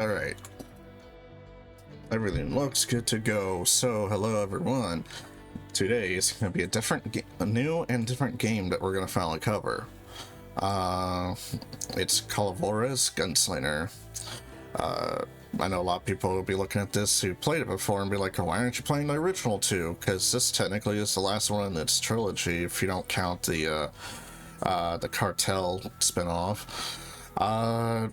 Alright. Everything looks good to go. So, hello everyone. Today is going to be a new and different game that we're going to finally cover. It's Call of Juarez Gunslinger. I know a lot of people will be looking at this who played it before and be like, oh, why aren't you playing the original two? Because this technically is the last one in its trilogy, if you don't count the cartel spinoff.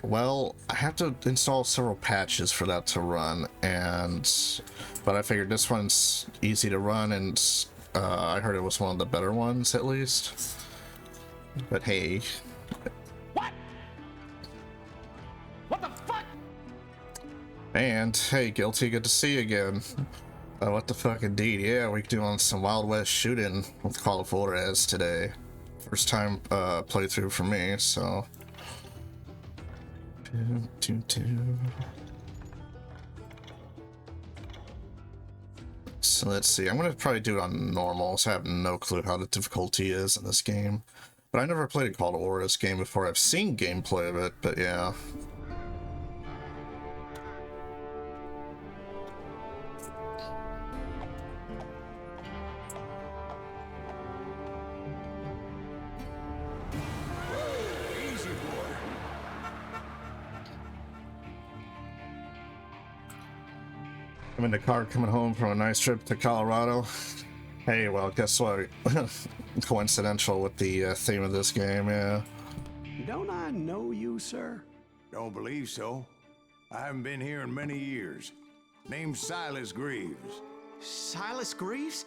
Well, I have to install several patches for that to run, but I figured this one's easy to run, and I heard it was one of the better ones, at least. But hey. What? What the fuck? And hey, Guilty, good to see you again. What the fuck indeed. Yeah, we're doing some Wild West shooting with Call of Juarez today. First time playthrough for me, so. So let's see, I'm gonna probably do it on normal, so I have no clue how the difficulty is in this game. But I never played a Call of Juarez game before. I've seen gameplay of it, but yeah. I'm in the car coming home from a nice trip to Colorado. Hey, well, guess what? Coincidental with the theme of this game, yeah. Don't I know you, sir? Don't believe so. I haven't been here in many years. Name's Silas Greaves. Silas Greaves?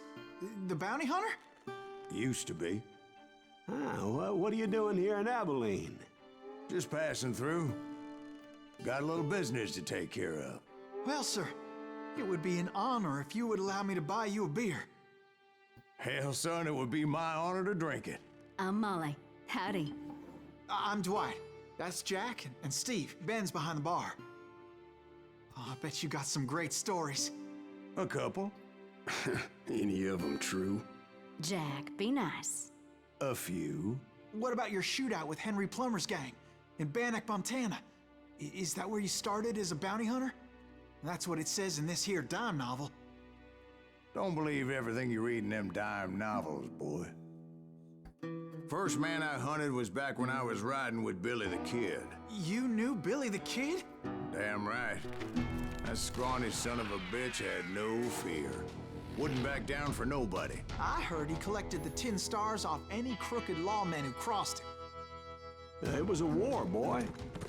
The bounty hunter? Used to be. Ah, well, what are you doing here in Abilene? Just passing through. Got a little business to take care of. Well, sir, it would be an honor if you would allow me to buy you a beer. Hell, son, it would be my honor to drink it. I'm Molly. Howdy. I'm Dwight. That's Jack and Steve. Ben's behind the bar. Oh, I bet you got some great stories. A couple. Any of them true? Jack, be nice. A few. What about your shootout with Henry Plummer's gang in Bannock, Montana? Is that where you started as a bounty hunter? That's what it says in this here dime novel. Don't believe everything you read in them dime novels, boy. First man I hunted was back when I was riding with Billy the Kid. You knew Billy the Kid? Damn right. That scrawny son of a bitch had no fear. Wouldn't back down for nobody. I heard he collected the 10 stars off any crooked lawman who crossed him. It was a war, boy.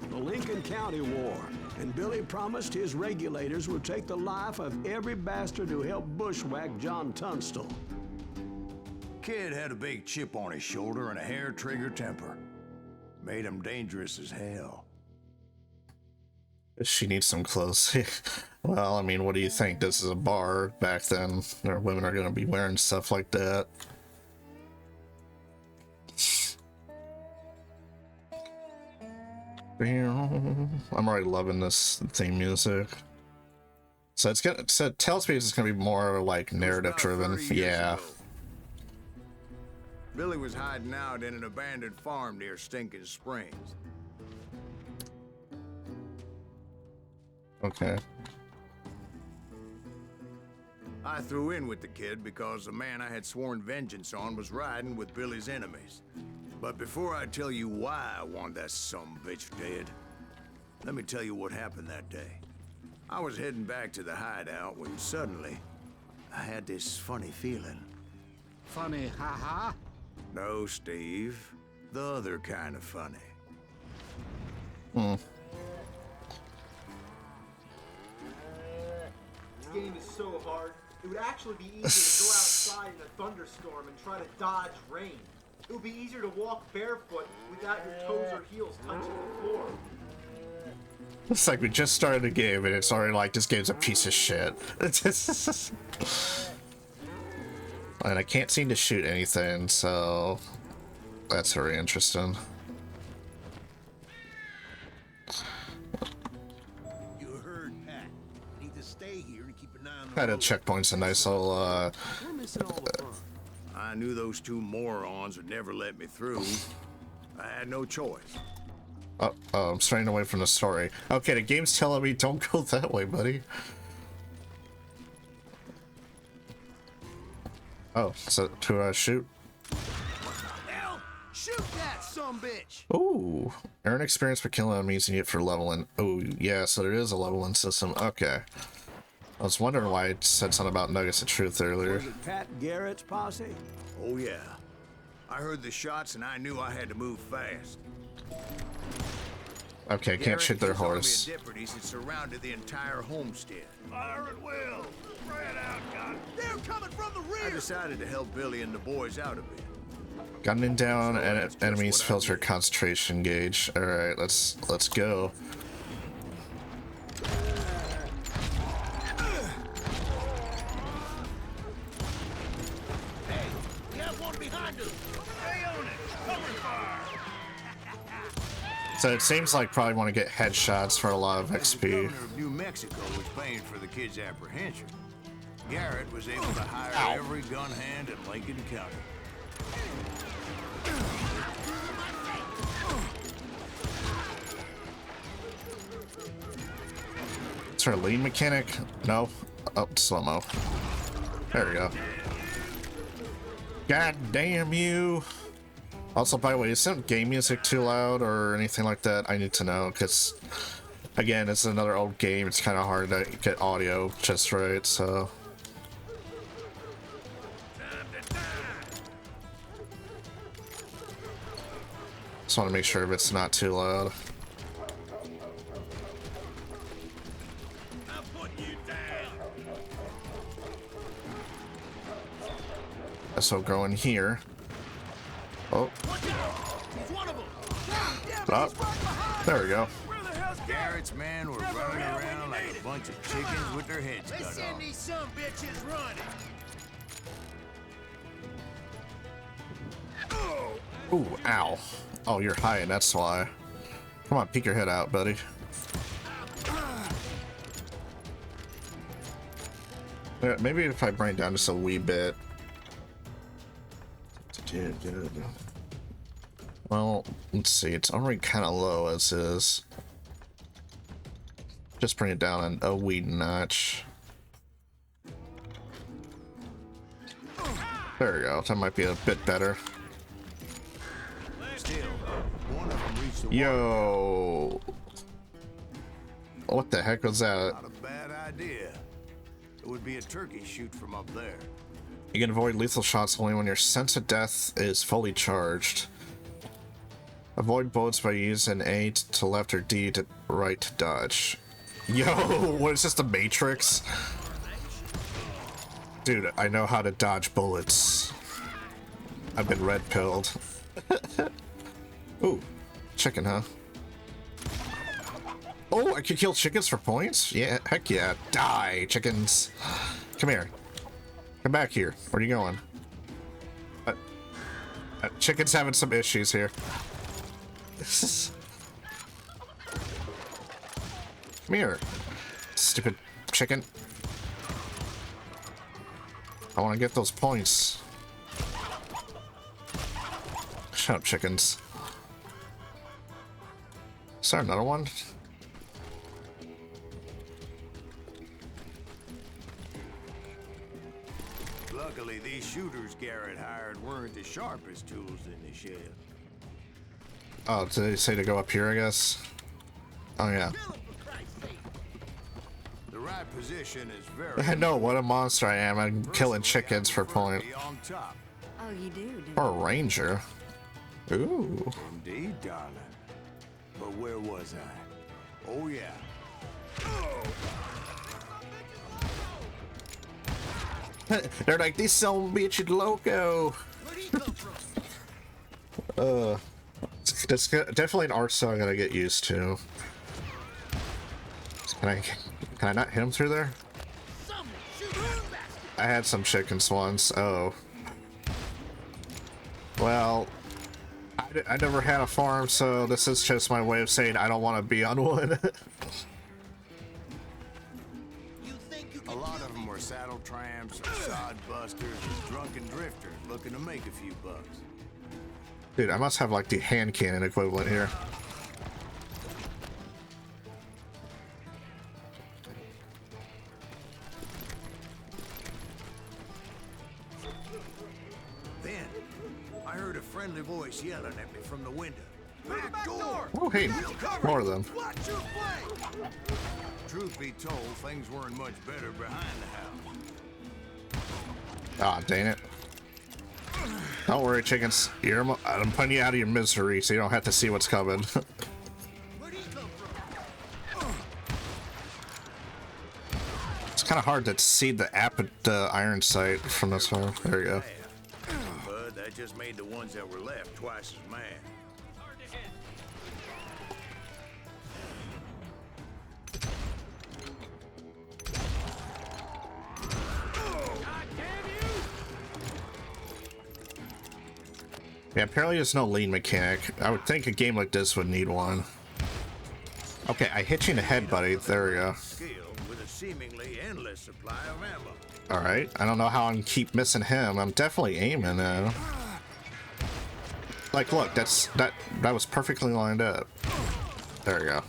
The Lincoln County War. And Billy promised his regulators would take the life of every bastard who helped bushwhack John Tunstall. Kid had a big chip on his shoulder and a hair-trigger temper. Made him dangerous as hell. She needs some clothes. Well, I mean, what do you think? This is a bar back then. There, women are going to be wearing stuff like that. I'm already loving this theme music. So it tells me it's gonna be more like narrative driven. Yeah. Billy was hiding out in an abandoned farm near Stinking Springs. Okay. I threw in with the kid because the man I had sworn vengeance on was riding with Billy's enemies. But before I tell you why I want that sumbitch dead, let me tell you what happened that day. I was heading back to the hideout when suddenly I had this funny feeling. Funny, haha? No, Steve. The other kind of funny. This game is so hard. It would actually be easier to go outside in a thunderstorm and try to dodge rain. It would be easier to walk barefoot without your toes or heels touching the floor. It's like we just started the game and it's already like this game's a piece of shit. And I can't seem to shoot anything, so that's very interesting. You heard, Pat. Need to stay here and keep an eye on the Had a checkpoint's a nice little I knew those two morons would never let me through. I had no choice. Oh, I'm straying away from the story. Okay, the game's telling me don't go that way, buddy. Oh, so to shoot? Hell, shoot that sumbitch! Ooh, earn experience for killing enemies and get for leveling. Oh, yeah, so there is a leveling system. Okay. I was wondering why it said something about Nuggets of Truth earlier. Was it Pat Garrett's posse? Oh yeah. I heard the shots and I knew I had to move fast. Okay, can't shoot their horse. His army of deputies had surrounded the entire homestead. Fire at will! Spread out, God! They're coming from the rear! I decided to help Billy and the boys out a bit. Gunning down and enemies filter concentration gauge. Alright, let's go. Hey, we have one behind us! Stay on it! Cover fire! So it seems like probably want to get headshots for a lot of The XP. governor of New Mexico was paying for the kid's apprehension. Garrett was able to hire every gun hand in Lincoln County. Is there a lead mechanic? No. Oh, slow-mo. There we go. God damn you. Also, by the way, isn't game music too loud or anything like that? I need to know, because, again, it's another old game. It's kind of hard to get audio just right, so... Just want to make sure if it's not too loud. So go in here. Oh. Oh. There we go. Garrett's men were running around like a bunch of chickens with their heads cut off. These some bitches running. Ooh, ow. Oh, you're high, and that's why. Come on, peek your head out, buddy. Yeah, maybe if I bring it down just a wee bit. Well, let's see. It's already kind of low as is. Just bring it down a wee notch. There we go. That might be a bit better. Still, one of them reached the Yo! What the heck was that? Not a bad idea. It would be a turkey shoot from up there. You can avoid lethal shots only when your sense of death is fully charged. Avoid bullets by using A to left or D to right to dodge. Yo, what is this, the Matrix? Dude, I know how to dodge bullets. I've been red-pilled. Ooh, chicken, huh? Oh, I can kill chickens for points? Yeah, heck yeah. Die, chickens. Come here. Come back here. Where are you going? Chicken's having some issues here. Come here. Stupid chicken. I want to get those points. Shut up, chickens. Is there another one? Luckily, these shooters Garrett hired weren't the sharpest tools in the shed. Oh, did they say to go up here, I guess? Oh, yeah. The right position is very... I know, what a monster I am. I'm killing chickens for point. on top. Oh, you do? Or a ranger. Ooh. Indeed, darling. But where was I? Oh, yeah. They're like, this son bitch loco. That's definitely an art song I gotta get used to. Can I not hit him through there? I had some chickens once. Oh. Well, I never had a farm, so this is just my way of saying I don't want to be on one. A lot of them were saddle tramps or sod busters and drunken drifters looking to make a few bucks. Dude, I must have like the hand cannon equivalent here. friendly voice yelling at me from the window. Back door! Oh, hey, more of them. Watch your flank! Truth be told, things weren't much better behind the house. Ah, dang it. Don't worry, chickens. I'm putting you out of your misery so you don't have to see what's coming. Where'd he come from? It's kind of hard to see the iron sight from this far. There you go. But that just made the ones that were left twice as mad. Yeah, apparently there's no lean mechanic. I would think a game like this would need one. Okay, I hit you in the head, buddy. There we go. Skill with a seemingly endless supply of ammo. Alright, I don't know how I can keep missing him. I'm definitely aiming now. Like, look, that was perfectly lined up. There we go.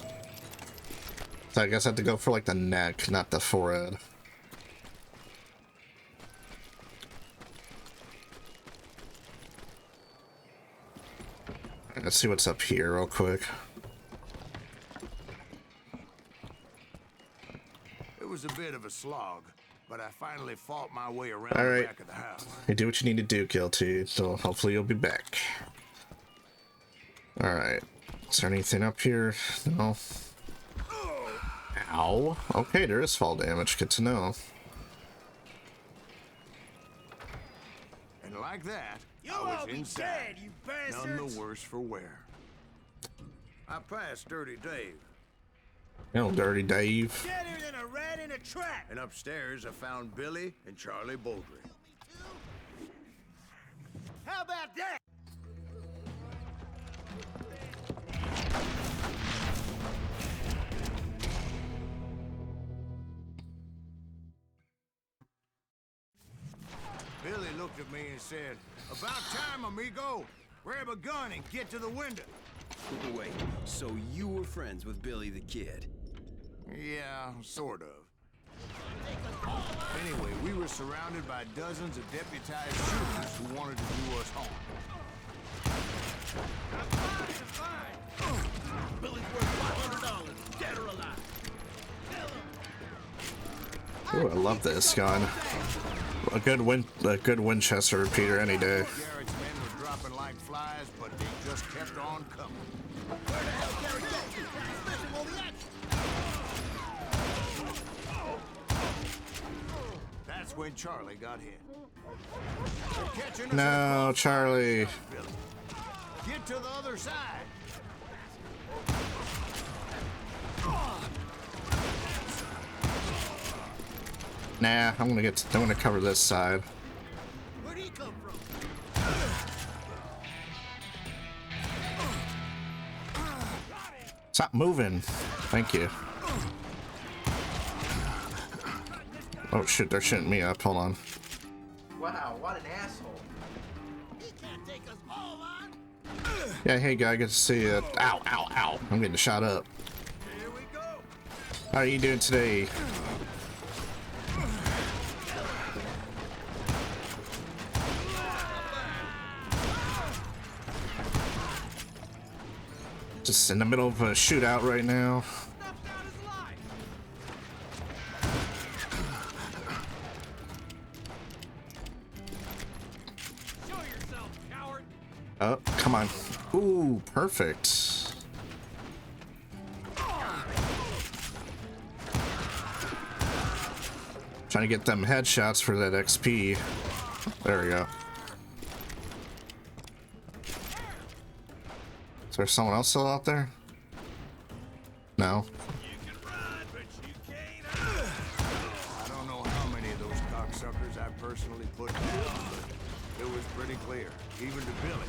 So I guess I have to go for like the neck, not the forehead. Let's see what's up here real quick. It was a bit of a slog, but I finally fought my way around the back of the house. You do what you need to do, Guilty, so hopefully you'll be back. Alright. Is there anything up here? No. Ow. Okay, there is fall damage. Good to know. And like that, I was inside, none the worse for wear. I passed Dirty Dave. No, Dirty Dave. Deader than a rat in a trap. And upstairs, I found Billy and Charlie Baldry. How about that? Billy looked at me and said, "About time, amigo. Grab a gun and get to the window." Wait, so you were friends with Billy the Kid? Yeah, sort of. Anyway, we were surrounded by dozens of deputized shooters who wanted to do us harm. Billy's worth $500, dead or alive. Ooh, I love this gun. A good Winchester repeater any day. Garrett's men were dropping like flies, but they just kept on coming. Where the hell Garrett get to? Listen, all the action. That's when Charlie got hit. They're catching us No, up. Charlie. Billy. Get to the other side. Nah, I'm gonna cover this side. Where'd he come from? Stop moving. Thank you. Oh shit, they're shooting me up. Hold on. Wow, what an asshole. He can't take us all on. Yeah, hey guy, good to see you. Ow, ow, ow. I'm getting shot up. Here we go. How are you doing today? Just in the middle of a shootout right now. Oh, come on. Ooh, perfect. Trying to get them headshots for that XP. There we go. Is there someone else still out there? No. I don't know how many of those cocksuckers I personally put down, but it was pretty clear, even to Billy,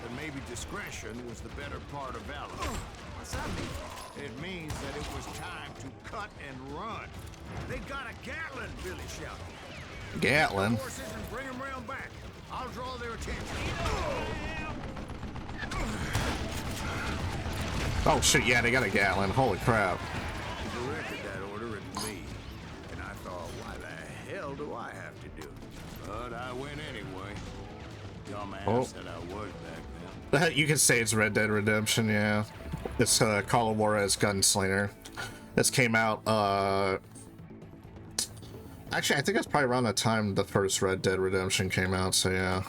that maybe discretion was the better part of valor. What's that mean? It means that it was time to cut and run. They got a Gatlin, Billy shouted. Gatlin? Horses and bring them round back. I'll draw their attention. Oh shit, yeah, they got a Gatlin. Holy crap. He directed that order at me, and I thought, why the hell do I have to do it? But I went anyway. Dumbass Oh. that I was back then. You can say it's Red Dead Redemption, yeah. It's Call of Juarez Gunslinger. This came out, actually, I think it's probably around the time the first Red Dead Redemption came out, so yeah.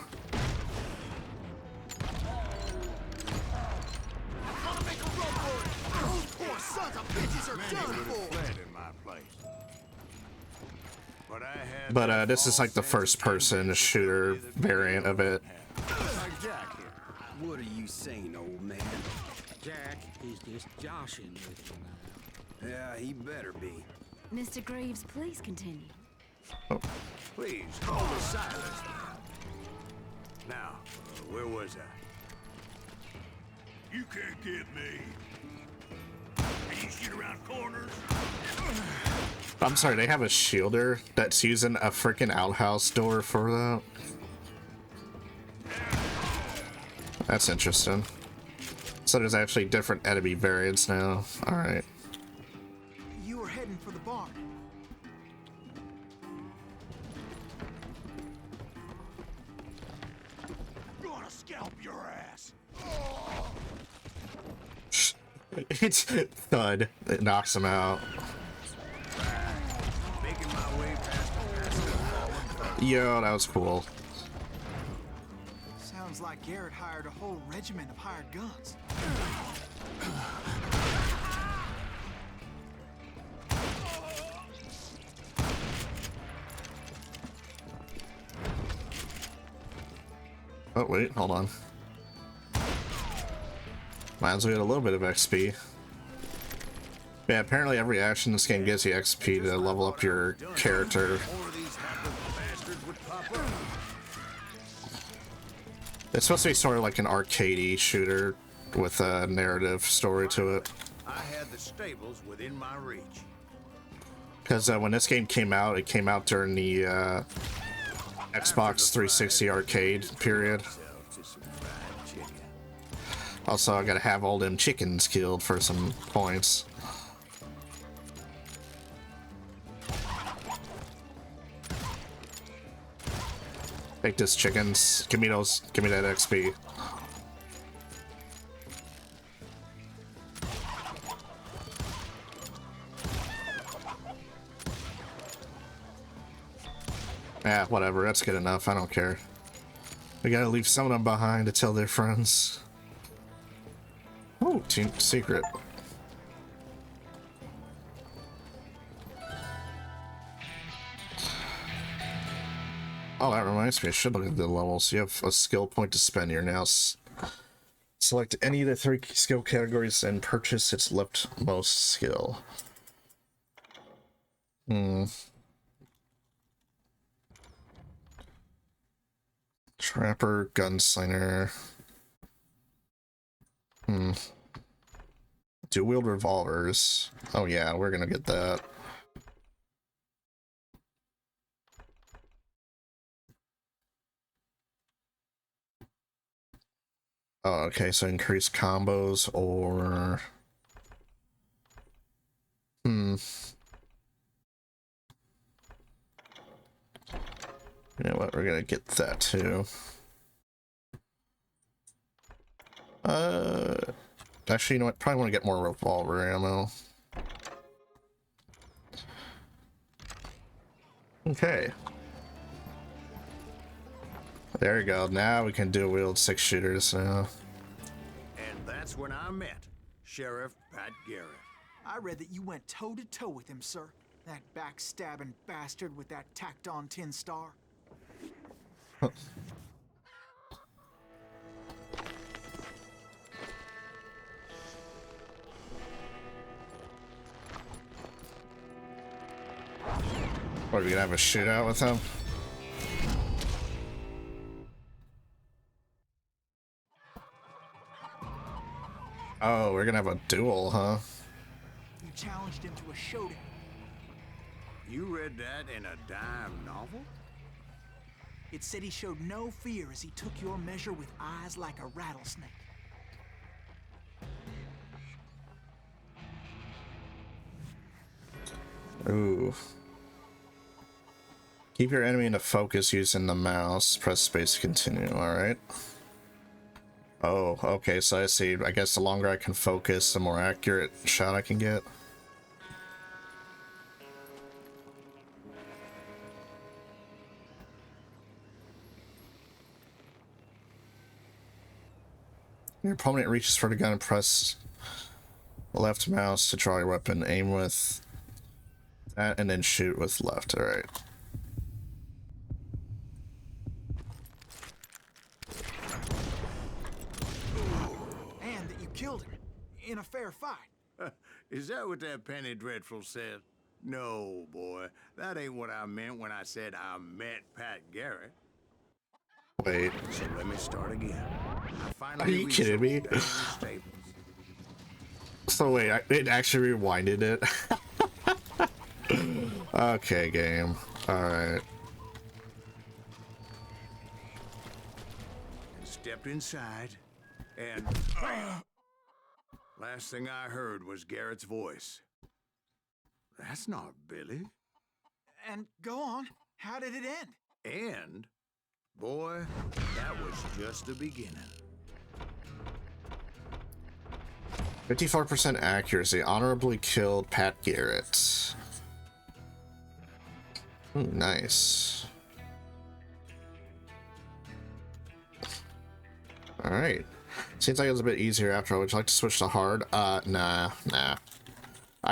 But this is like the first person shooter variant of it. Like Jack here. What are you saying, old man? Jack is just joshing with you now. Yeah, he better be. Mr. Greaves, please continue. Please, call me Silas. Now, where was I? You can't get me. And you shoot around corners. I'm sorry, they have a shielder that's using a freaking outhouse door for that. That's interesting. So there's actually different enemy variants now. Alright. You were heading for the barn. Gonna scalp your ass. It's thud. It knocks him out. Making my way past the Yo, that was cool. Sounds like Garrett hired a whole regiment of hired guns. Oh, wait, hold on. Might as well get a little bit of XP. Yeah, apparently every action in this game gives you XP to level up your character. More of these hapless bastards would pop up. It's supposed to be sort of like an arcadey shooter with a narrative story to it. I had the stables within my reach. Because when this game came out, it came out during the Xbox 360 arcade period. Also, I gotta have all them chickens killed for some points. Take this, chickens. Give me those. Give me that XP. Yeah, whatever. That's good enough. I don't care. We gotta leave some of them behind to tell their friends. Oh, team secret. Oh, that reminds me. I should look at the levels. You have a skill point to spend here now. Select any of the 3 skill categories and purchase its leftmost skill. Trapper, Gunslinger. Dual-wield revolvers. Oh yeah, we're gonna get that. Oh, okay, so increase combos or... You know what, we're gonna get that too. Actually, you know what, probably want to get more revolver ammo. Okay. There you go, now we can dual wield 6 shooters now. And that's when I met Sheriff Pat Garrett. I read that you went toe-to-toe with him, sir. That backstabbing bastard with that tacked-on tin star. What, are we gonna have a shootout with him? Oh, we're gonna have a duel, huh? You challenged him to a showdown. You read that in a dime novel? It said he showed no fear as he took your measure with eyes like a rattlesnake. Ooh. Keep your enemy in a focus using the mouse. Press space to continue. Alright. Oh, okay, so I see. I guess the longer I can focus, the more accurate shot I can get. Your opponent reaches for the gun and press left mouse to draw your weapon. Aim with that and then shoot with left. Alright. And that you killed him in a fair fight. Is that what that Penny Dreadful said? No, boy. That ain't what I meant when I said I met Pat Garrett. Wait. So let me start again. Are you kidding me? So wait, it actually rewinded it. Okay, game. Alright. Stepped inside, and last thing I heard was Garrett's voice. That's not Billy. And go on. How did it end? And, boy, that was just the beginning. 54% accuracy. Honorably killed Pat Garrett. Ooh, nice. Alright. Seems like it was a bit easier after. Would you like to switch to hard? Nah.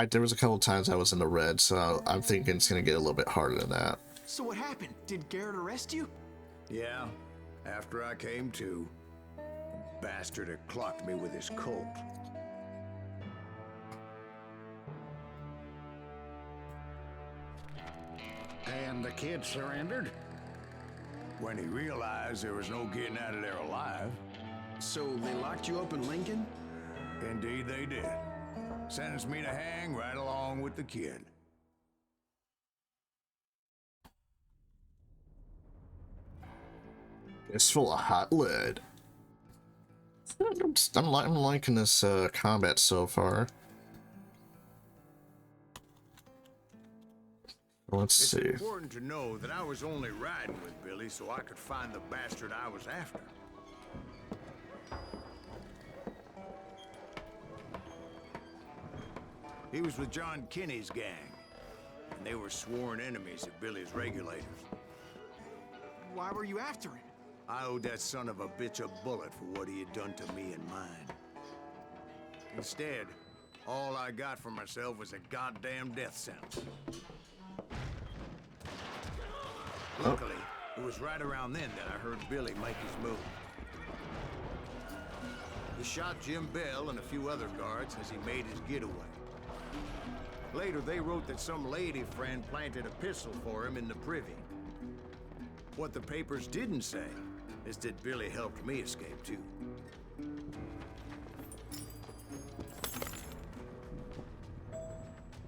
There was a couple times I was in the red, so I'm thinking it's gonna get a little bit harder than that. So what happened? Did Garrett arrest you? Yeah, after I came to, the bastard had clocked me with his Colt. And the kid surrendered? When he realized there was no getting out of there alive. So they locked you up in Lincoln? Indeed they did. Sentenced me to hang right along with the kid. It's full of hot lead. I'm liking this combat so far. Let's see. It's important to know that I was only riding with Billy so I could find the bastard I was after. He was with John Kinney's gang, and they were sworn enemies of Billy's regulators. Why were you after him? I owed that son of a bitch a bullet for what he had done to me and mine. Instead, all I got for myself was a goddamn death sentence. Luckily, it was right around then that I heard Billy make his move. He shot Jim Bell and a few other guards as he made his getaway. Later, they wrote that some lady friend planted a pistol for him in the privy. What the papers didn't say is that Billy helped me escape, too.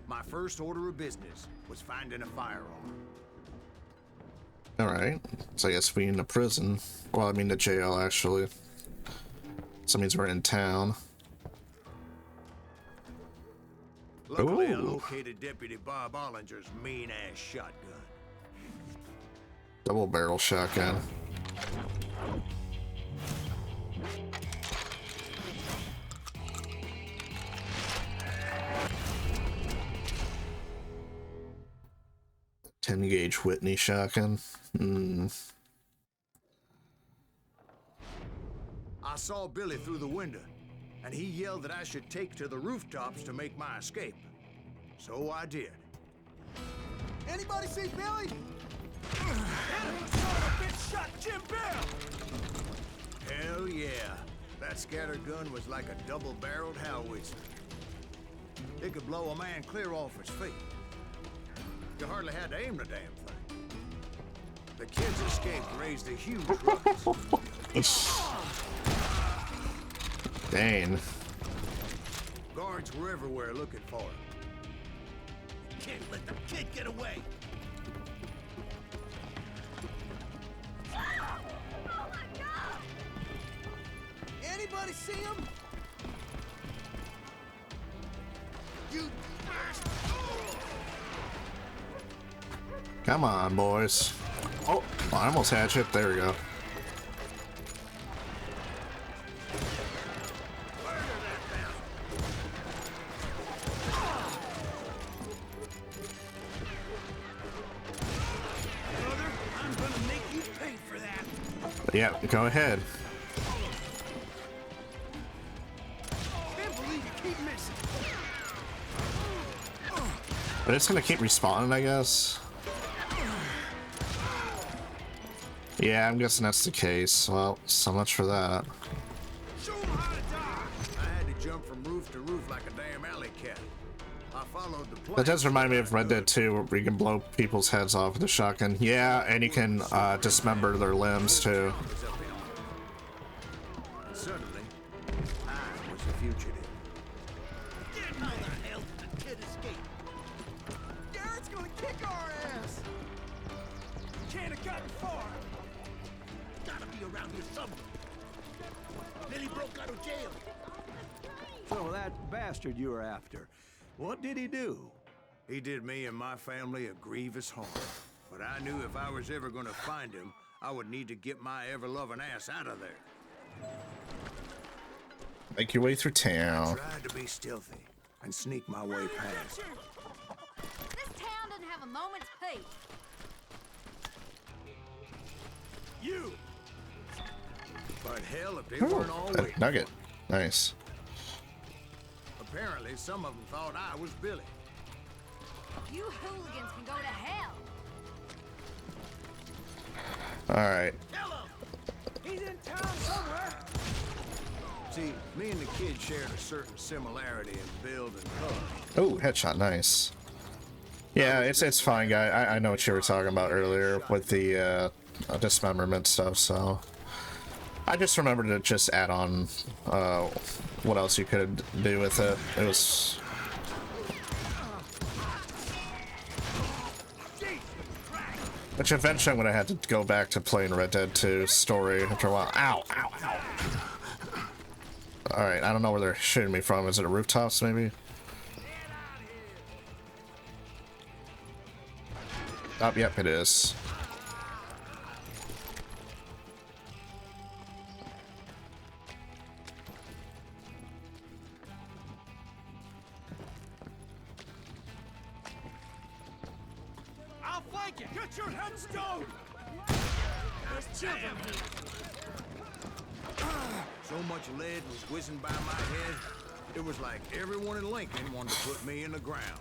My first order of business was finding a firearm. Alright. So I guess we in the prison. Well, I mean the jail, actually. So that means we're in town. Luckily, I Ooh. located Deputy Bob Ollinger's mean-ass shotgun. Double barrel shotgun. .10 gauge Whitney shotgun. I saw Billy through the window, and he yelled that I should take to the rooftops to make my escape. So I did. Anybody see Billy? Bitch shot Jim Bell! Hell yeah. That scatter gun was like a double-barreled howitzer. It could blow a man clear off his feet. You hardly had to aim the damn thing. The kids escaped raised a huge ruckus. Dang. Guards were everywhere looking for him. Can't let the kid get away! Anybody see him? You bastard! Come on, boys. Oh, I almost had you. There we go. I'm gonna make you pay for that. Yeah, go ahead. Can't believe you keep missing. But it's gonna keep respawning, I guess. Yeah, I'm guessing that's the case. Well, so much for that. Show 'em how to die. I had to jump from roof to roof like a damn alley cat. I followed the plan. That does remind me of Red Dead 2, where you can blow people's heads off with a shotgun. Yeah, and you can dismember their limbs too. And suddenly, I was a fugitive. How the hell did the kid escape? Garrett's gonna kick our ass. Can't have gotten far. Gotta be around here somewhere. Billy broke out of jail. So that bastard you were after, what did he do? He did me and my family a grievous harm. But I knew if I was ever gonna find him, I would need to get my ever-loving ass out of there. Make your way through I town. tried to be stealthy and sneak my way past. This town doesn't have a moment's peace. You! But hell, if they Ooh, weren't all a waiting. nugget. Nice. Apparently, some of them thought I was Billy. You hooligans can go to hell. Alright. He's in town somewhere. See, me and the kid shared a certain similarity in build and color. Oh, headshot, nice. Yeah, it's fine, guy. I know what you were talking about earlier with the dismemberment stuff, so... I just remembered to just add on what else you could do with it. It was... Which eventually I'm gonna have to go back to playing Red Dead 2 story after a while. Ow, ow, ow. Alright, I don't know where they're shooting me from. Is it a rooftops, maybe? Oh, yep, it is. I'll flank it. Get your headstone. There's children here. So much lead was whizzing by my head, it was like everyone in Lincoln wanted to put me in the ground.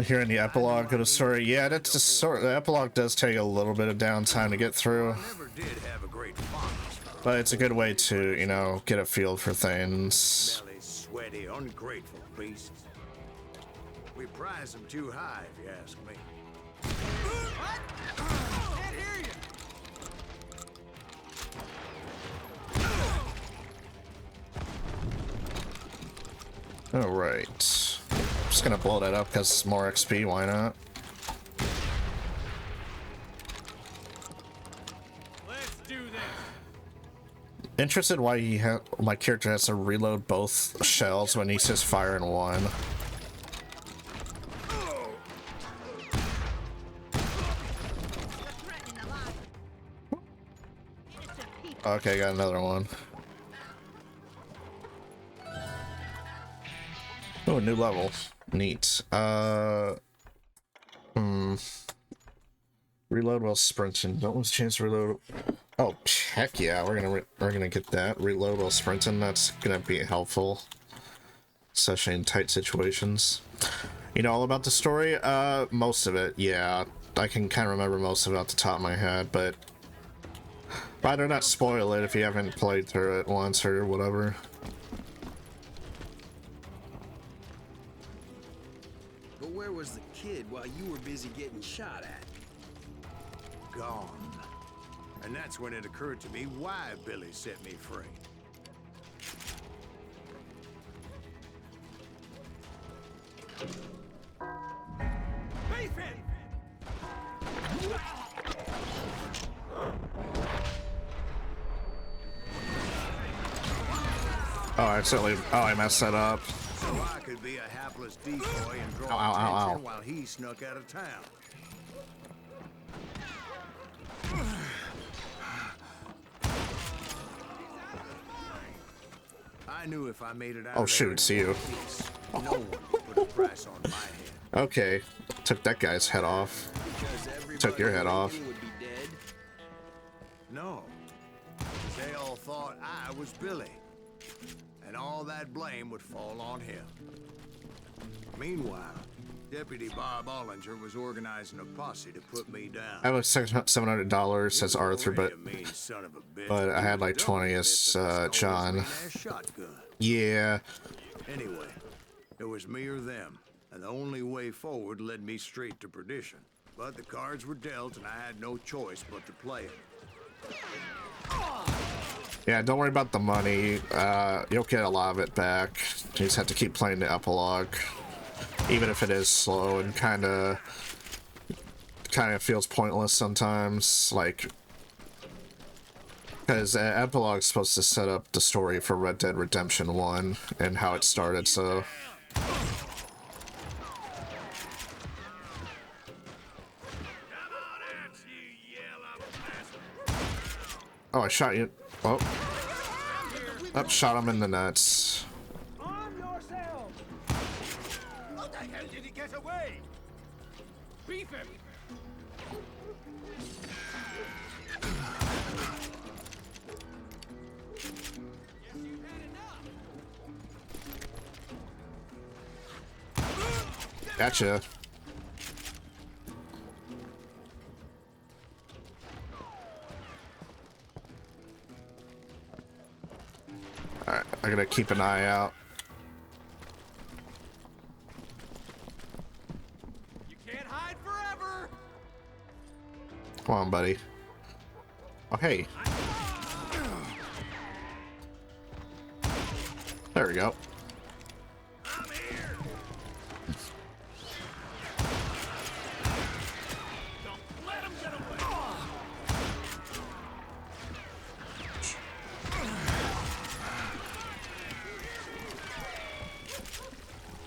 Here in the epilogue of the story, yeah, that's the sort. The epilogue does take a little bit of downtime to get through, I never did have a great fondness for but it's a good way to, you know, get a feel for things. smelly, sweaty, ungrateful beasts. We prize them too high, if you ask me. What? Can't hear you. All right, just gonna blow that up because it's more XP. Why not? Let's do this. Interested why my character has to reload both shells when he's just firing one. Okay, got another one. Oh, new level. Neat. Reload while sprinting. Don't lose chance to reload. Oh, heck yeah, we're gonna get that. Reload while sprinting. That's gonna be helpful, especially in tight situations. You know all about the story? Most of it, yeah. I can kind of remember most of it off the top of my head, but rather not spoil it if you haven't played through it once or whatever. But where was the kid while you were busy getting shot at? Gone. And that's when it occurred to me why Billy set me free. Beef him! Oh, I accidentally. Oh, I messed that up. So I could be a hapless decoy and draw Ow, ow, ow, attention ow. while he snuck out of town. I knew if I made it out. Oh shoot, it's you. No one would put a price on my head. Okay, took that guy's head off. Took your head off. Would be dead. No. They all thought I was Billy. And all that blame would fall on him. Meanwhile, Deputy Bob Ollinger was organizing a posse to put me down. I have like $700, says Arthur, but I had like 20 as John. Yeah. Anyway, it was me or them, and the only way forward led me straight to perdition. But the cards were dealt, and I had no choice but to play it. Yeah, don't worry about the money. You'll get a lot of it back. You just have to keep playing the epilogue, even if it is slow and kind of feels pointless sometimes. Like, because epilogue's supposed to set up the story for Red Dead Redemption 1 and how it started. So. Oh, I shot you. Oh. Oh, shot him in the nuts. Arm yourself! How the hell did he get away? Beef him! Gotcha. Alright, I gotta keep an eye out. You can't hide forever! Come on, buddy. Oh, hey. There we go. I'm here! Don't let him get away!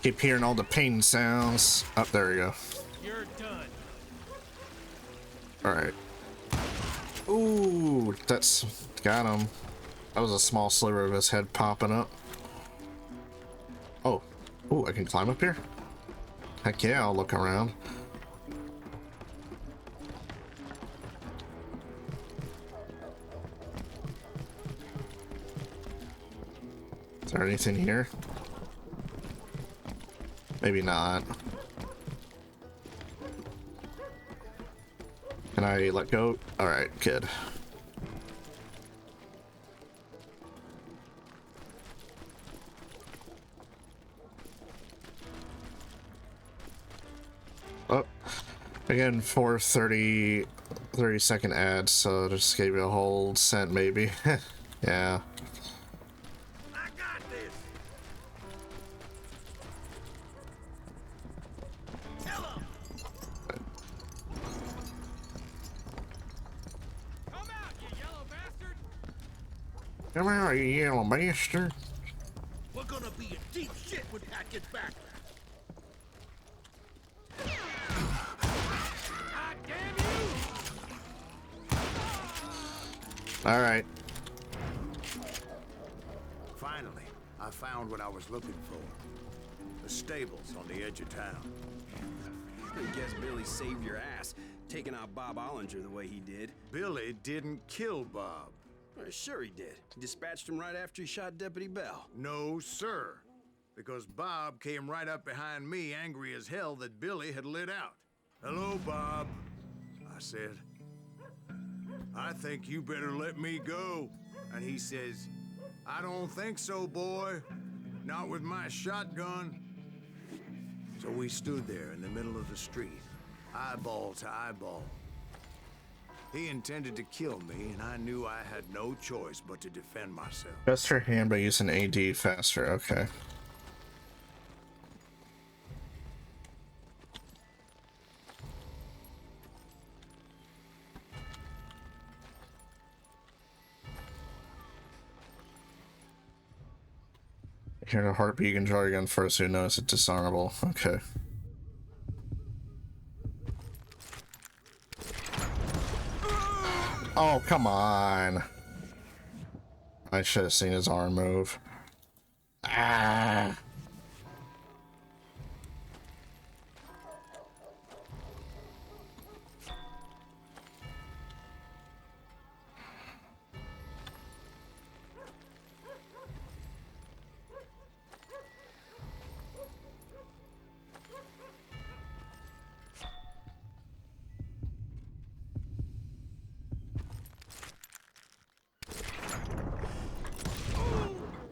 Keep hearing all the pain sounds. Oh, there we go. You're done. Alright. Ooh, that's got him. That was a small sliver of his head popping up. Oh. Ooh, I can climb up here? Heck yeah, I'll look around. Is there anything here? Maybe not. Can I let go? Alright, good. Oh, again, 30-second ads, so just gave you a whole cent maybe. Yeah. I got this! Tell him! Come out, you yellow bastard! Come out, you yellow bastard. We're gonna be in deep shit when Pat gets back. God damn you! Alright. Finally, I found what I was looking for. The stables on the edge of town. I guess Billy saved your ass, taking out Bob Ollinger the way he did. Billy didn't kill Bob. Sure he did. He dispatched him right after he shot Deputy Bell. No, sir. Because Bob came right up behind me, angry as hell that Billy had lit out. Hello, Bob, I said. I think you better let me go. And he says, I don't think so, boy. Not with my shotgun. So we stood there in the middle of the street, eyeball to eyeball. He intended to kill me, and I knew I had no choice but to defend myself. Just her hand by using AD faster, okay. Hear the heartbeat, you can draw your gun first so you notice it's disarmable. Okay. Oh, come on. I should have seen his arm move. Ah.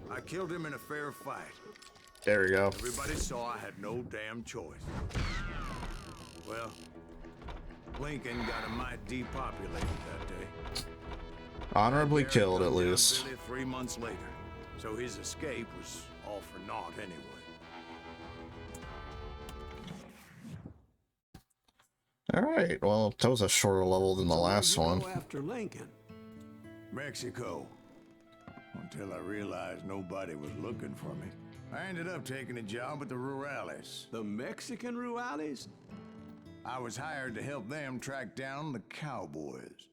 I killed him in a fair fight. There we go. Everybody saw I had no damn choice. Well, Lincoln got a mite depopulated that day. Honorably killed, at least. Billy 3 months later, so his escape was all for naught anyway. All right. Well, that was a shorter level than the last one. After Lincoln. Mexico. Until I realized nobody was looking for me. I ended up taking a job at the Rurales. The Mexican Rurales? I was hired to help them track down the cowboys.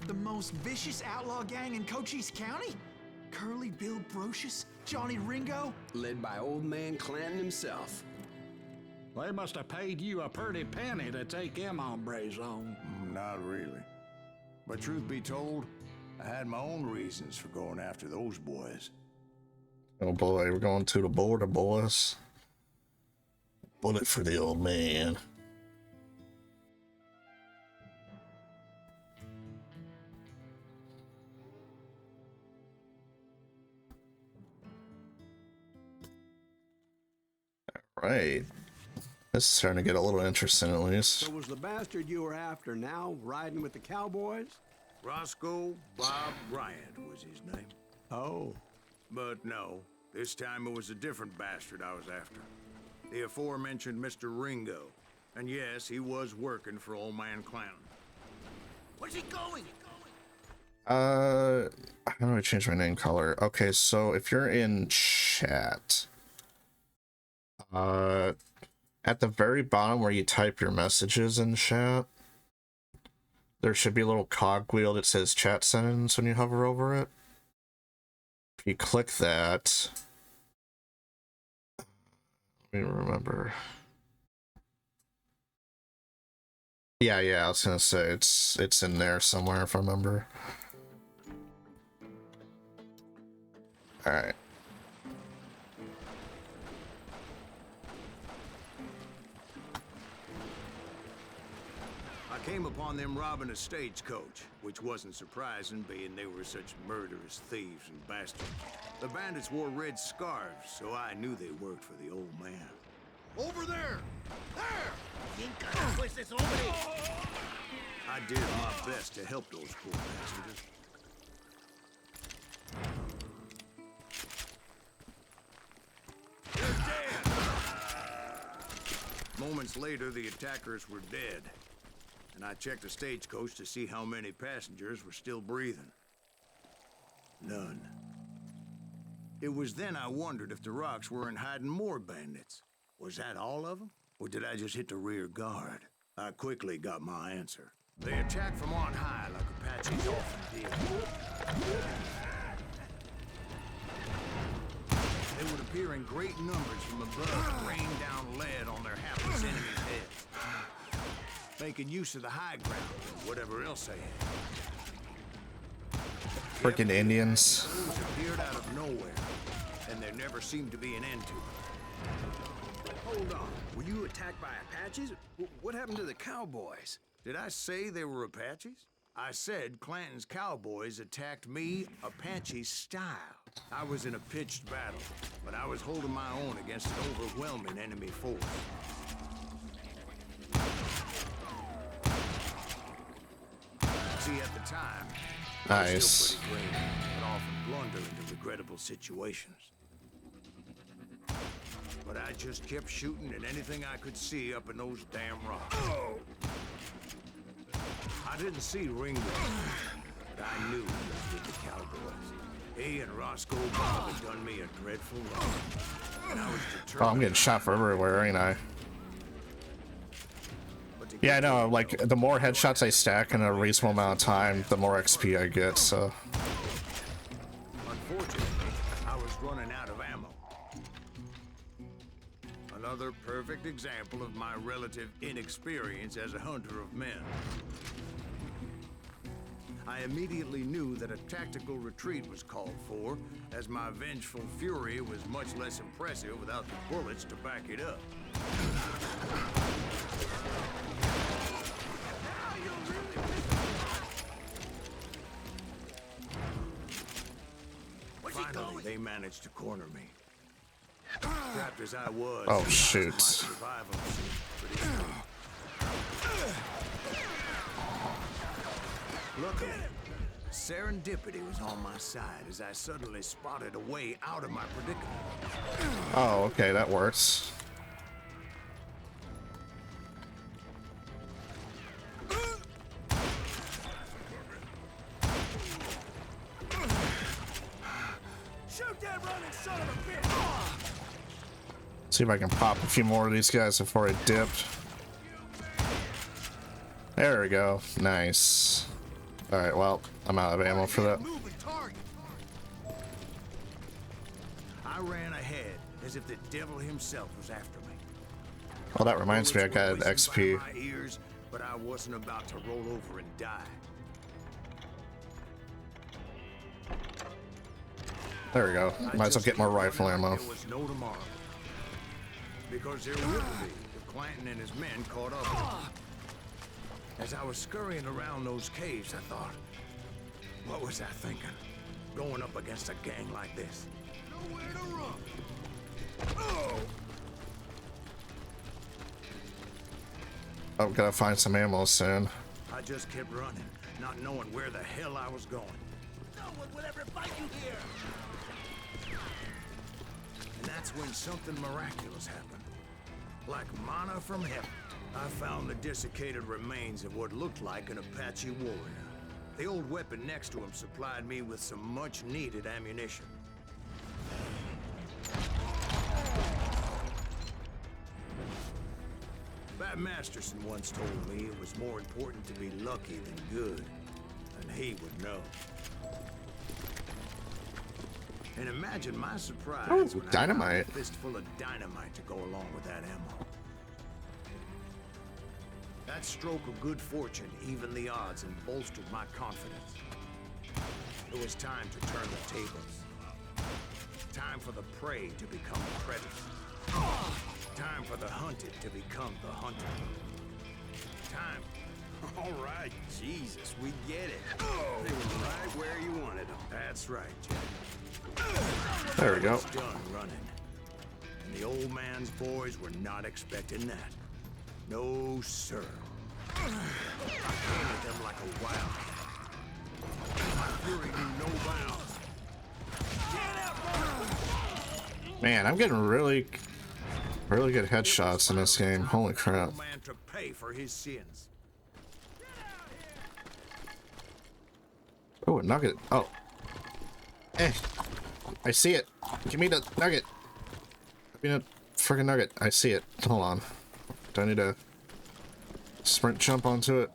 The most vicious outlaw gang in Cochise County? Curly Bill Brocious? Johnny Ringo? Led by old man Clanton himself. They must have paid you a pretty penny to take them hombres on. Not really. But truth be told, I had my own reasons for going after those boys. Oh boy, we're going to the border, boys. Bullet for the old man. All right. This is starting to get a little interesting, at least. So was the bastard you were after now riding with the cowboys? Roscoe Bob Bryant was his name. Oh. But no, this time it was a different bastard I was after. The aforementioned Mr. Ringo. And yes, he was working for old man Clanton. Where's he going? How do I change my name color? Okay, so if you're in chat, at the very bottom where you type your messages in chat, there should be a little cogwheel that says chat sentence when you hover over it. If you click that, let me remember. Yeah, I was gonna say it's in there somewhere if I remember. All right. I came upon them robbing a stagecoach, which wasn't surprising, being they were such murderous thieves and bastards. The bandits wore red scarves, so I knew they worked for the old man. Over there! There! ¿Quién carajo es ese hombre? I did my best to help those poor passengers. They're dead! Moments later, the attackers were dead. And I checked the stagecoach to see how many passengers were still breathing. None. It was then I wondered if the rocks weren't hiding more bandits. Was that all of them? Or did I just hit the rear guard? I quickly got my answer. They attacked from on high like Apaches often did. They would appear in great numbers from above and rain down lead on their hapless enemies' heads, making use of the high ground and whatever else they had. Freaking Indians. Those appeared out of nowhere, and there never seemed to be an end to it. Hold on. Were you attacked by Apaches? What happened to the cowboys? Did I say they were Apaches? I said Clanton's cowboys attacked me Apache style. I was in a pitched battle, but I was holding my own against an overwhelming enemy force. See, at the time, I was still pretty brave, but often blunder into regrettable situations. But I just kept shooting at anything I could see up in those damn rocks. I didn't see Ringo, but I knew he was with the cowboys. He and Roscoe Bob had done me a dreadful wrong, and I was determined. Oh, I'm getting shot from everywhere, ain't I? Yeah, I know, like, the more headshots I stack in a reasonable amount of time, the more XP I get, so... running out of ammo. Another perfect example of my relative inexperience as a hunter of men. I immediately knew that a tactical retreat was called for, as my vengeful fury was much less impressive without the bullets to back it up. Finally, they managed to corner me. Trapped as I was. Oh, shoot. My survival seemed pretty good. Luckily, serendipity was on my side as I suddenly spotted a way out of my predicament. Oh, okay, that works. Shoot that running son of a bitch! See if I can pop a few more of these guys before I dip. There we go. Nice. Alright, well, I'm out of ammo for that. I ran ahead as if the devil himself was after me. Well, that reminds me, I got XP. My ears, but I wasn't about to roll over and die. There we go. Might as well get more rifle ammo. There was no tomorrow. Because there wouldn't be if Clanton and his men caught up. As I was scurrying around those caves, I thought, what was I thinking? Going up against a gang like this? Nowhere to run. Oh, gotta find some ammo soon. I just kept running, not knowing where the hell I was going. No one will ever fight you here! And that's when something miraculous happened. Like manna from heaven, I found the desiccated remains of what looked like an Apache warrior. The old weapon next to him supplied me with some much-needed ammunition. Bat Masterson once told me it was more important to be lucky than good, and he would know. And imagine my surprise when dynamite. I found a fistful of dynamite to go along with that ammo. That stroke of good fortune evened the odds and bolstered my confidence. It was time to turn the tables. Time for the prey to become the predator. Time for the hunted to become the hunter. Time. All right, Jesus, we get it. They were right where you wanted them. That's right, Jack. There we go. I was done running. And the old man's boys were not expecting that. No, sir. I came at them like a wildcat. My fury knew no bounds. Man, I'm getting really good headshots in this game. Holy crap. No man to pay for his sins. Oh, a nugget. Oh. Eh. I see it. Give me the nugget. Give me the friggin' nugget. I see it. Hold on. Do I need to sprint jump onto it?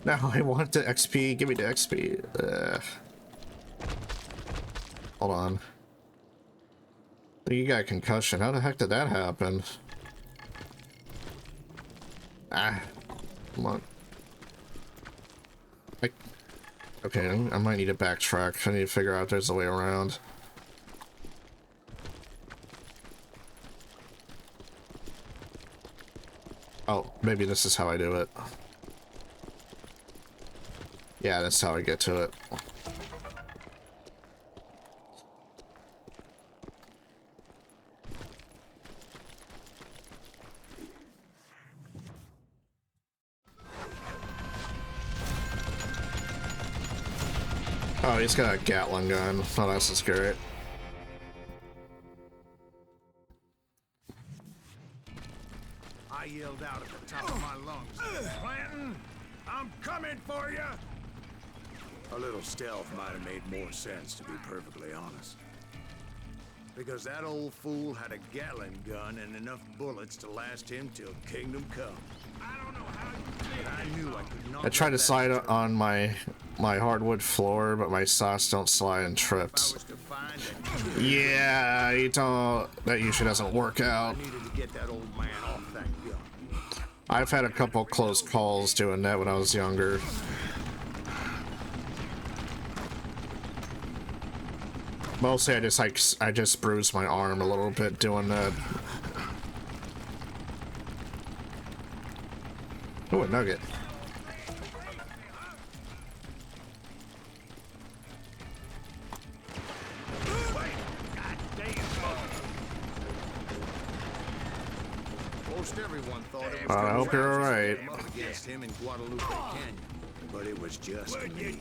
No, I want the XP. Give me the XP. Hold on. You got a concussion. How the heck did that happen? Ah. Come on. Okay, I might need to backtrack. I need to figure out there's a way around. Oh, maybe this is how I do it. Yeah, that's how I get to it. Oh, he's got a Gatling gun. Oh, that's scary. I yelled out at the top of my lungs, Clanton, I'm coming for you! A little stealth might have made more sense, to be perfectly honest. Because that old fool had a Gatling gun and enough bullets to last him till Kingdom Come. I don't know how you I tried to slide on my hardwood floor, but my socks don't slide and tripped. Yeah, you don't. That usually doesn't work out. I've had a couple close calls doing that when I was younger. Mostly, I just bruised my arm a little bit doing that. Oh, a nugget. Most everyone thought it was I hope you're alright. against him in Guadalupe Canyon, but it was just me.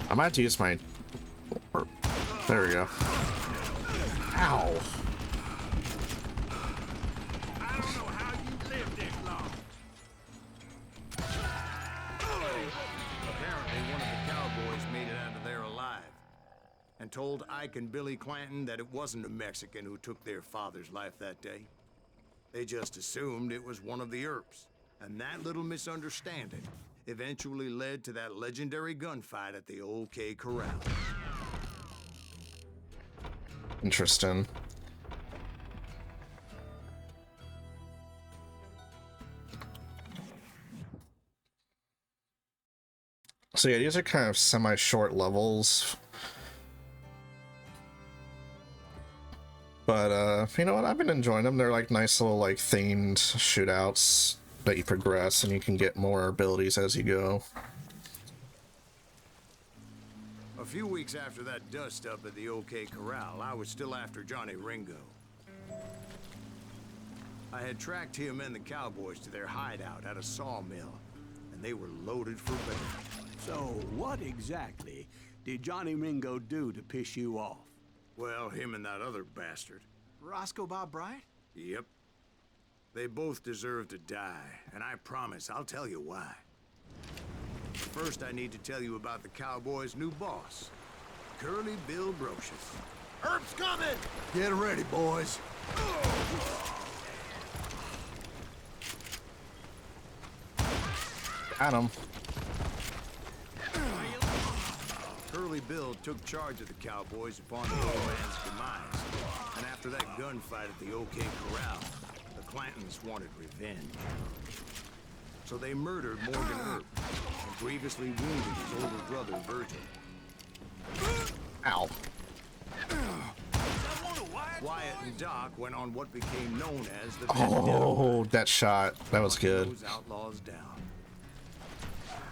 I might have to use my... There we go. Ow. I don't know how you lived this long. Apparently, one of the cowboys made it out of there alive and told Ike and Billy Clanton that it wasn't a Mexican who took their father's life that day. They just assumed it was one of the Earps, and that little misunderstanding eventually led to that legendary gunfight at the OK Corral. Interesting. So yeah, these are kind of semi-short levels. But you know what? I've been enjoying them. They're like nice little like themed shootouts that you progress and you can get more abilities as you go. A few weeks after that dust up at the OK Corral, I was still after Johnny Ringo. I had tracked him and the cowboys to their hideout at a sawmill, and they were loaded for bear. So, what exactly did Johnny Ringo do to piss you off? Well, him and that other bastard. Roscoe Bob Bryant? Yep. They both deserve to die, and I promise I'll tell you why. First, I need to tell you about the cowboys' new boss, Curly Bill Brocious. Herb's coming! Get ready, boys. Got him. Curly Bill took charge of the cowboys upon the old man's demise, and after that gunfight at the OK Corral, the Clantons wanted revenge. So they murdered Morgan Earp and grievously wounded his older brother, Virgil. Ow. Wyatt and Doc went on what became known as the Oh, that shot. That was good. Those outlaws down.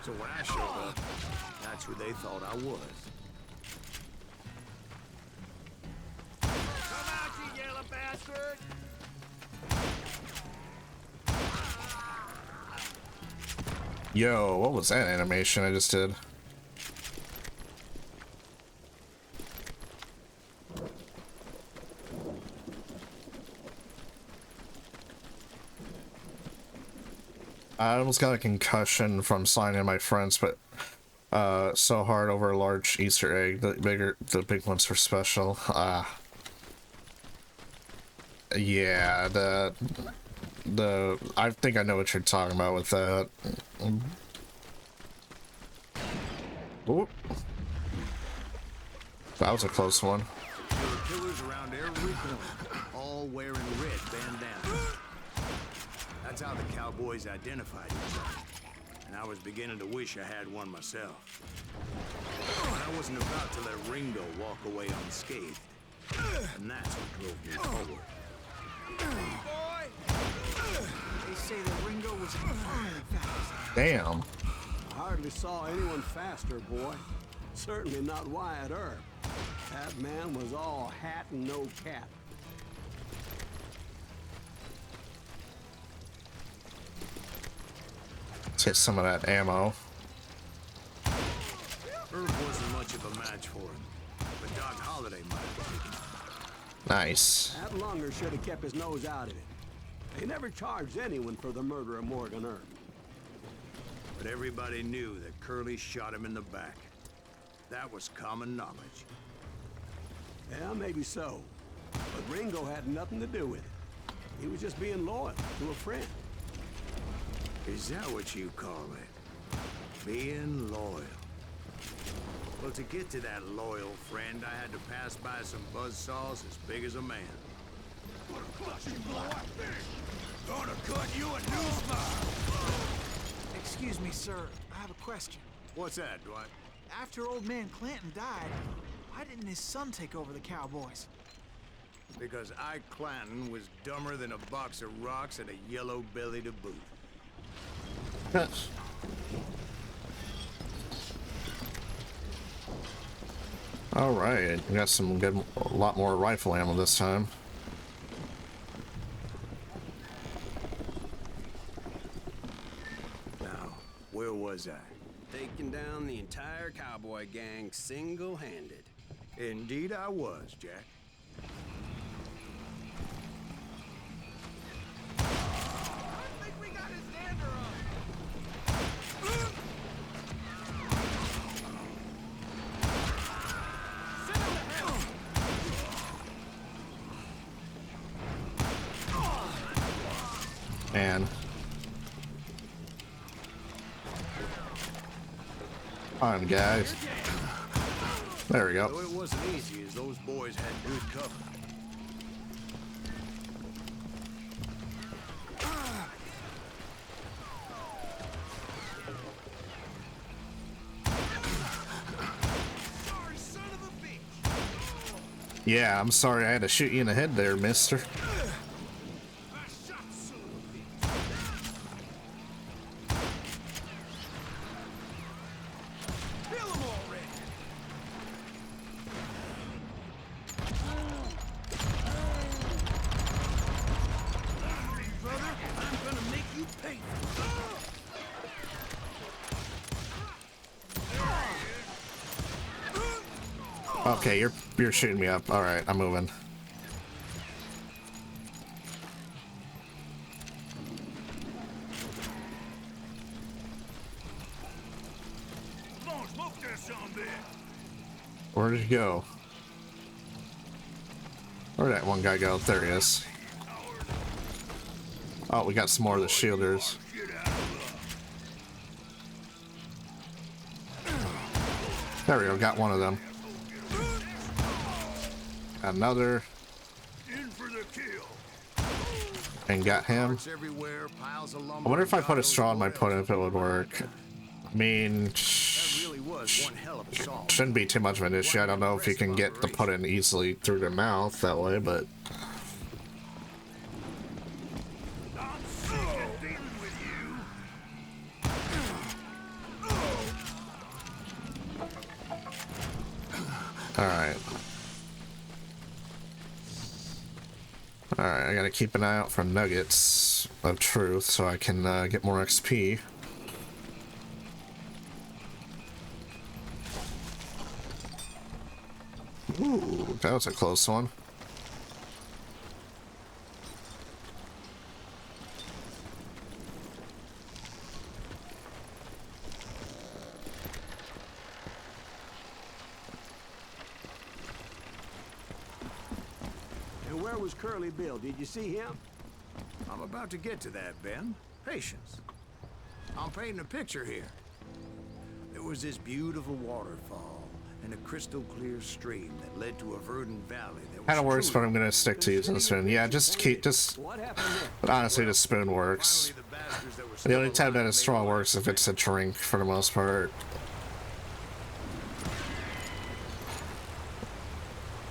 So when I showed up, that's who they thought I was. Come out, you yellow bastard! Yo, what was that animation I just did? I almost got a concussion from signing my friends, but so hard over a large Easter egg. The big ones were special. Yeah, I think I know what you're talking about with that. Oop. That was a close one. There were killers around every corner, all wearing red bandanas. That's how the cowboys identified each other. And I was beginning to wish I had one myself. But I wasn't about to let Ringo walk away unscathed. And that's what drove me forward. They say that Ringo was flying fast. Damn. I hardly saw anyone faster, boy. Certainly not Wyatt Earp. That man was all hat and no cap. Let's get some of that ammo. Earp wasn't much of a match for him, but Doc Holliday might have taken him. Nice. That lunger should have kept his nose out of it. They never charged anyone for the murder of Morgan Earp. but everybody knew that Curly shot him in the back. That was common knowledge. Yeah, maybe so. But Ringo had nothing to do with it. He was just being loyal to a friend. Is that what you call it? Being loyal? Well, to get to that loyal friend, I had to pass by some buzzsaws as big as a man. Gonna cut you a new smile! Excuse me, sir. I have a question. What's that, Dwight? After old man Clanton died, why didn't his son take over the Cowboys? Because Ike Clanton was dumber than a box of rocks and a yellow belly to boot. All right, we got some good, a lot more rifle ammo this time. Now, where was I? Taking down the entire cowboy gang single-handed. Indeed I was, Jack. I think we got his dander up. Man. Come on, guys. There we go. Though it wasn't easy, as those boys had good cover. Sorry, son of a bitch. Yeah, I'm sorry I had to shoot you in the head there, mister. I shot son of a bitch. Kill him already. Brother, I'm gonna make you pay for it. Okay, you're shooting me up. All right, I'm moving. Come on, smoke that zombie! Where did he go? Where'd that one guy go? There he is. Oh, we got some more of the shielders. There we go, got one of them. Another. In for the kill. And got him. Parts everywhere, piles of lumber. I wonder if I put a straw in my pudding if it would work. I mean, That really was one hell of a song. shouldn't be too much of an issue. I don't know if you can get the pudding easily through their mouth that way, but I'm sick of dealing with you. alright. Alright, I gotta keep an eye out for nuggets of truth so I can get more XP. Ooh, that was a close one. And where was Curly Bill? Did you see him? I'm about to get to that, Ben. Patience. I'm painting a picture here. There was this beautiful waterfall and a crystal clear stream that led to a verdant valley that was Kind of works, but truly- I'm gonna stick to using the spoon. Yeah, What happened there? but honestly, the spoon works. Finally, the bastards that were The still only time that a alive straw made works if it's a drink for the most part.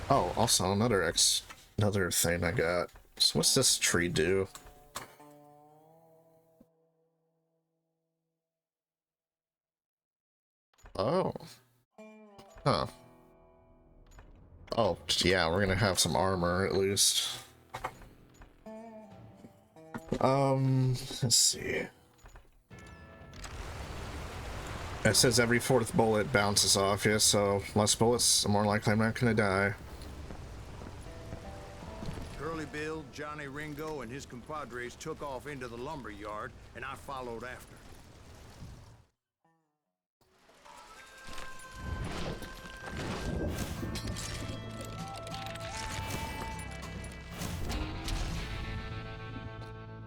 Oh, also another thing I got. So what's this tree do? Oh. Huh. Oh, yeah, we're gonna have some armor at least. Let's see. It says every fourth bullet bounces off you, so less bullets, the more likely I'm not gonna die. Curly Bill, Johnny Ringo, and his compadres took off into the lumber yard, and I followed after.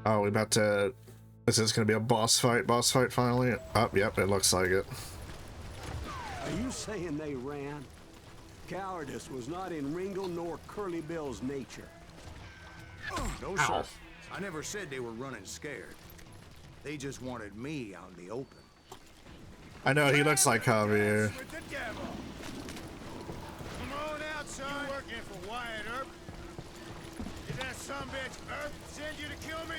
Oh, we about to... Is this gonna be a boss fight? Boss fight finally? Oh, yep, it looks like it. Are you saying they ran? Cowardice was not in Ringo nor Curly Bill's nature. No, sir. I never said they were running scared. They just wanted me out in the open. I know, he looks like Javier. With the devil. Come on out, son. You working for Wyatt Earp? Did that sumbitch Earp send you to kill me?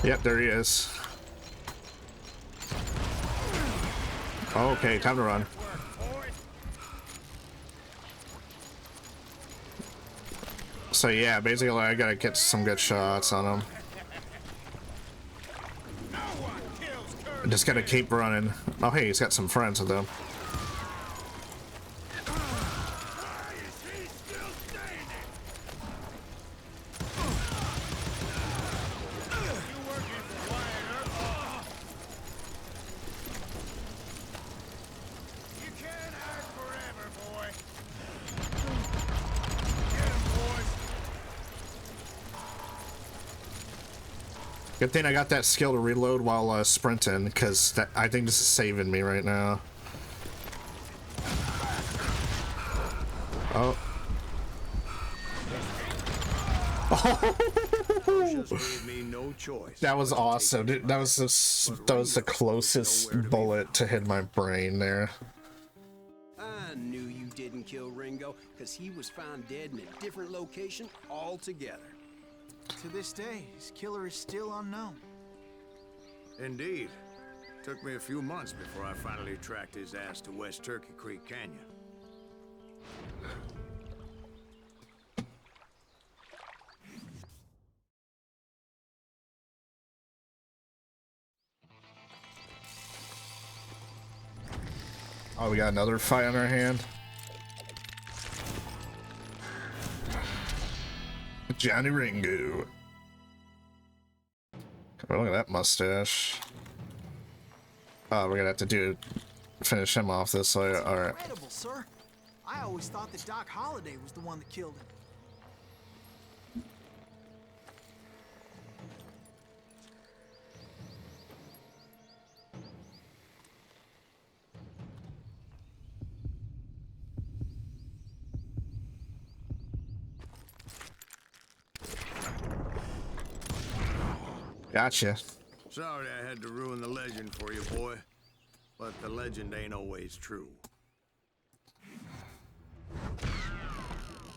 Yep, there he is. Okay, time to run. So yeah, basically I gotta get some good shots on him. Just gotta keep running. Oh hey, he's got some friends with him. Good thing I got that skill to reload while sprinting, because I think this is saving me right now. Oh. That was awesome. Dude, that was the closest bullet to hit my brain there. I knew you didn't kill Ringo, because he was found dead in a different location altogether. To this day, his killer is still unknown. Indeed. Took me a few months before I finally tracked his ass to West Turkey Creek Canyon. Oh, we got another fight on our hand. Johnny Ringo. Oh, look at that mustache. Oh, we're gonna have to finish him off this way. All right. Incredible, sir. I always thought that Doc Holliday was the one that killed him. Gotcha. Sorry I had to ruin the legend for you, boy. But the legend ain't always true.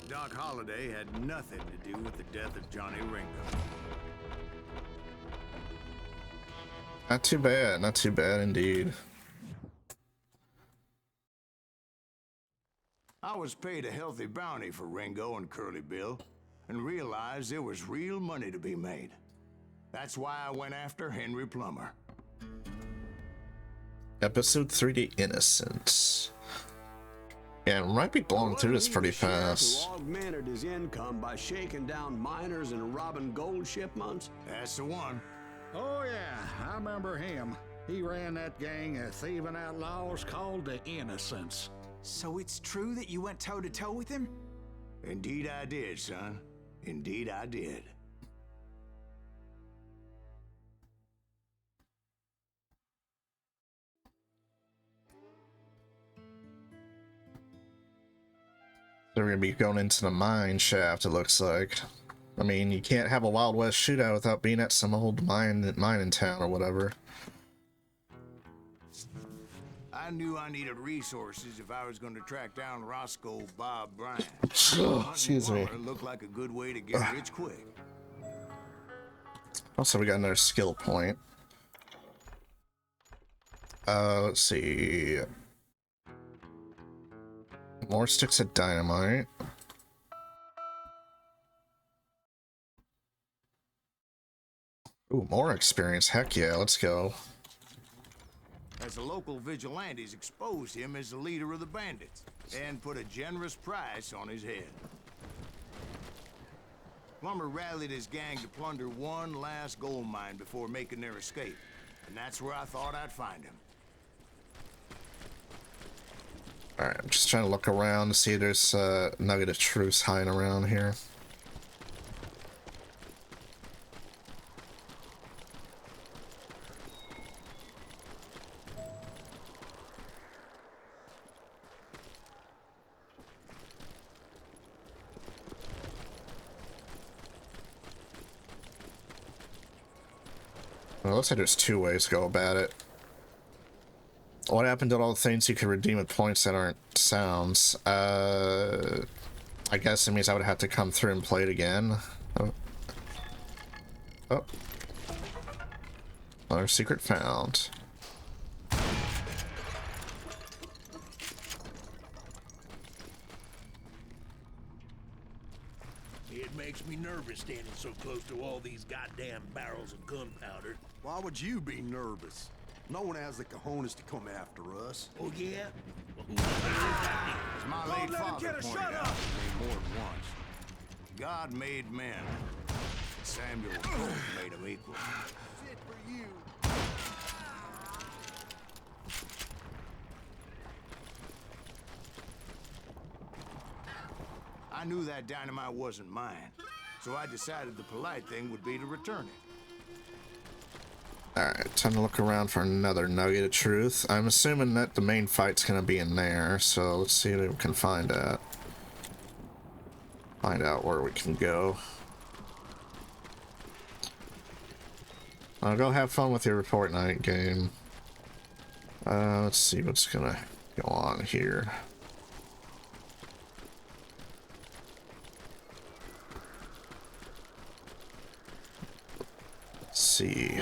Doc Holliday had nothing to do with the death of Johnny Ringo. Not too bad. Not too bad indeed. I was paid a healthy bounty for Ringo and Curly Bill, and realized there was real money to be made. That's why I went after Henry Plummer. Episode 3, The Innocents. Yeah, we might be blowing through this pretty fast. Who augmented his income by shaking down miners and robbing gold shipments? That's the one. Oh yeah, I remember him. He ran that gang of thieving outlaws called the Innocents. So it's true that you went toe-to-toe with him? Indeed I did, son. Indeed I did. They're gonna be going into the mine shaft, it looks like. I mean, you can't have a Wild West shootout without being at some old mine in town or whatever. I knew I needed resources if I was going to track down Roscoe Bob Bryant. Excuse me. Looked like a good way to get rich quick. Also, we got another skill point. Let's see. More sticks of dynamite. Ooh, more experience. Heck yeah, let's go. As the local vigilantes exposed him as the leader of the bandits and put a generous price on his head. Plummer rallied his gang to plunder one last gold mine before making their escape, and that's where I thought I'd find him. Alright, I'm just trying to look around to see if there's a nugget of truth hiding around here. Well, it looks like there's two ways to go about it. What happened to all the things you could redeem with points that aren't sounds? I guess it means I would have to come through and play it again. Oh. Oh. Another secret found. It makes me nervous standing so close to all these goddamn barrels of gunpowder. Why would you be nervous? No one has the cojones to come after us. Oh, yeah? Well, who the hell is that As my late father pointed out to me more than once, God made men. Samuel Colt made them equal. Shit for you. I knew that dynamite wasn't mine, so I decided the polite thing would be to return it. Alright, time to look around for another nugget of truth. I'm assuming that the main fight's gonna be in there, so let's see what we can find out. Find out where we can go. Go have fun with your Fortnite game. Let's see what's gonna go on here. Let's see.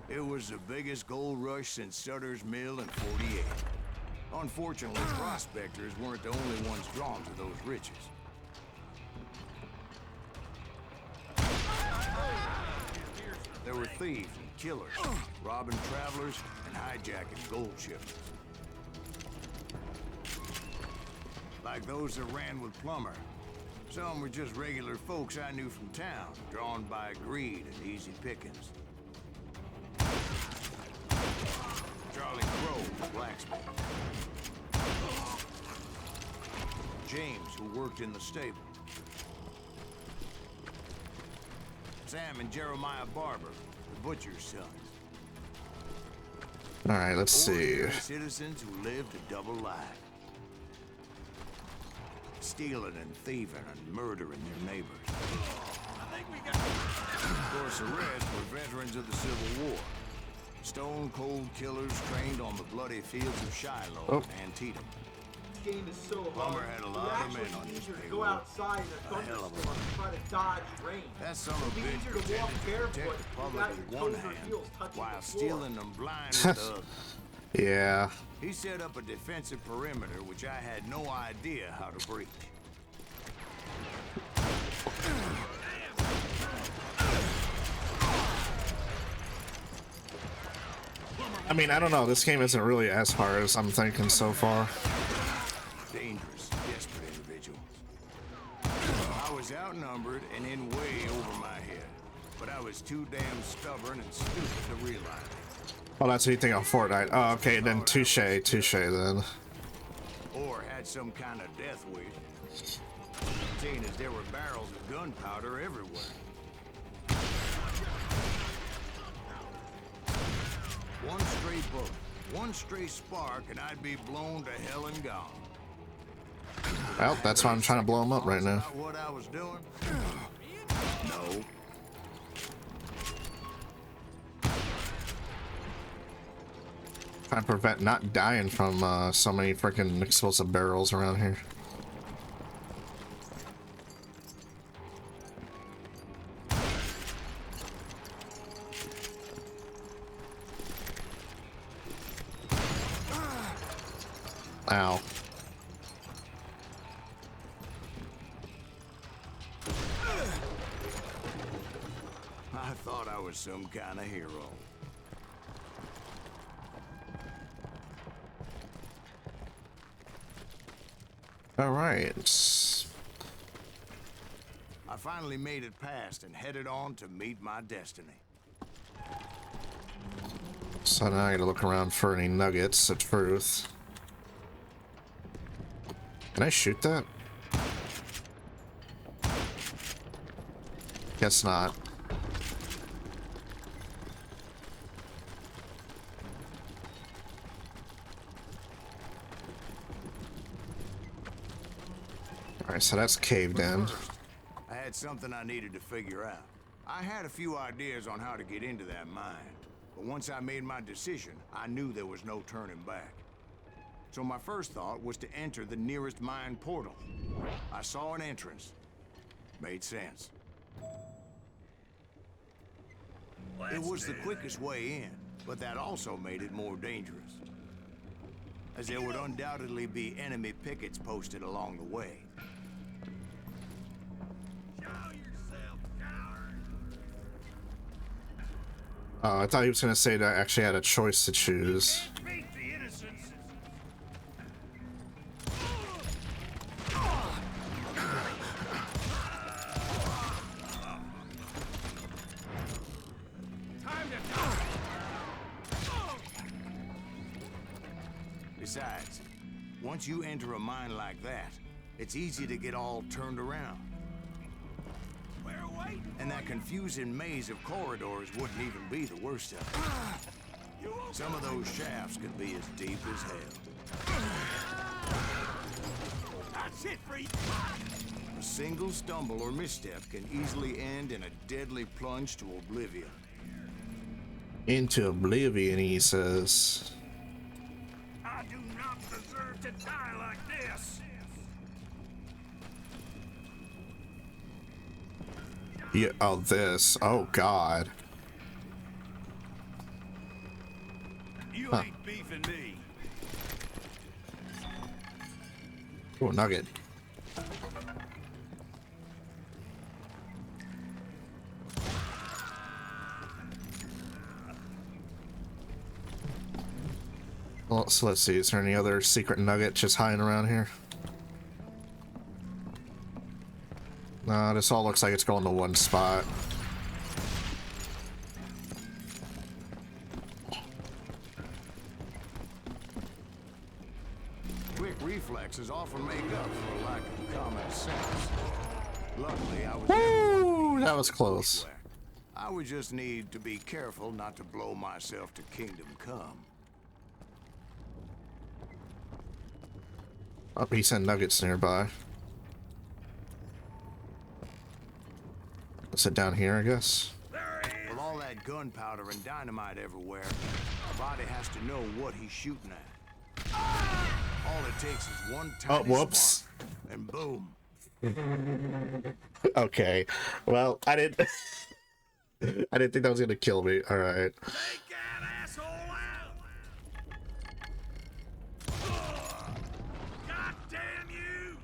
It was the biggest gold rush since Sutter's Mill in '48. Unfortunately, prospectors weren't the only ones drawn to those riches. There were thieves and killers, robbing travelers and hijacking gold shipments. Like those that ran with Plummer. Some were just regular folks I knew from town, drawn by greed and easy pickings. Charlie Crow, blacksmith. James, who worked in the stable. Sam and Jeremiah Barber, the butcher's sons. All right, let's see. Ordinary citizens who lived a double life. Stealing and thieving and murdering their neighbors. Of course, the rest were veterans of the Civil War. Stone-cold killers trained on the bloody fields of Shiloh and Antietam. This game is so hard. Plummer had a lot of men on his easier to payroll. go outside in a hell of a thunderstorm and try to dodge rain. That son of a It'd be bitch easier to walk pretended to barefoot protect the public without with your one toes or hand heels touching while the floor. stealing them blind with the other. Yeah. He set up a defensive perimeter which I had no idea how to breach. I mean, I don't know. This game isn't really as hard as I'm thinking so far. Dangerous, desperate individuals. I was outnumbered and in way over my head, but I was too damn stubborn and stupid to realize it. Oh, that's what you think of Fortnite. Oh, okay, then touche then. Or had some kind of death wish. Seeing as there were barrels of gunpowder everywhere. One stray bullet, one stray spark, and I'd be blown to hell and gone. Well, that's why I'm trying to blow him up right now. What I was doing? No. Trying to prevent not dying from so many freaking explosive barrels around here. Ow. I thought I was some kind of hero. All right. I finally made it past and headed on to meet my destiny. So now I gotta look around for any nuggets of truth. Can I shoot that? Guess not. Alright, so that's caved in. First, I had something I needed to figure out. I had a few ideas on how to get into that mine, but once I made my decision, I knew there was no turning back. So my first thought was to enter the nearest mine portal. I saw an entrance. Made sense. It was the quickest way in, but that also made it more dangerous, as there would undoubtedly be enemy pickets posted along the way. Oh, I thought he was gonna say that I actually had a choice to choose. Besides, once you enter a mine like that, it's easy to get all turned around. And that confusing maze of corridors wouldn't even be the worst of it. Some of those shafts could be as deep as hell. That's it for you. A single stumble or misstep can easily end in a deadly plunge to oblivion. Into oblivion, he says. I do not deserve to die like this. Yeah, oh, this. Oh, God. You ain't beefing me. Oh, nugget. Well, so let's see. Is there any other secret nugget just hiding around here? Nah, this all looks like it's going to one spot. Quick reflexes often make up for a lack of common sense. Luckily, I was Woo! That was close. I would just need to be careful not to blow myself to kingdom come. Oh, he sent nuggets nearby. Is it down here, I guess? With all that gunpowder and dynamite everywhere, a body has to know what he's shooting at. All it takes is one tiny whoops. spark, and boom. Okay. Well, I didn't I didn't think that was gonna kill me. Alright. Take that asshole out! God damn you!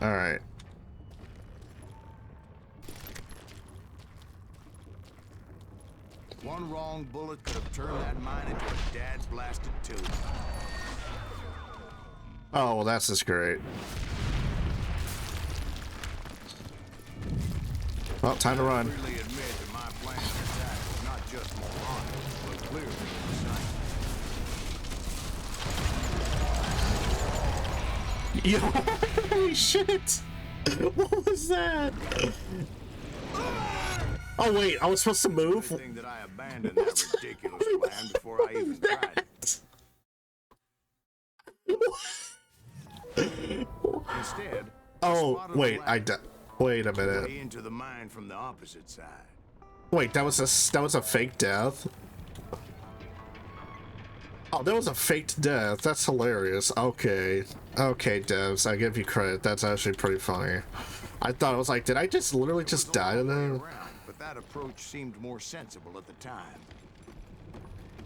Alright. One wrong bullet could have turned that mine into a dad-blasted tube. Oh, well, that's just great. Well, time to run. I freely admit that my plan of attack was not just moronic, but clearly precise. Yo, holy shit! What was that? Oh wait, I was supposed to move? Good thing that I abandoned that ridiculous plan before I even tried it. Instead, Oh, wait, wait a minute. way into the mine from the opposite side. Wait, that was a fake death? Oh, that was a faked death. That's hilarious. Okay. Okay, devs, I give you credit. That's actually pretty funny. I thought, I was like, did I just literally just die to them? But that approach seemed more sensible at the time.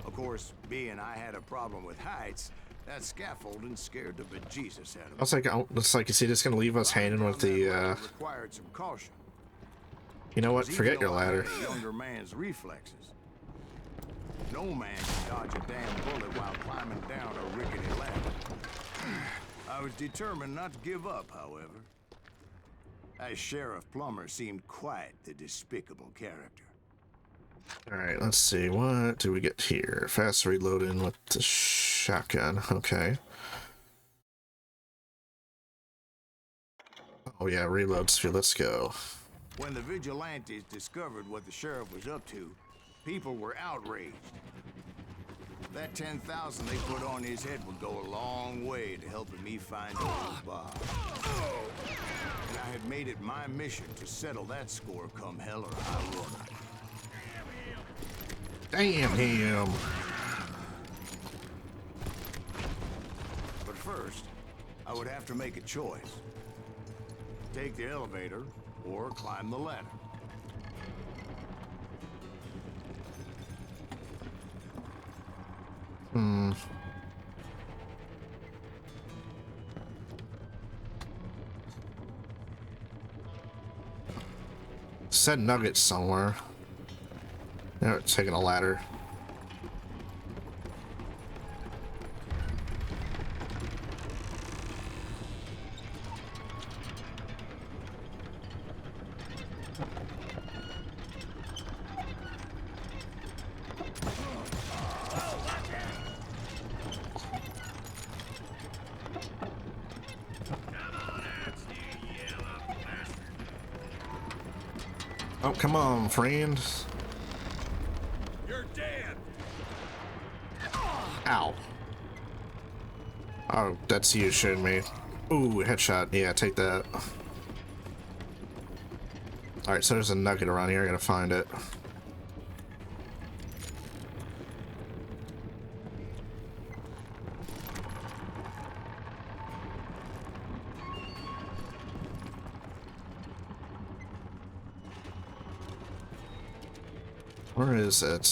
Of course, being I had a problem with heights, that scaffolding scared the bejesus out of me. I was like, oh, it's like, is he just gonna leave us hanging with the, required some caution. You know what? Forget your ladder. A younger man's reflexes. No man can dodge a damn bullet while climbing down a rickety ladder. I was determined not to give up, however. As Sheriff Plummer seemed quite the despicable character. Alright, let's see. What do we get here? Fast reloading with the shotgun. Okay. Oh yeah, reload speed. Let's go. When the vigilantes discovered what the sheriff was up to, People were outraged. That 10,000 they put on his head would go a long way to helping me find old Bob. And I had made it my mission to settle that score come hell or high water. Damn him. But first, I would have to make a choice. Take the elevator or climb the ladder. Said nuggets somewhere. They're taking a ladder. Oh, come on, friend. You're dead. Ow. Oh, that's you shooting me. Ooh, headshot. Yeah, take that. Alright, so there's a nugget around here. I gotta find it. Where is it?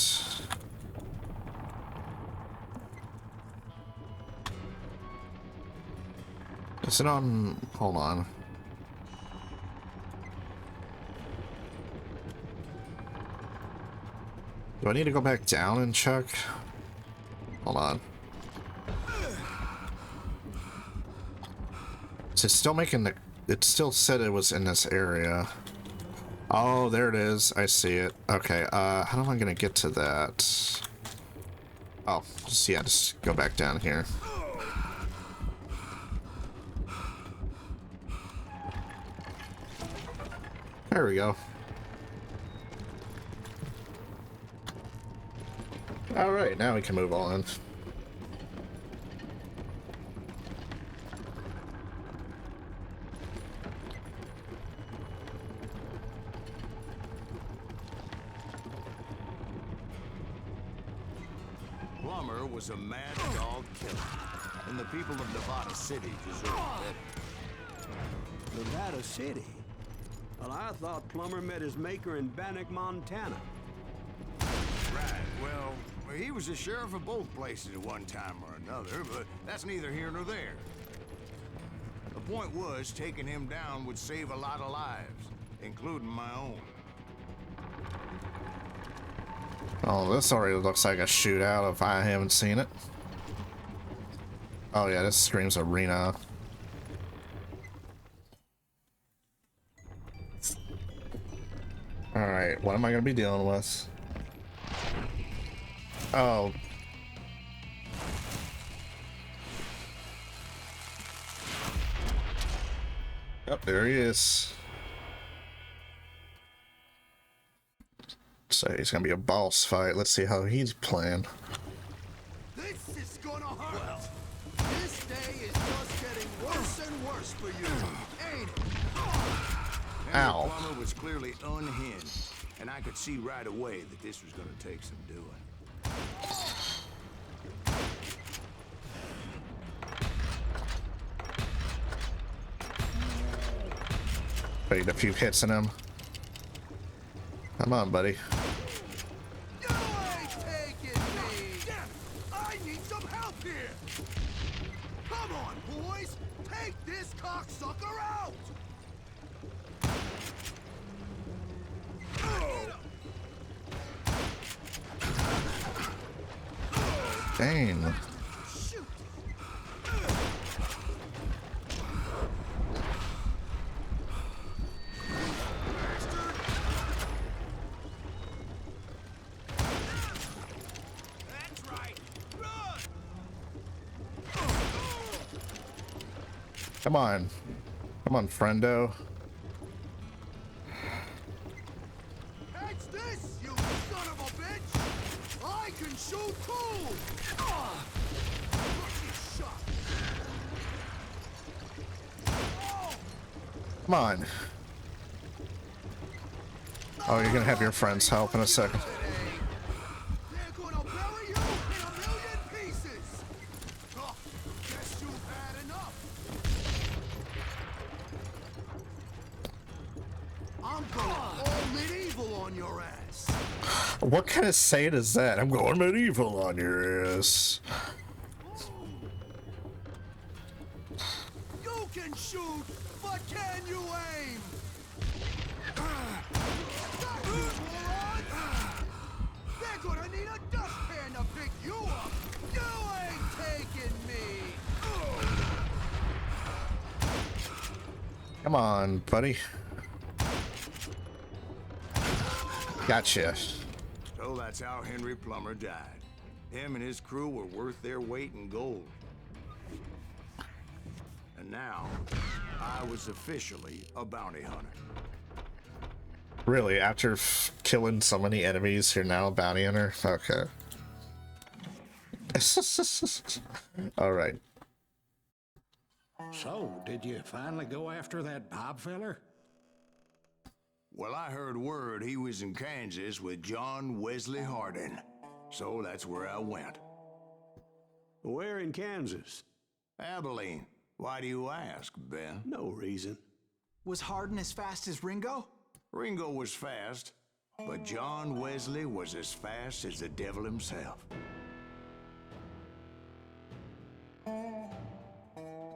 Is it on? Hold on. Do I need to go back down and check? Hold on. So it's still making the... It still said it was in this area. Oh, there it is. I see it. Okay, how am I gonna get to that? Oh, just go back down here. There we go. Alright, now we can move on. Plummer was a mad dog killer, and the people of Nevada City deserve better. Nevada City? Well, I thought Plummer met his maker in Bannock, Montana. Right, well, he was the sheriff of both places at one time or another, but that's neither here nor there. The point was, taking him down would save a lot of lives, including my own. Oh, this already looks like a shootout if I haven't seen it. Oh yeah, this screams arena. Alright, what am I gonna be dealing with? Oh. Yep, there he is. So he's gonna be a boss fight. Let's see how he's playing. This is gonna hurt. Well, this day is just getting worse and worse for you, ain't it? Ow. Plummer was clearly unhinged, and I could see right away that this was gonna take some doing. Wait, a few hits in him. Come on, buddy. You ain't taking me. Damn it! I need some help here. Come on, boys. Take this cocksucker out. Dang. Shoot. That's right. Run. Come on. Come on, friendo. Catch this, you son of a bitch. shoot too! Come on. Oh, you're gonna have your friends help in a second. They're gonna bury you in a million pieces! Oh, guess you've had enough! I'm going all medieval on your ass! What kind of saying is that? I'm going medieval on your ass. You can shoot, but can you aim? They're gonna need a dustpan to pick you up! You ain't taking me! Come on, buddy. Gotcha. So that's how Henry Plummer died. Him and his crew were worth their weight in gold. And now, I was officially a bounty hunter. Really, after killing so many enemies, you're now a bounty hunter? Okay. Alright. So, did you finally go after that Bob feller? Well, I heard word he was in Kansas with John Wesley Hardin. So that's where I went. Where in Kansas? Abilene. Why do you ask, Ben? No reason. Was Hardin as fast as Ringo? Ringo was fast, but John Wesley was as fast as the devil himself.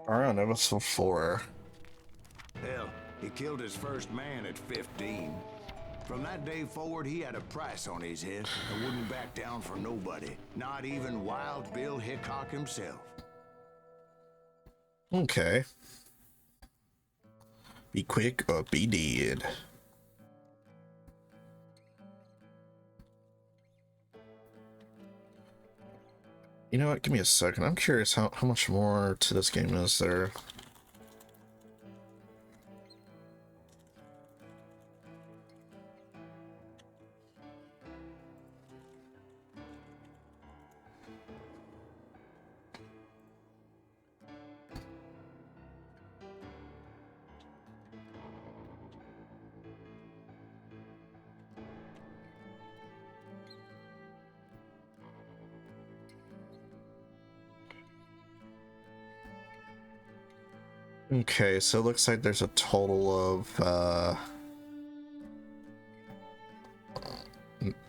Alright, episode 4. Hell, he killed his first man at 15. From that day forward, he had a price on his head and wouldn't back down for nobody, not even Wild Bill Hickok himself. Okay. Be quick or be dead. You know what? Give me a second. I'm curious how much more to this game is there. Okay, so it looks like there's a total of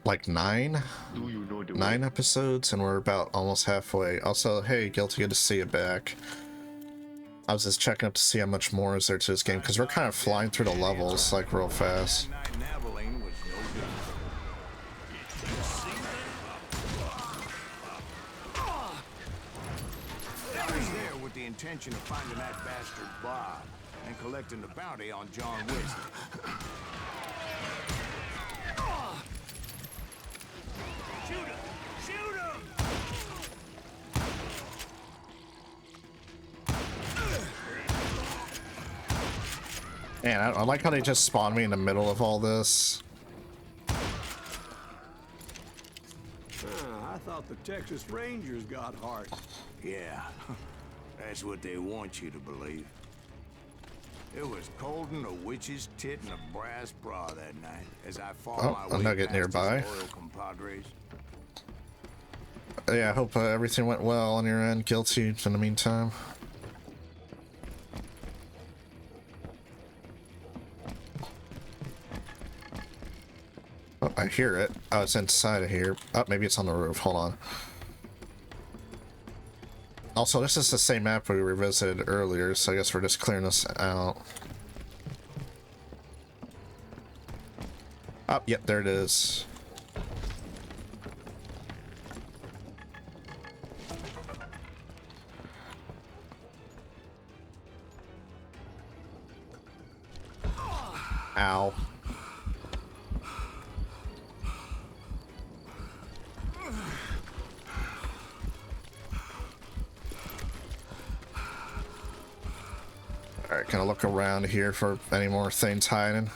like nine episodes, and we're about almost halfway. Also, hey, Guilty, good to see you back. I was just checking up to see how much more is there to this game, because we're kind of flying through the levels like real fast. Intention of finding that bastard Bob and collecting the bounty on John Wesley. Shoot him! Shoot him! Man, I like how they just spawned me in the middle of all this. I thought the Texas Rangers got heart. Yeah. That's what they want you to believe. It was cold in a witch's tit and a brass bra that night as I fought my way nugget past nearby. his loyal compadres. Yeah, I hope everything went well on your end, Guilty, in the meantime. Oh, I hear it. Oh, it's inside of here. Oh, maybe it's on the roof. Hold on. Also, this is the same map we revisited earlier, so I guess we're just clearing this out. Oh, yep, there it is. Ow. Alright, gonna look around here for any more things hiding.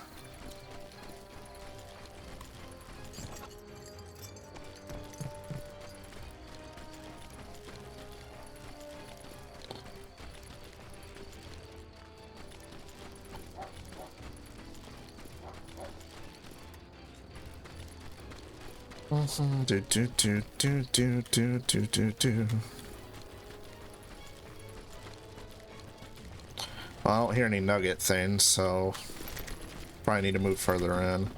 Do do do do do do do do do. Well, I don't hear any nugget things, so probably need to move further in.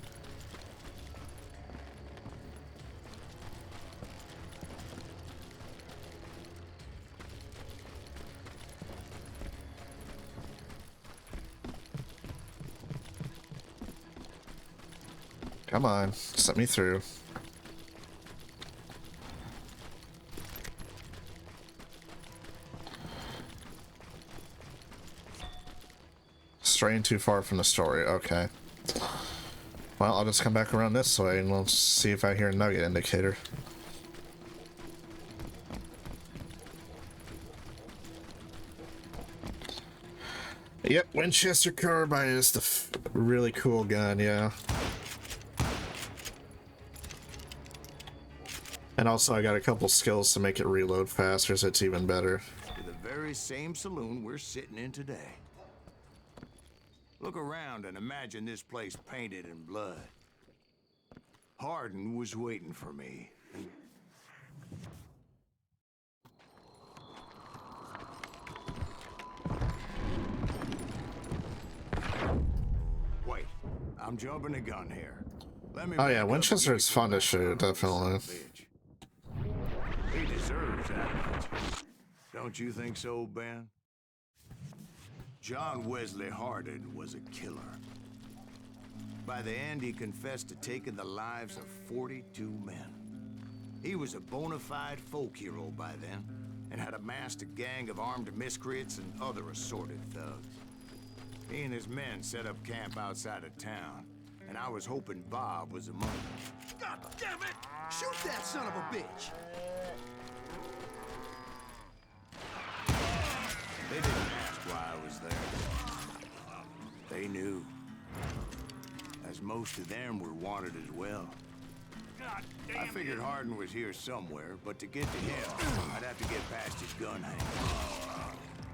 Come on, set me through. Straying too far from the story, okay. Well, I'll just come back around this way and we'll see if I hear a nugget indicator. Yep, Winchester carbine is the really cool gun, yeah. And also I got a couple skills to make it reload faster, so it's even better. To the very same saloon we're sitting in today. Look around and imagine this place painted in blood. Hardin was waiting for me. Wait, I'm jumping the gun here. Let me oh yeah, Winchester is fun to shoot, definitely. He deserves that. Don't you think so, Ben? John Wesley Hardin was a killer. By the end, he confessed to taking the lives of 42 men. He was a bona fide folk hero by then, and had amassed a gang of armed miscreants and other assorted thugs. He and his men set up camp outside of town, and I was hoping Bob was among them. God damn it! Shoot that son of a bitch! They didn't ask why I was there. They knew. As most of them were wanted as well. I figured Hardin was here somewhere, but to get to him, I'd have to get past his gun hang.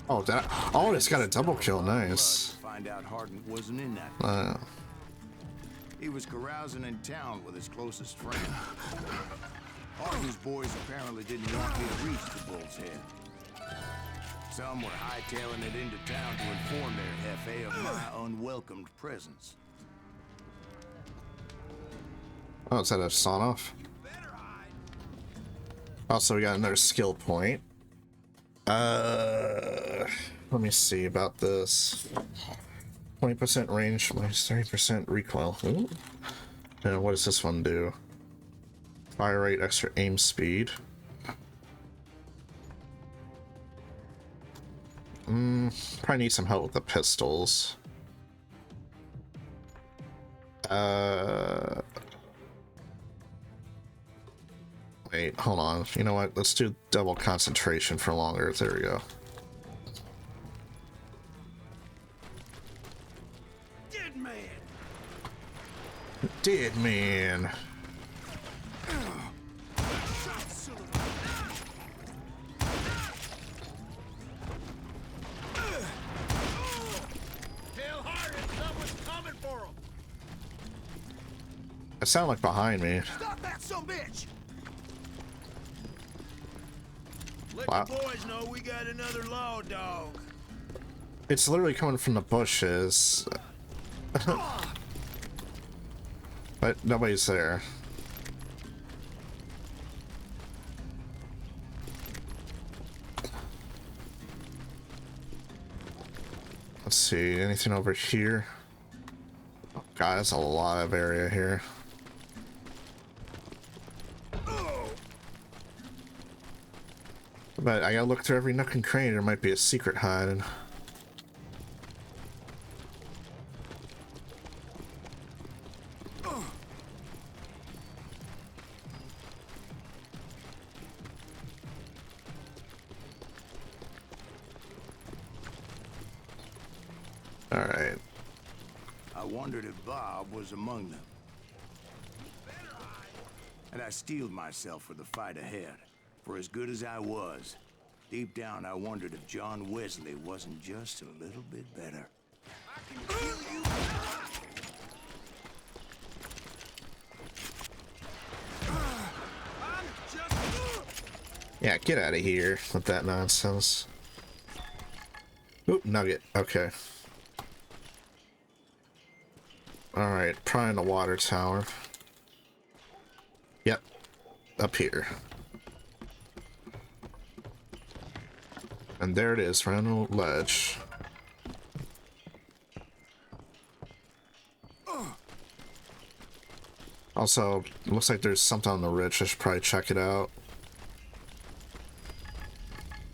Oh, that. Oh, it's got a double kill. Nice. Find out Hardin wasn't in that. He was carousing in town with his closest friend. Hardin's boys apparently didn't want me to reach the Bull's Head. Some were hightailing it into town to inform their FA of my unwelcomed presence. Oh, is that a sawn-off? Also, we got another skill point. Let me see about this. 20% range, minus 30% recoil. Ooh. And what does this one do? Fire rate, extra aim speed. Probably need some help with the pistols. Wait, hold on. You know what? Let's do double concentration for longer. There we go. Dead man! Dead man. It sounded like behind me. Stop that son bitch! Wow. Let the boys know we got another law dog. It's literally coming from the bushes. But nobody's there. Let's see, anything over here? Oh god, that's a lot of area here. But I gotta look through every nook and cranny. There might be a secret hiding. All right. I wondered if Bob was among them. And I steeled myself for the fight ahead. For as good as I was, deep down I wondered if John Wesley wasn't just a little bit better. I can kill you. Yeah, get out of here with that nonsense. Oop, nugget. Okay. Alright, probably in the water tower. Yep. Up here. And there it is, right on the ledge. Also, looks like there's something on the ridge. I should probably check it out.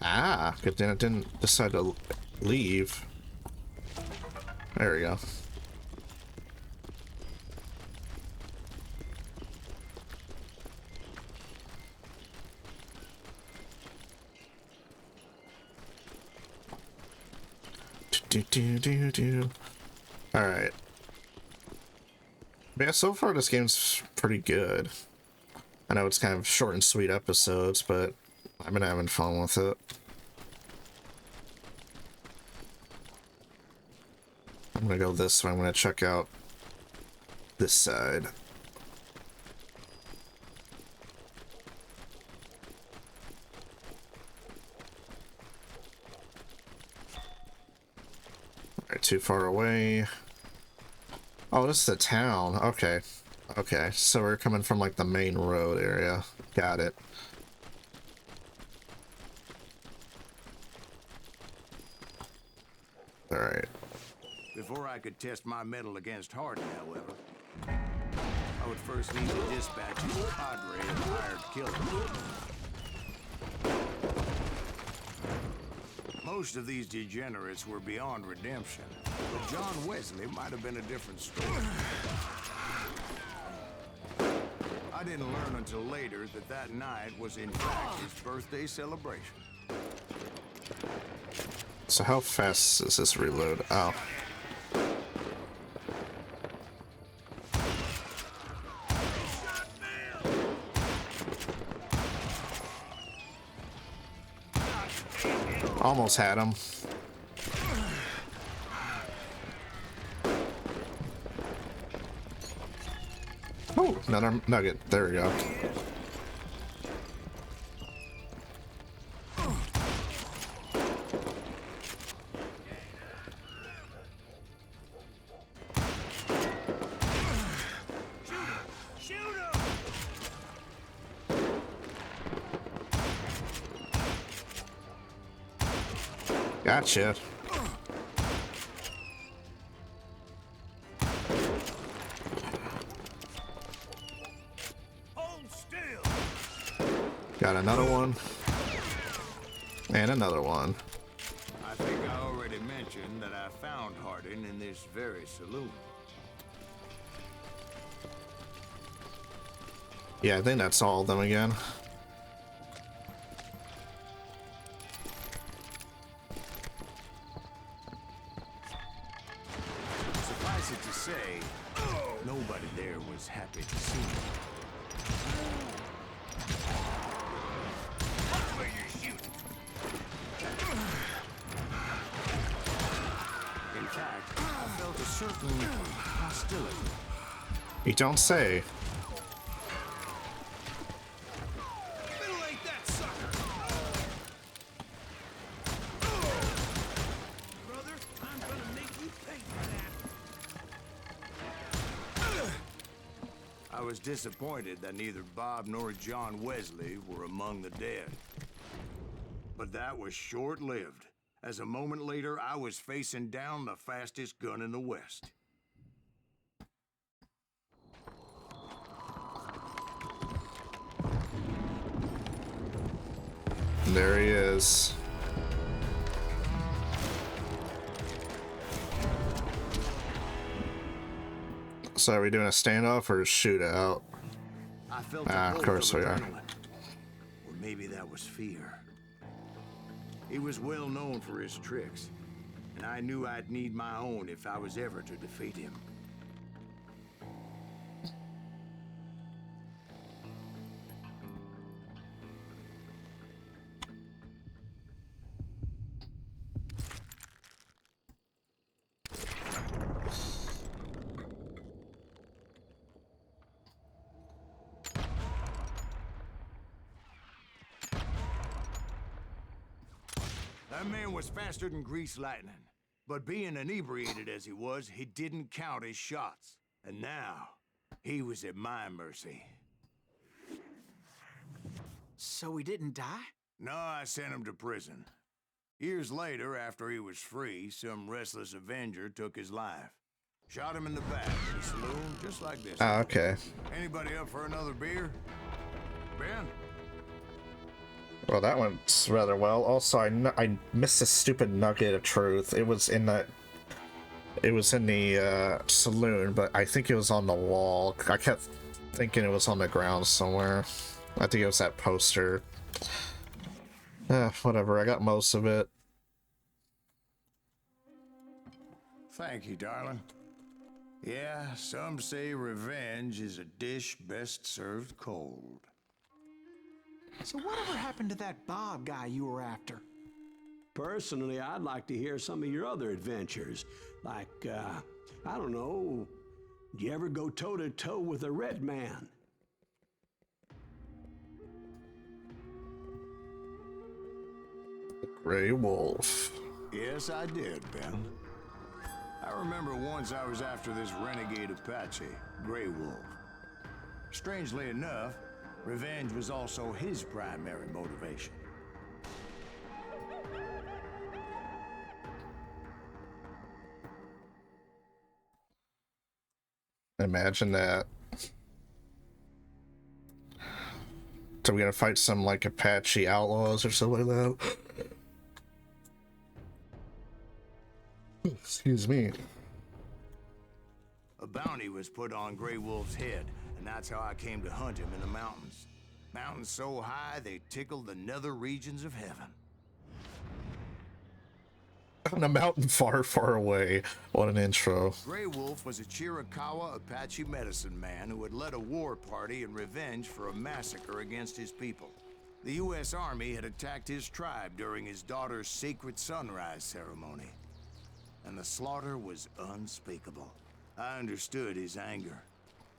Ah, good thing I didn't decide to leave. There we go. All right. Yeah, so far this game's pretty good. I know it's kind of short and sweet episodes, but I've been having fun with it. I'm gonna go this way. I'm gonna check out this side. Alright, too far away. Oh, this is the town. Okay. Okay, so we're coming from like the main road area. Got it. Alright. Before I could test my mettle against Hardin, however, I would first need to dispatch his cadre of hired killers. Most of these degenerates were beyond redemption, but John Wesley might have been a different story. I didn't learn until later that that night was in fact his birthday celebration. So how fast does this reload? Oh. Almost had him. Oh, another nugget. There we go. Gotcha. Got another one. And another one. I think I already mentioned that I found Hardin in this very saloon. Yeah, I think that's all of them again. Suffice it to say, nobody there was happy to see me. In fact, I felt a certain hostility. You don't say. I was disappointed that neither Bob nor John Wesley were among the dead. But that was short-lived, as a moment later I was facing down the fastest gun in the West. There he is. So are we doing a standoff or a shootout? I felt Of course we are. Or maybe that was fear. He was well known for his tricks, and I knew I'd need my own if I was ever to defeat him. That man was faster than greased lightning. But being inebriated as he was, he didn't count his shots. And now, he was at my mercy. So he didn't die? No, I sent him to prison. Years later, after he was free, some restless Avenger took his life. Shot him in the back in a saloon, just like this. Ah, okay. Anybody up for another beer? Ben? Well, that went rather well. Also, I missed a stupid nugget of truth. It was in the saloon, but I think it was on the wall. I kept thinking it was on the ground somewhere. I think it was that poster. Whatever, I got most of it. Thank you, darling. Yeah, some say revenge is a dish best served cold. So whatever happened to that Bob guy you were after? Personally, I'd like to hear some of your other adventures. Like, I don't know, did you ever go toe-to-toe with a red man? Gray Wolf. Yes, I did, Ben. I remember once I was after this renegade Apache, Grey Wolf. Strangely enough, revenge was also his primary motivation. Imagine that. So we're gonna fight some like Apache outlaws or something like that. Excuse me. A bounty was put on Grey Wolf's head, and that's how I came to hunt him in the mountains. Mountains so high they tickled the nether regions of heaven. On a mountain far, far away. What an intro. Grey Wolf was a Chiricahua Apache medicine man who had led a war party in revenge for a massacre against his people. The U.S. Army had attacked his tribe during his daughter's sacred sunrise ceremony, and the slaughter was unspeakable. I understood his anger,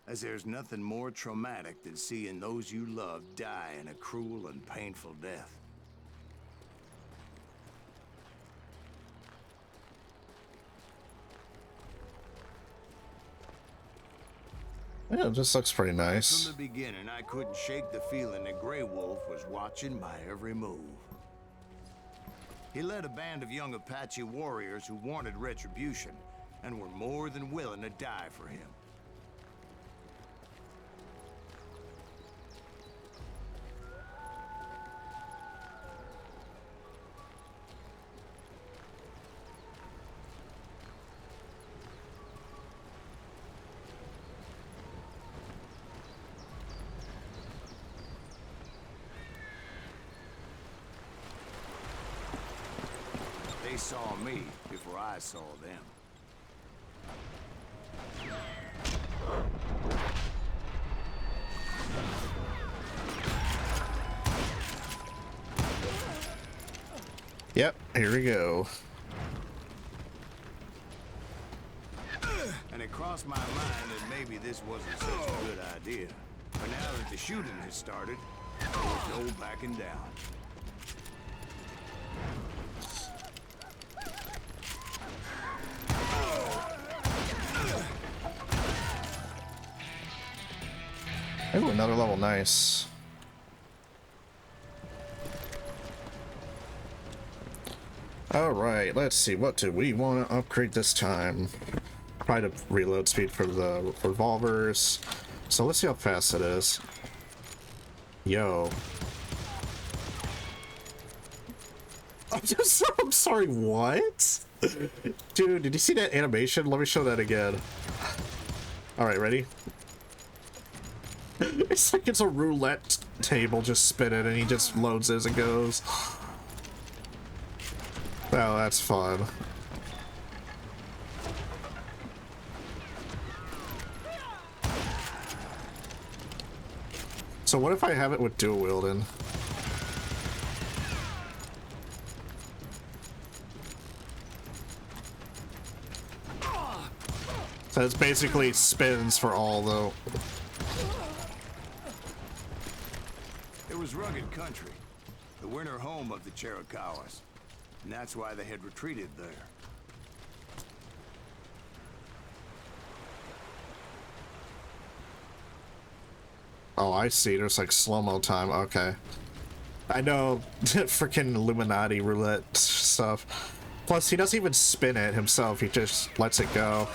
as there's nothing more traumatic than seeing those you love die in a cruel and painful death. Yeah, this looks pretty nice. From the beginning, I couldn't shake the feeling that Grey Wolf was watching my every move. He led a band of young Apache warriors who wanted retribution and were more than willing to die for him. They saw me before I saw them. Yep, here we go. And it crossed my mind that maybe this wasn't such a good idea. But now that the shooting has started, there's no backing down. Ooh, another level, nice. Alright, let's see, what do we want to upgrade this time? Probably the reload speed for the revolvers. So let's see how fast it is. Yo. I'm sorry, what? Dude, did you see that animation? Let me show that again. Alright, ready? It's like it's a roulette table just spinning and he just loads as it goes. Oh, that's fun. So what if I have it with dual wielding? So it's basically spins for all though. It was rugged country, the winter home of the Chiricahuas. And that's why they had retreated there. Oh, I see. There's like slow-mo time. Okay. I know freaking Illuminati roulette stuff. Plus, he doesn't even spin it himself. He just lets it go.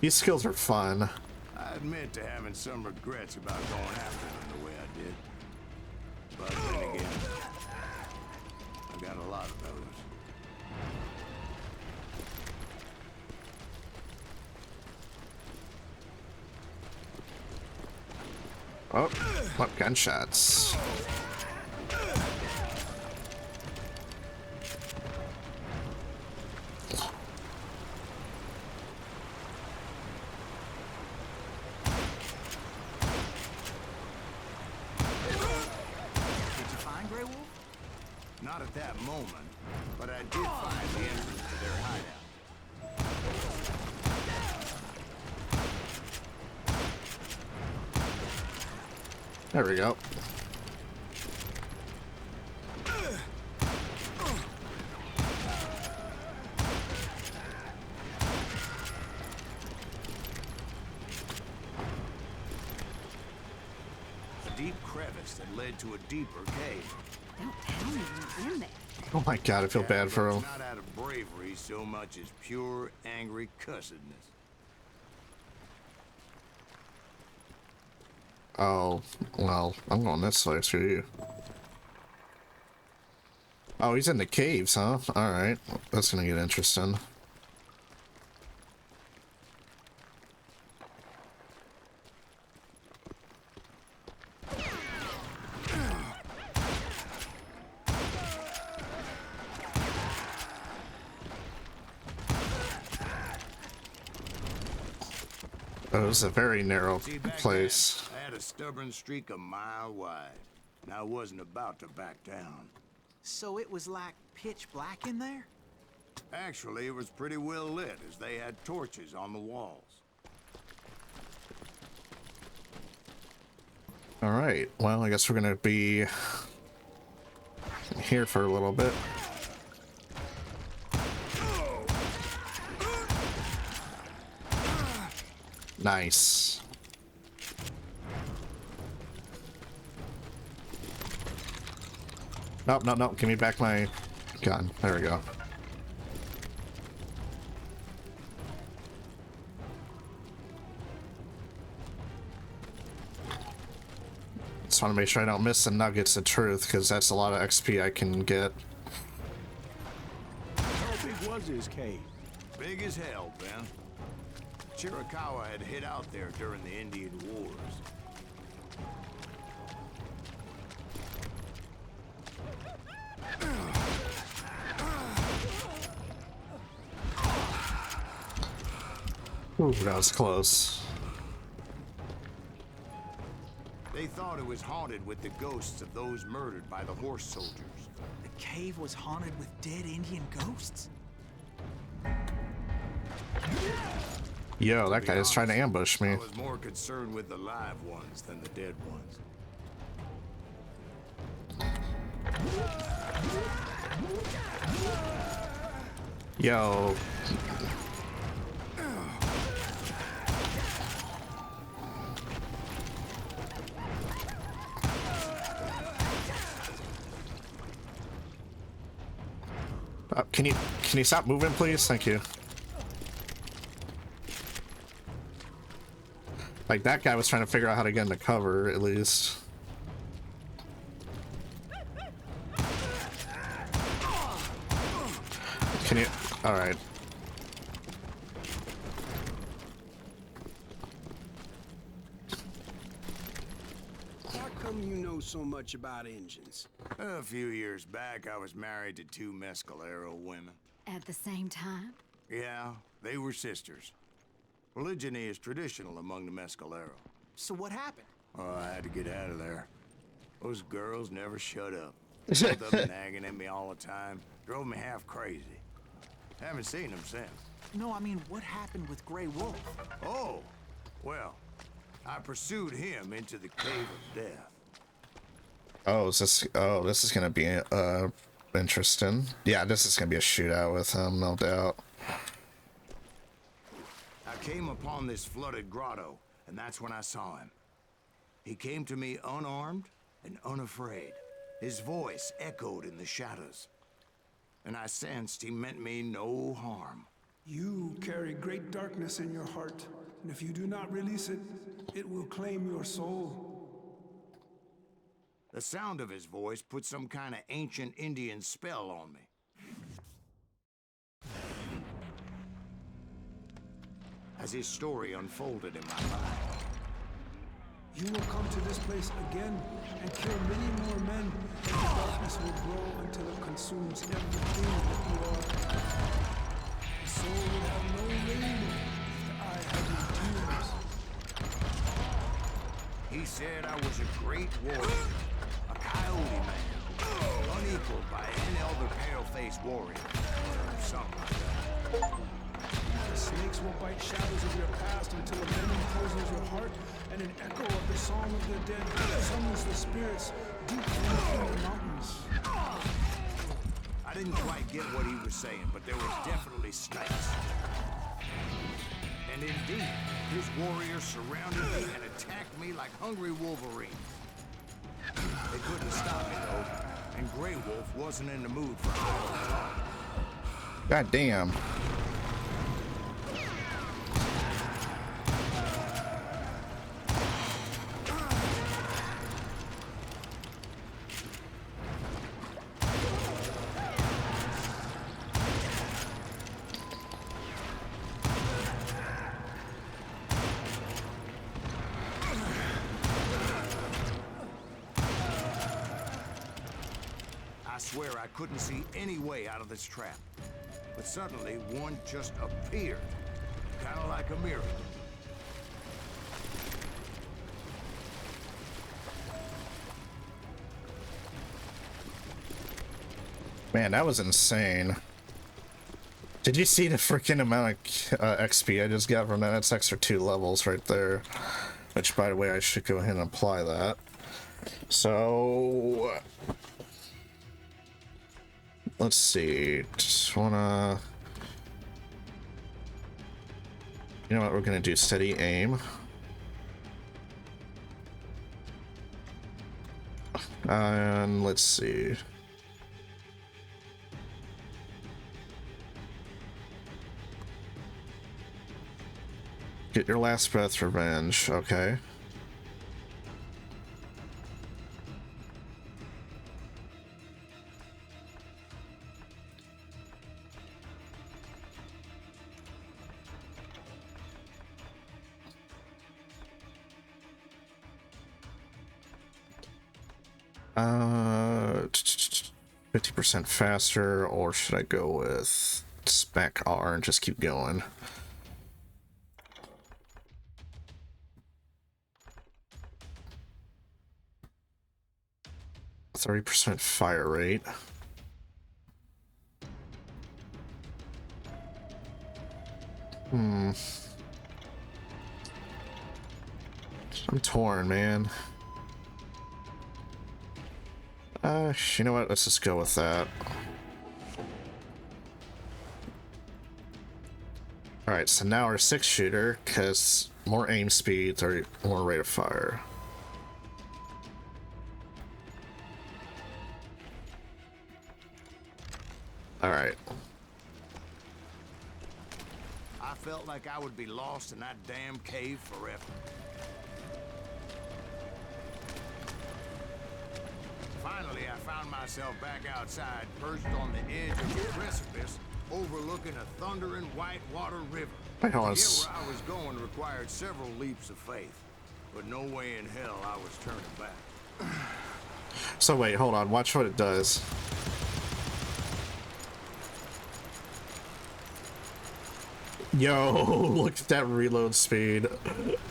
These skills are fun. I admit to having some regrets about going after them the way I did. But then again, I've got a lot of those. Oh, what gunshots? Not at that moment, but I did find the entrance to their hideout. There we go. A deep crevice that led to a deeper cave. Don't tell me you're in there. Oh my god, I feel bad for him. It's not out of bravery so much as pure, angry cussedness. Oh, well, I'm going this way, screw you. Oh, he's in the caves, huh? Alright, that's gonna get interesting. Oh, it was a very narrow place. Then, I had a stubborn streak a mile wide, and I wasn't about to back down. So it was like pitch black in there? Actually, it was pretty well lit, as they had torches on the walls. Alright, well, I guess we're gonna be here for a little bit. Nice. Nope, no, no, give me back my gun. There we go. Just want to make sure I don't miss the nuggets of truth, because that's a lot of XP I can get. How big was his cave? Big as hell, Ben. Chiricahua had hid out there during the Indian Wars. Ooh, that was close. They thought it was haunted with the ghosts of those murdered by the horse soldiers. The cave was haunted with dead Indian ghosts? Yo, that guy is trying to ambush me. I was more concerned with the live ones than the dead ones. Yo. Can you stop moving, please? Thank you. Like, that guy was trying to figure out how to get into cover, at least. Can you... Alright. How come you know so much about engines? A few years back, I was married to two Mescalero women. At the same time? Yeah, they were sisters. Polygyny is traditional among the Mescalero. So what happened? Oh, I had to get out of there. Those girls never shut up. Both of them nagging at me all the time. Drove me half crazy. Haven't seen them since. No, I mean, what happened with Grey Wolf? Oh, well, I pursued him into the cave of death. Oh, this is gonna be interesting. Yeah, this is gonna be a shootout with him, no doubt. I came upon this flooded grotto, and that's when I saw him. He came to me unarmed and unafraid. His voice echoed in the shadows, and I sensed he meant me no harm. You carry great darkness in your heart, and if you do not release it, it will claim your soul. The sound of his voice put some kind of ancient Indian spell on me. As his story unfolded in my mind, you will come to this place again and kill many more men, and the darkness will grow until it consumes everything that you are. The soul will have no rainbow if the eye had no tears. He said I was a great warrior, a coyote man, unequaled by any other pale-faced warrior, or something like that. The snakes will bite shadows of your past until a venom poisons your heart, and an echo of the song of the dead summons the spirits deep in the mountains. I didn't quite get what he was saying, but there was definitely snakes. And indeed, his warriors surrounded me and attacked me like hungry wolverines. They couldn't stop me, though, and Grey Wolf wasn't in the mood for idle talk. God damn. I swear I couldn't see any way out of this trap. But suddenly, one just appeared. Kind of like a miracle. Man, that was insane. Did you see the freaking amount of XP I just got from that? That's extra 2 levels right there. Which, by the way, I should go ahead and apply that. So... let's see. Just wanna... you know what? We're gonna do steady aim. And let's see. Get your last breath, revenge. Okay. Uh, 50% faster, or should I go with spec R and just keep going? %30 fire rate. I'm torn, man. You know what? Let's just go with that. Alright, so now our 6-shooter, because more aim speed, or more rate of fire. Alright. I felt like I would be lost in that damn cave forever. Finally, I found myself back outside, perched on the edge of a precipice, overlooking a thundering whitewater river. Wait, hold on. To get where I was going required several leaps of faith, but no way in hell I was turning back. So wait, hold on. Watch what it does. Yo, look at that reload speed.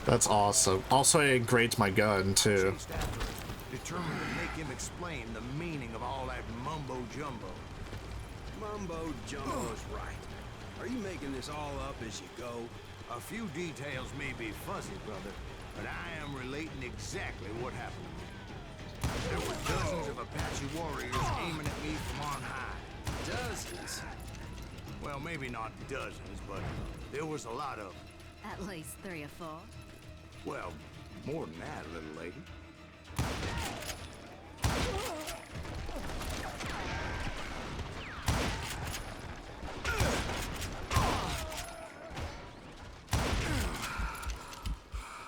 That's awesome. Also, it grades my gun, too. Determined to make him explain the meaning of all that mumbo-jumbo. Mumbo-jumbo's right. Are you making this all up as you go? A few details may be fuzzy, brother, but I am relating exactly what happened. There were dozens of Apache warriors aiming at me from on high. Dozens? Well, maybe not dozens, but there was a lot of them. At least 3 or 4. Well, more than that, little lady.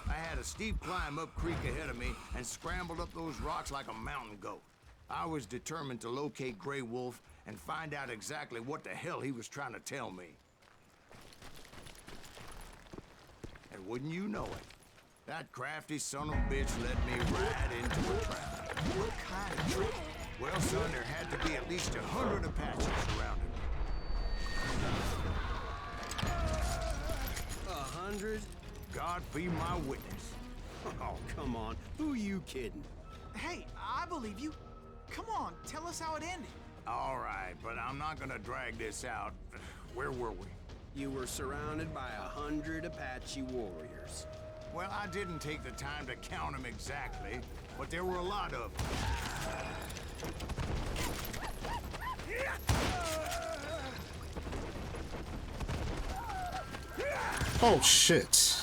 I had a steep climb up creek ahead of me and scrambled up those rocks like a mountain goat. I was determined to locate Grey Wolf and find out exactly what the hell he was trying to tell me. And wouldn't you know it, that crafty son of a bitch led me right into a trap. What kind of trick? Well, son, there had to be at least 100 Apaches surrounding me. 100? God be my witness. Oh, come on. Who you kidding? Hey, I believe you. Come on, tell us how it ended. All right, but I'm not gonna drag this out. Where were we? You were surrounded by 100 Apache warriors. Well, I didn't take the time to count them exactly, but there were a lot of them. Oh shit.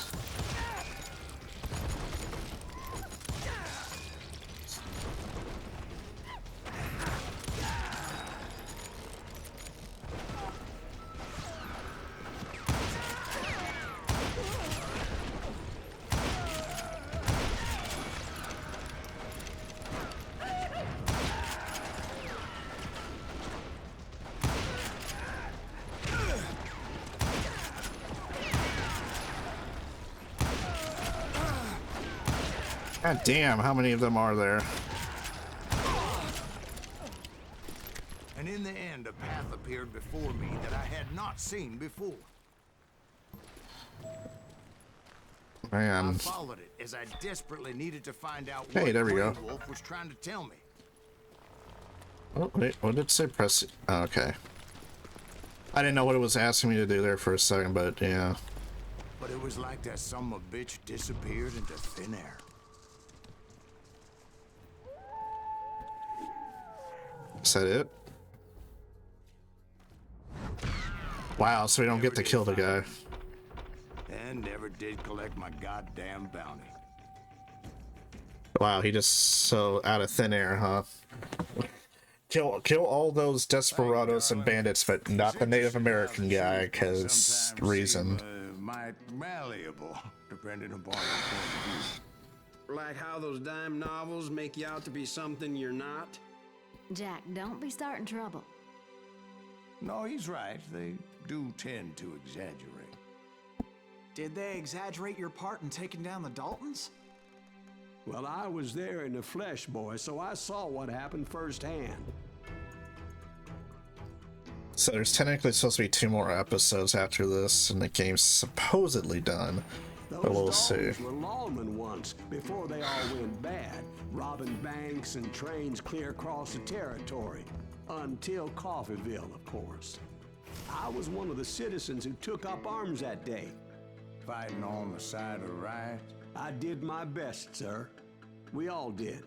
God damn, how many of them are there? And in the end, a path appeared before me that I had not seen before. Man. I followed it as I desperately needed to find out Hey, what there we Grey go. Wolf was trying to tell me. Oh, wait, what did it say? Press it. Oh, okay. I didn't know what it was asking me to do there for a second, but yeah. But it was like that son of a bitch disappeared into thin air. Is that it? Wow, so we don't get to kill the guy. And never did collect my goddamn bounty. Wow, he just so out of thin air, huh? Kill all those desperados and bandits, but not the Native American guy, cause reason. Might malleable, depending upon your point of view. Like how those dime novels make you out to be something you're not? Jack, don't be starting trouble. No, he's right. They do tend to exaggerate. Did they exaggerate your part in taking down the Daltons? Well, I was there in the flesh, boy, so I saw what happened firsthand. So there's technically supposed to be 2 more episodes after this, and the game's supposedly done. But we'll see. Those were lawmen once, before they all went bad, robbing banks and trains clear across the territory. Until Coffeeville, of course. I was one of the citizens who took up arms that day. Fighting on the side of right? I did my best, sir. We all did.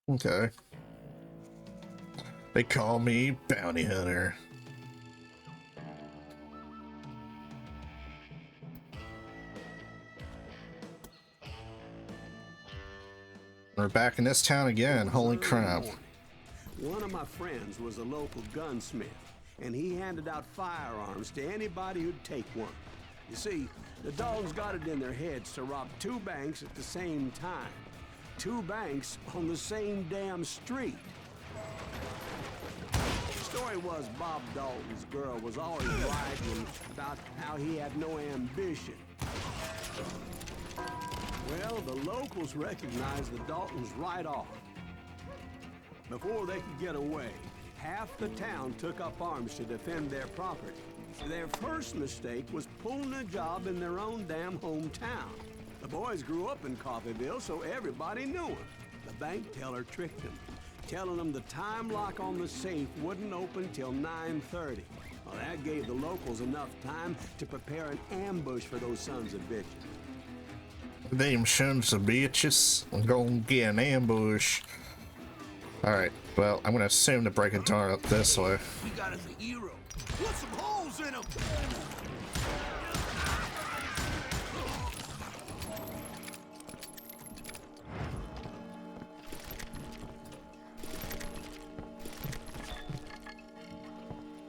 Okay. They call me Bounty Hunter. We're back in this town again. Holy crap. One of my friends was a local gunsmith, and he handed out firearms to anybody who'd take one. You see, the Daltons got it in their heads to rob 2 banks at the same time. 2 banks on the same damn street. The story was Bob Dalton's girl was always bragging about how he had no ambition. Well, the locals recognized the Daltons right off. Before they could get away, half the town took up arms to defend their property. Their first mistake was pulling a job in their own damn hometown. The boys grew up in Coffeeville, so everybody knew him. The bank teller tricked them, telling them the time lock on the safe wouldn't open till 9:30. Well, that gave the locals enough time to prepare an ambush for those sons of bitches. Them sons of bitches. I'm gonna get an ambush. Alright, well, I'm gonna assume to break a door up this way. We got us a hero. Put some holes in him!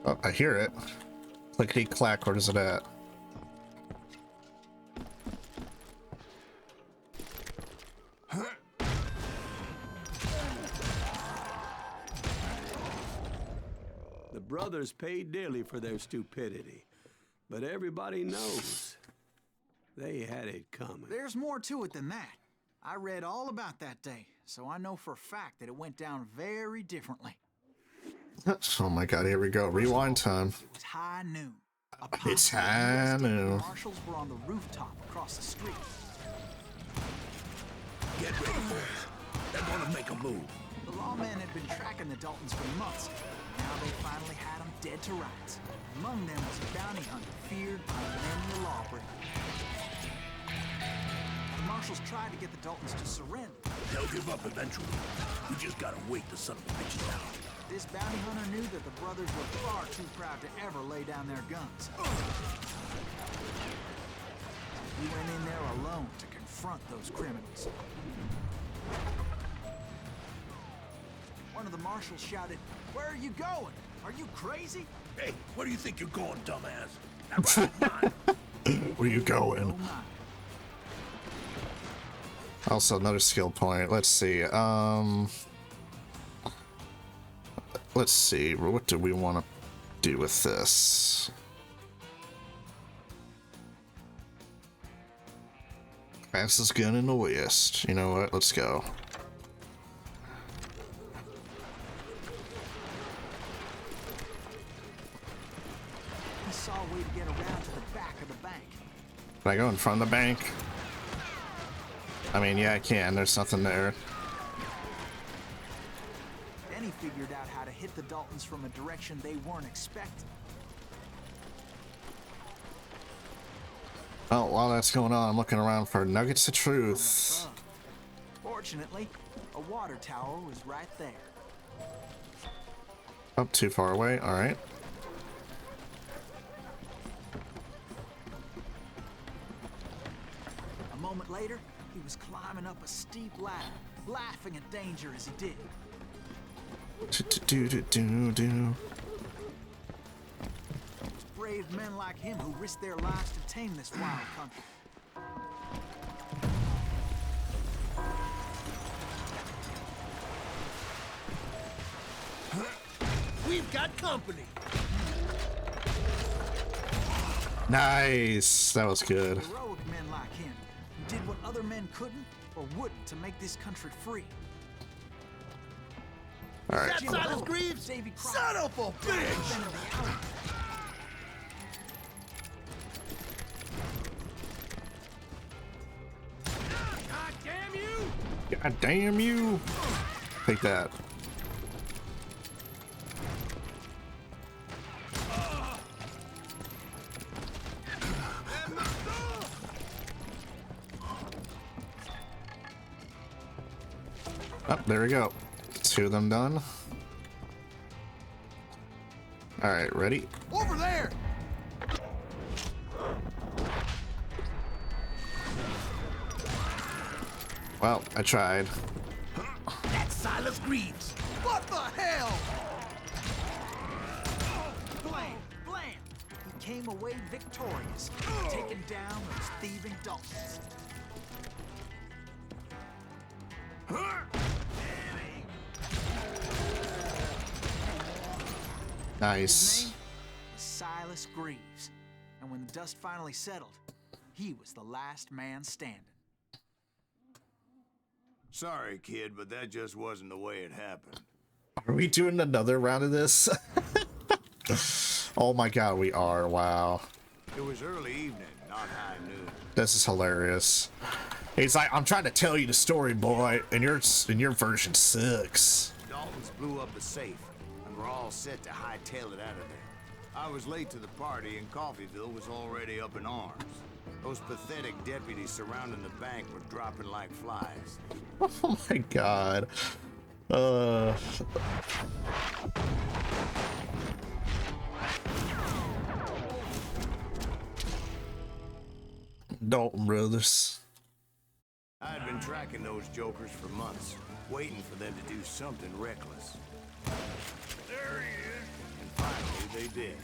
Oh, I hear it. Clickety clack, where is it at? The brothers paid dearly for their stupidity, but everybody knows they had it coming. There's more to it than that. I read all about that day, so I know for a fact that it went down very differently. Oh my god, here we go. Rewind time. It was high noon. It's high noon. Marshals were on the rooftop across the street. Get ready, boys. They're gonna make a move. The lawmen had been tracking the Daltons for months. Now they finally had them dead to rights. Among them was a bounty hunter feared by many a lawbreaker. The marshals tried to get the Daltons to surrender. They'll give up eventually. We just gotta wait the son of a bitches out. This bounty hunter knew that the brothers were far too proud to ever lay down their guns. He went in there alone to confront those criminals. One of the marshals shouted, "Where are you going? Are you crazy?" Hey, where do you think you're going, dumbass? That right mine. Where you going? Also, another skill point. Let's see. Let's see. What do we want to do with this? Fastest gun in the West. You know what? Let's go. He saw a way to get around to the back of the bank. Can I go in front of the bank? I mean, yeah, I can. There's nothing there. Then he figured out how to hit the Daltons from a direction they weren't expecting. Oh, while that's going on, I'm looking around for nuggets of truth. Fortunately, a water tower was right there. Oh, too far away. All right. A moment later, he was climbing up a steep ladder, laughing at danger as he did. Do. It was brave men like him who risked their lives to tame this wild country. We've got company. Nice. That was good. Heroic men like him who did what other men couldn't or wouldn't to make this country free. All right. That Silas Greaves? Son of a bitch! God damn you! God damn you. Take that. Oh, there we go. 2 of them done. All right, ready? Over there! Well, I tried. That's Silas Greaves. What the hell? Blam! Blam! He came away victorious, taking down those thieving Daltons. Nice. His name was Silas Greaves, and when the dust finally settled, he was the last man standing. Sorry, kid, but that just wasn't the way it happened. Are we doing another round of this? Oh my god, we are. Wow. It was early evening, not high noon. This is hilarious. He's like, I'm trying to tell you the story, boy, and your version sucks. Daltons blew up the safe, and we're all set to hightail it out of there. I was late to the party and Coffeeville was already up in arms. Those pathetic deputies surrounding the bank were dropping like flies. Oh my god. Dalton Brothers. I had been tracking those jokers for months, waiting for them to do something reckless. There he is! And finally they did.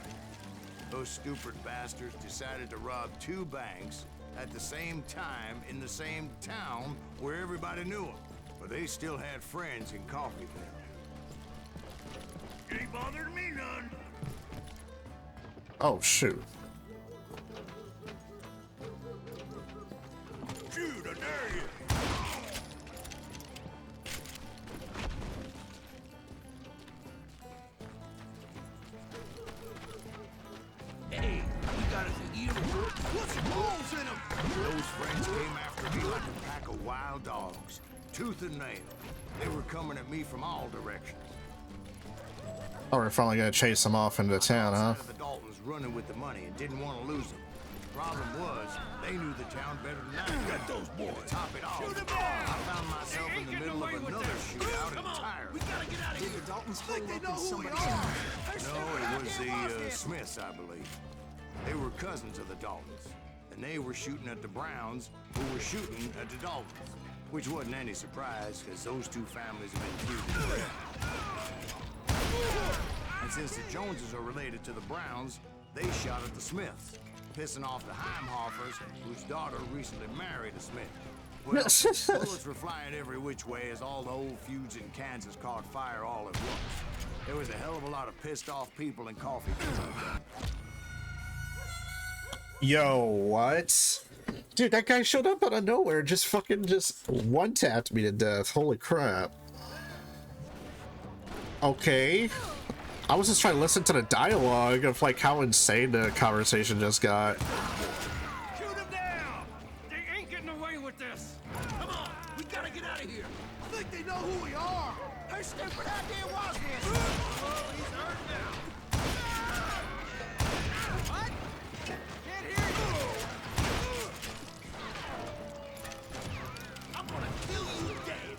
Those stupid bastards decided to rob 2 banks at the same time in the same town where everybody knew them. But they still had friends in Coffeeville. Ain't bothered me none. Oh shoot. Shoot, I dare you. Hey, we got us an ear. Put some balls in them. Those friends came after me like a pack of wild dogs, tooth and nail. They were coming at me from all directions. Oh, we're finally gonna chase them off into town, huh? The Daltons running with the money and didn't want to lose them. Problem was, they knew the town better than I. Get those boys. To top it off, I found myself in the middle of another shootout entirely. We gotta get out of here. The Daltons Think they pulled know up in who we somebody's are. No, it was the Smiths, I believe. They were cousins of the Daltons, and they were shooting at the Browns, who were shooting at the Daltons. Which wasn't any surprise, because those 2 families have been feuding forever. And since the Joneses are related to the Browns, they shot at the Smiths, pissing off the Heimhoffers, whose daughter recently married a Smith. Well, bullets were flying every which way as all the old feuds in Kansas caught fire all at once. There was a hell of a lot of pissed off people in Coffeeville. Yo, what? Dude, that guy showed up out of nowhere, just one-tapped me to death. Holy crap. Okay. I was just trying to listen to the dialogue of like how insane the conversation just got. Shoot them down! They ain't getting away with this! Come on, we gotta get out of here! I think they know who we are! Her stupid idea was this! Oh, he's hurt now! What? Can't hear you! I'm gonna kill you dead!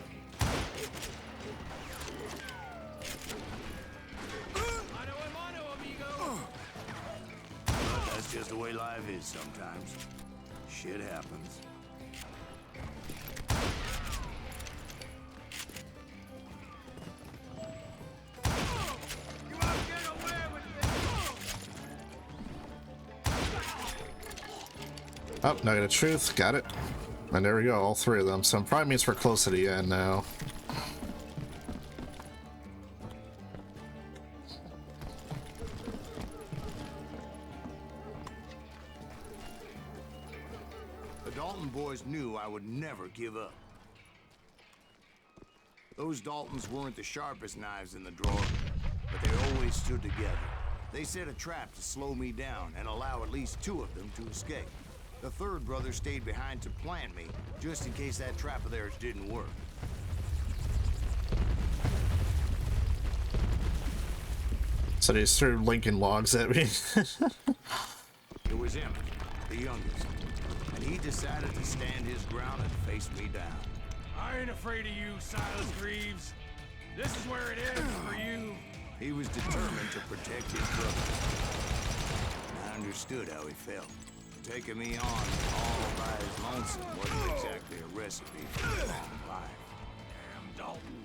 Mano, amigo! But that's just the way life is sometimes. Shit happens. Oh, nugget of truth, got it. And there we go, all 3 of them. So it probably means we're close to the end now. The Dalton boys knew I would never give up. Those Daltons weren't the sharpest knives in the drawer, but they always stood together. They set a trap to slow me down and allow at least 2 of them to escape. The 3rd brother stayed behind to plant me, just in case that trap of theirs didn't work. So they just threw Lincoln logs at me. It was him, the youngest, and he decided to stand his ground and face me down. I ain't afraid of you, Silas Greaves. This is where it ends for you. He was determined to protect his brother. I understood how he felt. Taking me on all by his lonesome wasn't exactly a recipe for a long life. Damn Dalton.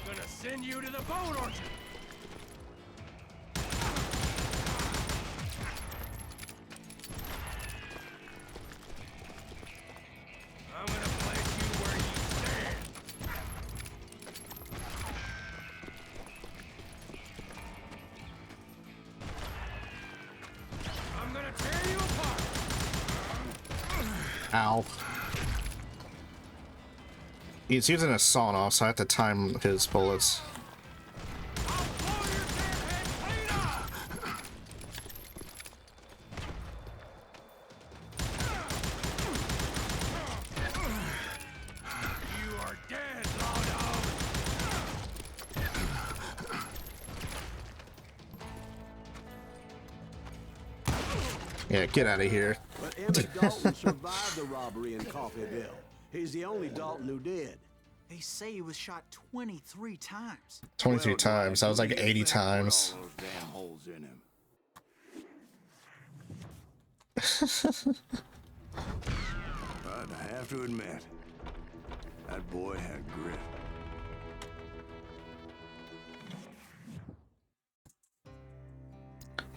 Gonna send you to the bone orchard. I'm gonna place you where you stand. I'm gonna tear you apart. Ow. He's using a sawn off, so I have to time his bullets. You are Yeah, get out of here. But Emmett Dalton survived the robbery in Coffeyville. He's the only Dalton who did. They say he was shot 23 times. 23 times. That was like 80 times. All those damn holes in him. But I have to admit, that boy had grit.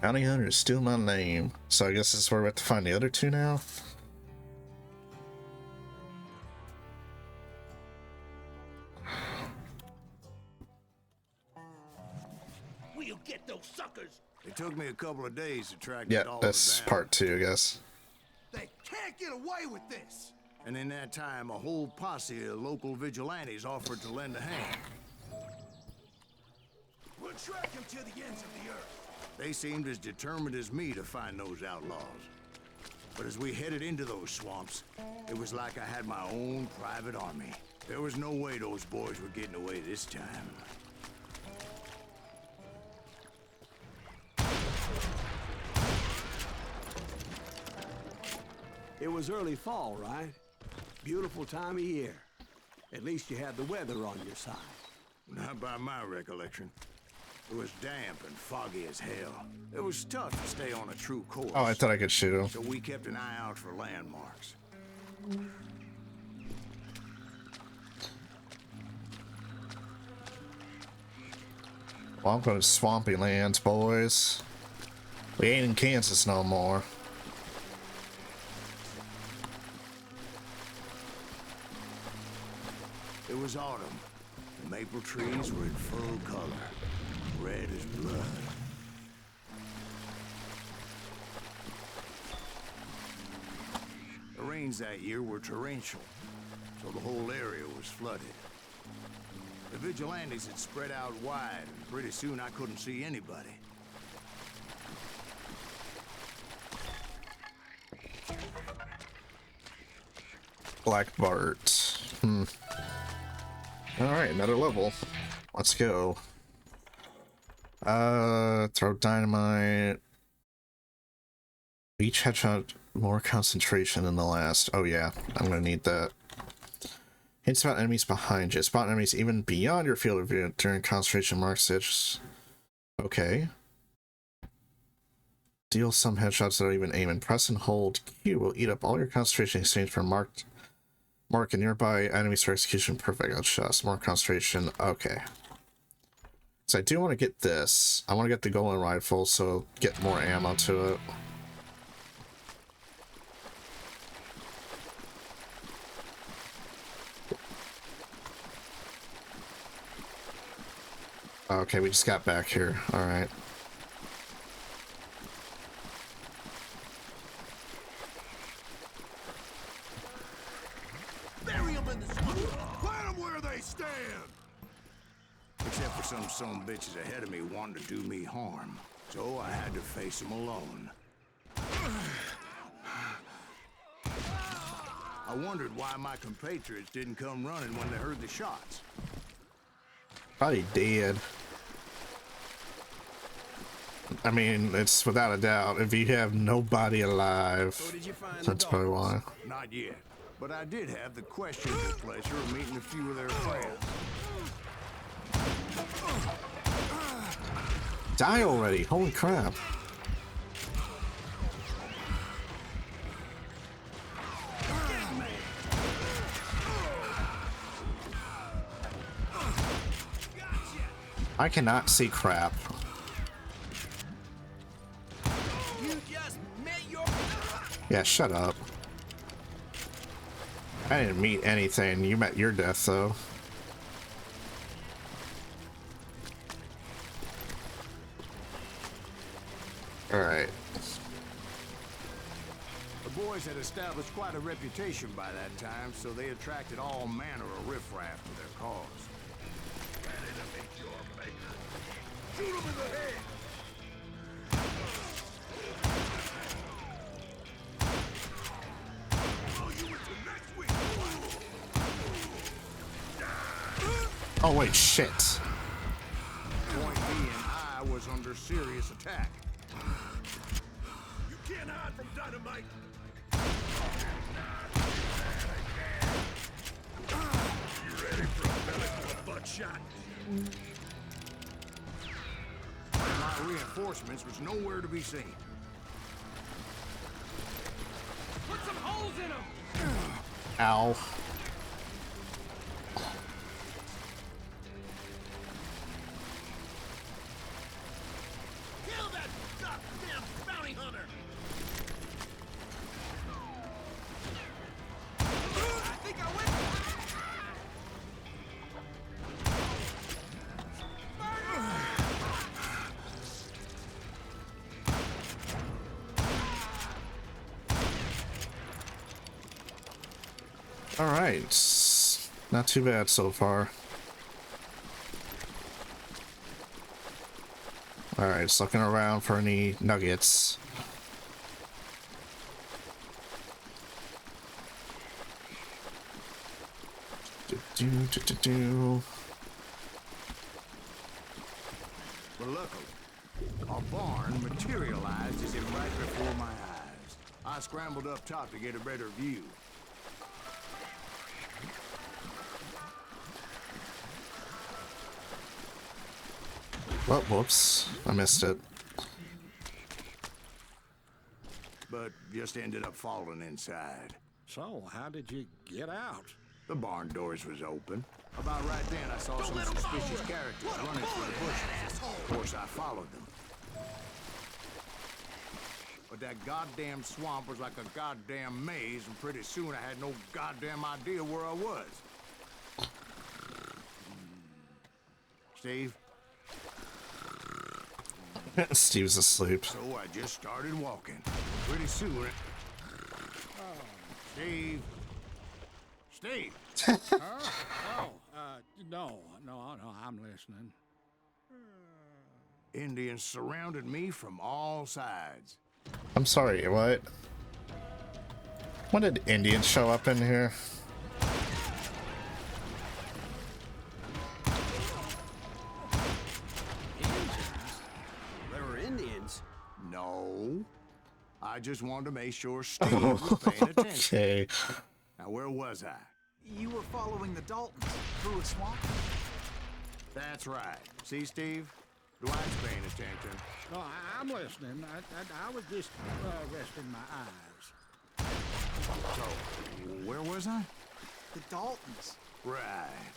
Bounty Hunter is still my name. So I guess this is where we have to find the other two now. We'll get those suckers. It took me a couple of days to track Yeah, the dollars that's down. part 2, I guess. They can't get away with this. And in that time, a whole posse of local vigilantes offered to lend a hand. We'll track them to the ends of the earth. They seemed as determined as me to find those outlaws. But as we headed into those swamps, it was like I had my own private army. There was no way those boys were getting away this time. It was early fall, right? Beautiful time of year. At least you had the weather on your side. Not by my recollection. It was damp and foggy as hell. It was tough to stay on a true course. Oh, I thought I could shoot him. So we kept an eye out for landmarks. Well, I'm going to swampy lands, boys. We ain't in Kansas no more. It was autumn. The maple trees were in full color, red as blood. The rains that year were torrential, so the whole area was flooded. The vigilantes had spread out wide, and pretty soon I couldn't see anybody. Black Bart. Alright, another level. Let's go. Throw dynamite. Each headshot more concentration than the last. Oh yeah, I'm gonna need that. Hit spot enemies behind you. Spot enemies even beyond your field of view during concentration mark stitch. Okay. Deal some headshots that don't even aim, and press and hold Q will eat up all your concentration in exchange for mark a nearby enemies for execution. Perfect. Headshots. More concentration. Okay. So I do want to get this. I want to get the golden rifle, so get more ammo to it. Okay, we just got back here. All right. Bury them in the swamp. Plant them where they stand. Except for some bitches ahead of me wanting to do me harm. So I had to face them alone. I wondered why my compatriots didn't come running when they heard the shots. Probably dead. I mean, it's without a doubt, if you have nobody alive, So did you find that's the probably dogs? why. Not yet. But I did have the questionable pleasure of meeting a few of their friends. Die already, holy crap. I cannot see crap. You just met your... Yeah, shut up. I didn't meet anything. You met your death, though. Alright. The boys had established quite a reputation by that time, so they attracted all manner of riffraff to their cause. Shoot him in the head. Oh, wait, shit. Point being, I was under serious attack. You Can't hide from dynamite. You ready for a belly full of buckshot? My reinforcements was nowhere to be seen. Put some holes in them! Ow. Kill that goddamn bounty hunter! I think I went. All right, not too bad so far. All right, just looking around for any nuggets. Well, luckily, a barn materialized as if right before my eyes. I scrambled up top to get a better view. Oh, whoops, I missed it. But just ended up falling inside. So, how did you get out? The barn doors was open. About right then, I saw some suspicious characters running through the bushes. Of course, I followed them. But that goddamn swamp was like a goddamn maze, and pretty soon I had no goddamn idea where I was. Steve? Steve's asleep. So I just started walking. Pretty soon... Steve? Steve! No, I'm listening. Indians surrounded me from all sides. I'm sorry, what? When did Indians show up in here? There were Indians. No. I just wanted to make sure Steve was paying attention. Okay. Now, where was I? You were following the Daltons through a swamp? That's right. See, Steve? Dwight's paying attention. No, I'm listening. I was just resting my eyes. So, where was I? The Daltons. Right.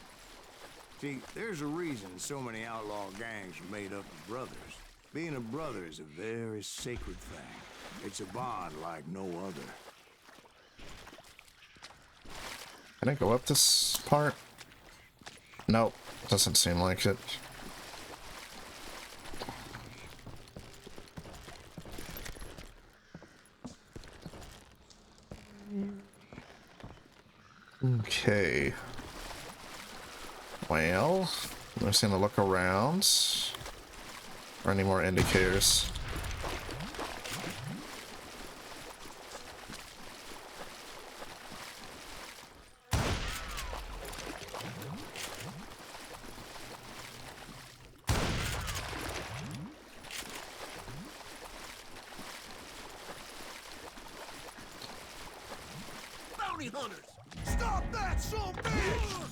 See, there's a reason so many outlaw gangs are made up of brothers. Being a brother is a very sacred thing. It's a bond like no other. Can I go up this part? Nope, doesn't seem like it. Okay. Well, I'm just gonna look around for any more indicators. Bounty hunters! Stop that, son bitch!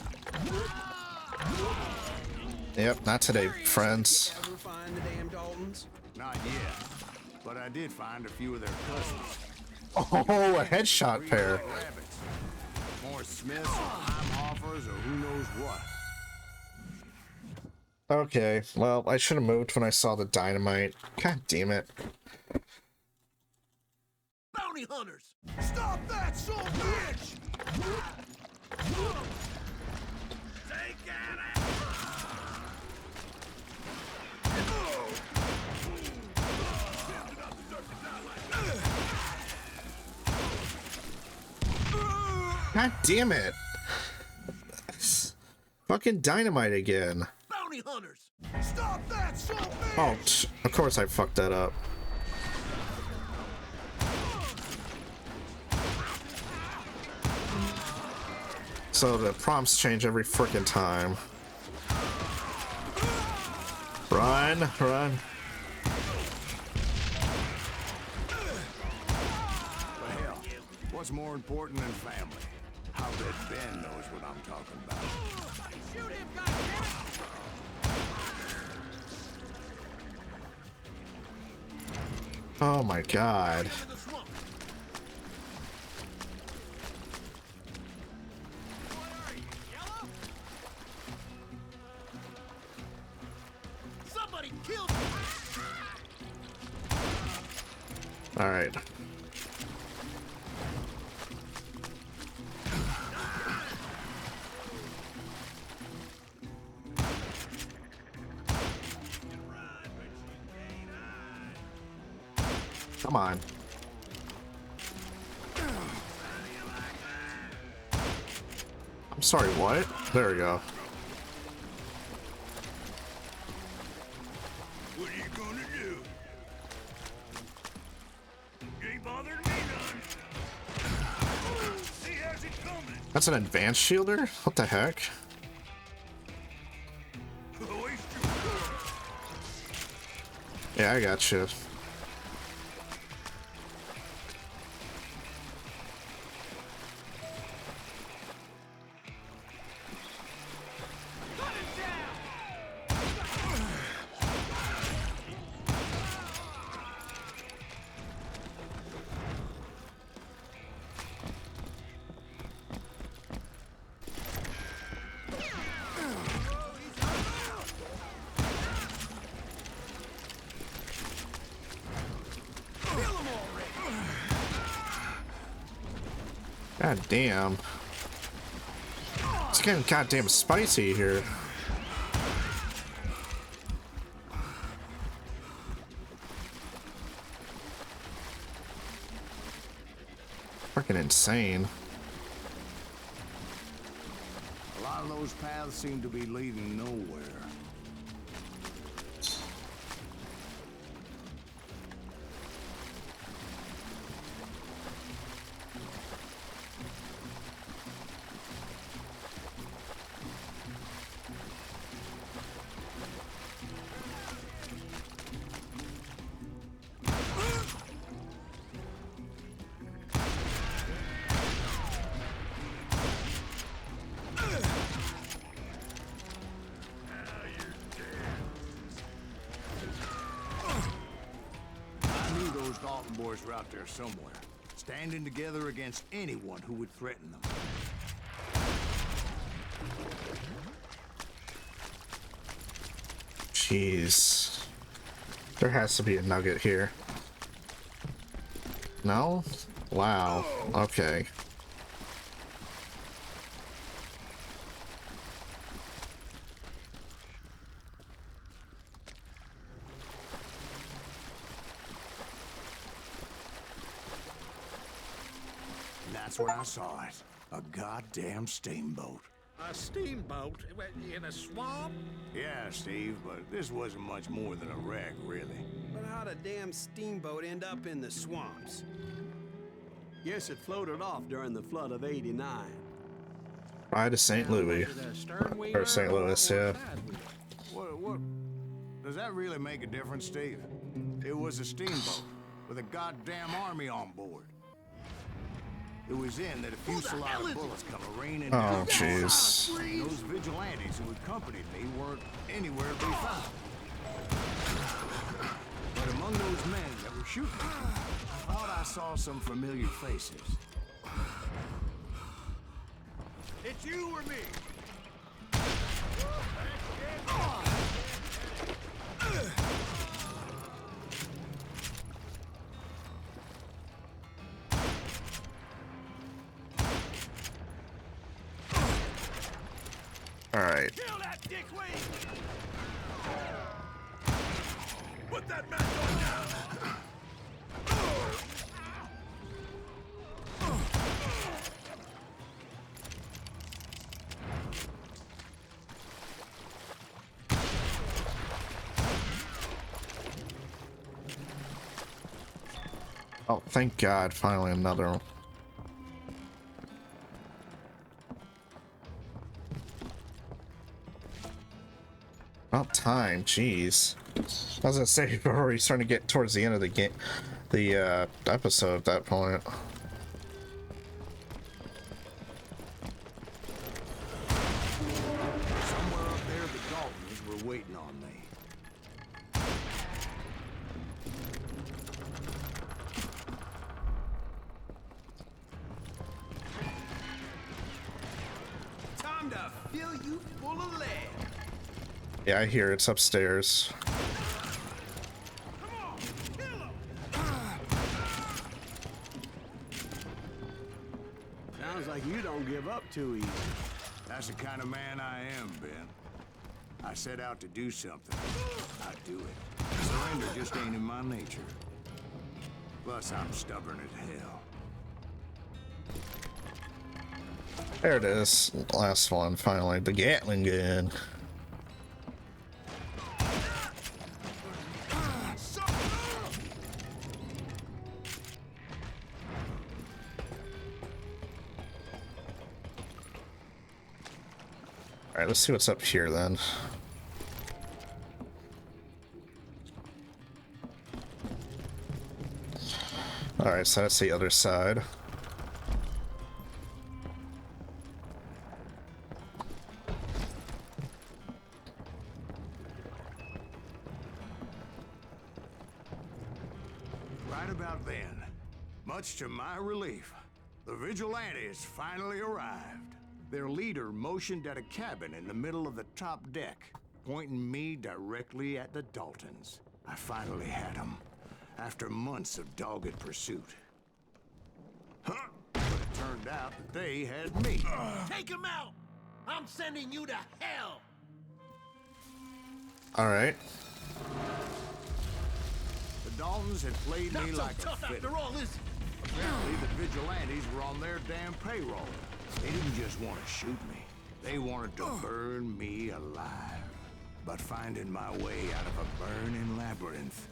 Yep, not today, friends. Ever find the damn Daltons? Not yet. But I did find a few of their cousins. Oh, a headshot pair. Rabbits. More Smiths or Heimhoffers or who knows what. Okay, well, I should have moved when I saw the dynamite. God damn it. Bounty hunters! Stop that, son bitch! Take it! God damn it. Fucking dynamite again. Bounty hunters! Stop that, son bitch! Oh, of course I fucked that up. So the prompts change every freaking time. Run, run. What's more important than family? I'll bet Ben knows what I'm talking about. Shoot him, goddammit! Oh my god. Somebody killed him! All right. Come on. I'm sorry, what? There we go. What are you gonna do? Ain't bothering me none. See how's it coming? That's an advanced shielder? What the heck? Yeah, I got you. God damn. It's getting goddamn spicy here. Freaking insane. A lot of those paths seem to be leading nowhere. Boys were out there somewhere, standing together against anyone who would threaten them. Jeez. There has to be a nugget here. No? Wow. Okay. That's where I saw it. A goddamn steamboat. A steamboat in a swamp? Yeah, Steve, but this wasn't much more than a wreck, really. But how'd a damn steamboat end up in the swamps? Guess it floated off during the flood of '89. Bye to St. Louis. Or St. Louis, yeah. What? Does that really make a difference, Steve? It was a steamboat with a goddamn army on board. It was in that a fusillade of bullets come raining down. Oh, jeez. Those vigilantes who accompanied me weren't anywhere to be found. But among those men that were shooting, I thought I saw some familiar faces. It's you or me? All right. Kill that dickweed! Put that man down! Oh, thank God, finally another one. About time, jeez. I was gonna say, we're already starting to get towards the end of the game, the episode at that point. waiting on me. Time to fill you full of lead. Yeah, I hear it's upstairs. Sounds like you don't give up too easy. That's the kind of man I am, Ben. I set out to do something. I do it. Surrender just ain't in my nature. Plus, I'm stubborn as hell. There it is. Last one, finally. The Gatling gun. Alright, let's see what's up here then. Alright, so that's the other side. Right about then, much to my relief, the vigilantes finally arrived. Their leader motioned at a cabin in the middle of the top deck, pointing me directly at the Daltons. I finally had them, after months of dogged pursuit. Huh? But it turned out that they had me. Take him out! I'm sending you to hell! Alright. The Daltons had played me like a tough fiddle. after all, is it? Apparently, the vigilantes were on their damn payroll. They didn't just want to shoot me. They wanted to burn me alive. But finding my way out of a burning labyrinth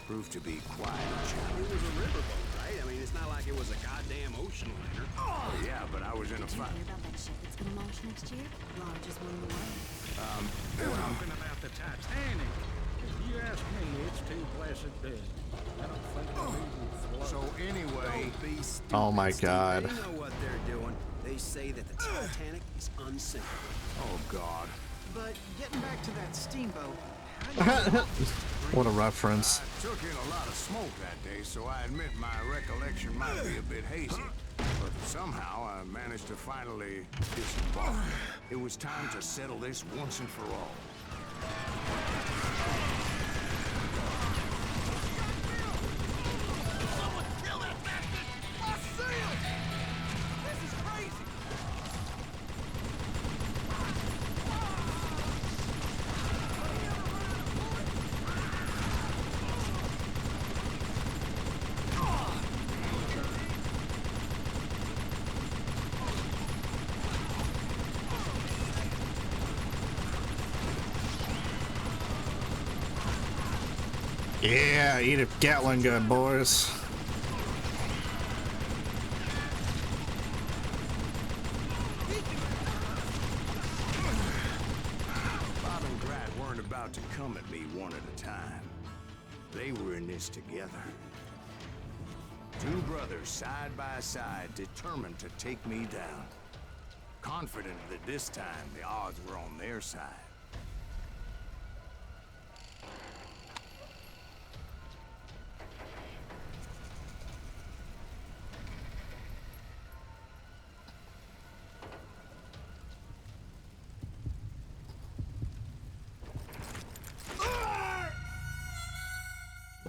proved to be quite a It challenge. was a riverboat, right? I mean, it's not like it was a goddamn ocean liner. Oh, yeah, but I was in a fight. Hear about that ship that's gonna launch next year? Largest one in the world. We're talking about the Titanic. If you ask me, it's too blessed big. I don't think it'll even float. So anyway, Don't be stupid, Oh my Steve. God. They know what they're doing. They say that the Titanic is unsinkable. oh God. But getting back to that steamboat, What a reference. I took in a lot of smoke that day, so I admit my recollection might be a bit hazy. But somehow I managed to finally disembark. It was time to settle this once and for all. Someone kill that bastard! I see him! This is crazy! Yeah, eat a Gatling gun, boys. Bob and Grat weren't about to come at me one at a time. They were in this together. Two brothers side by side, determined to take me down. Confident that this time the odds were on their side.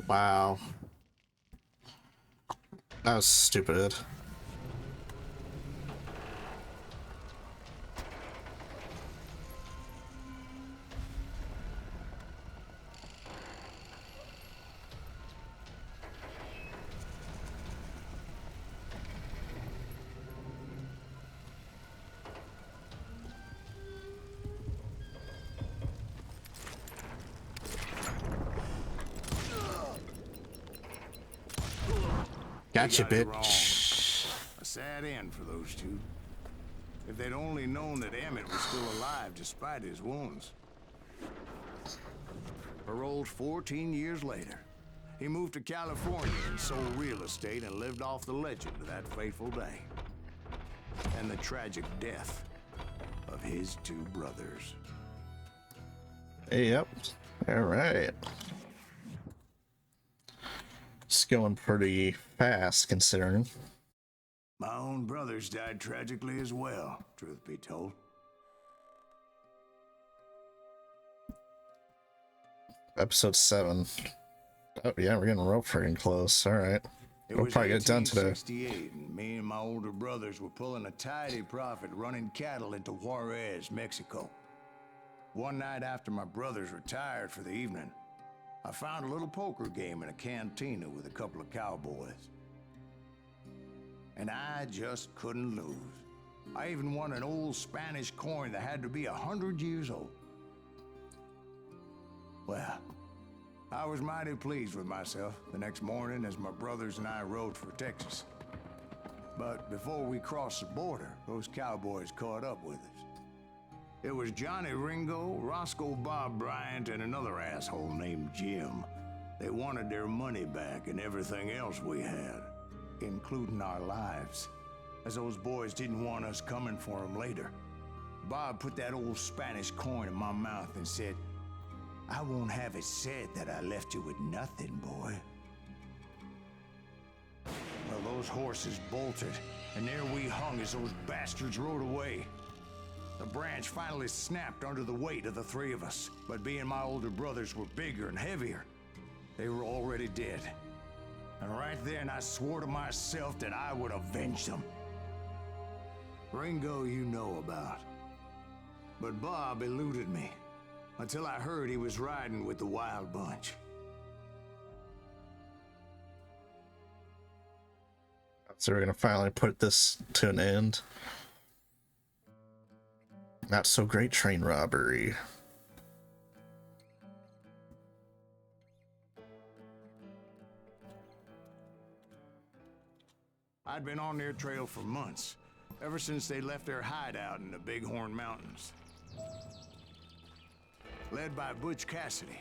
Wow. That was stupid. Gotcha, They got it bitch. wrong. A sad end for those two. If they'd only known that Emmett was still alive despite his wounds. Paroled 14 years later, he moved to California and sold real estate and lived off the legend of that fateful day. And the tragic death of his two brothers. Yep. All right. It's going pretty fast, considering. My own brothers died tragically as well, truth be told. Episode 7. Oh, yeah, we're getting real freaking close. All right. We'll probably get it done today. 1868, and me and my older brothers were pulling a tidy profit running cattle into Juarez, Mexico. One night after my brothers retired for the evening, I found a little poker game in a cantina with a couple of cowboys. And I just couldn't lose. I even won an old Spanish coin that had to be 100 years old. Well, I was mighty pleased with myself the next morning as my brothers and I rode for Texas. But before we crossed the border, those cowboys caught up with us. It was Johnny Ringo, Roscoe Bob Bryant, and another asshole named Jim. They wanted their money back and everything else we had, including our lives, as those boys didn't want us coming for them later. Bob put that old Spanish coin in my mouth and said, "I won't have it said that I left you with nothing, boy." Well, those horses bolted, and there we hung as those bastards rode away. The branch finally snapped under the weight of the three of us, but being my older brothers were bigger and heavier, they were already dead. And right then I swore to myself that I would avenge them. Ringo you know about. But Bob eluded me, until I heard he was riding with the Wild Bunch. So we're gonna finally put this to an end. Not so great train robbery. I'd been on their trail for months, ever since they left their hideout in the Bighorn Mountains. Led by Butch Cassidy,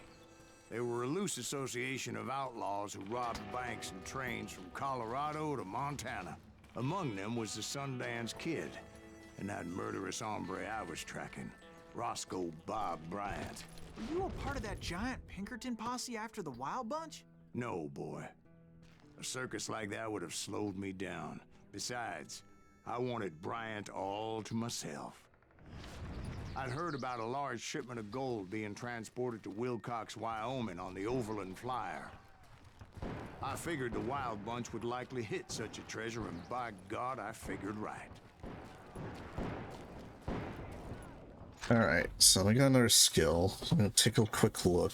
they were a loose association of outlaws who robbed banks and trains from Colorado to Montana. Among them was the Sundance Kid, and that murderous hombre I was tracking, Roscoe Bob Bryant. Were you a part of that giant Pinkerton posse after the Wild Bunch? No, boy. A circus like that would have slowed me down. Besides, I wanted Bryant all to myself. I'd heard about a large shipment of gold being transported to Wilcox, Wyoming on the Overland Flyer. I figured the Wild Bunch would likely hit such a treasure, and by God, I figured right. Alright, so we got another skill. So I'm gonna take a quick look.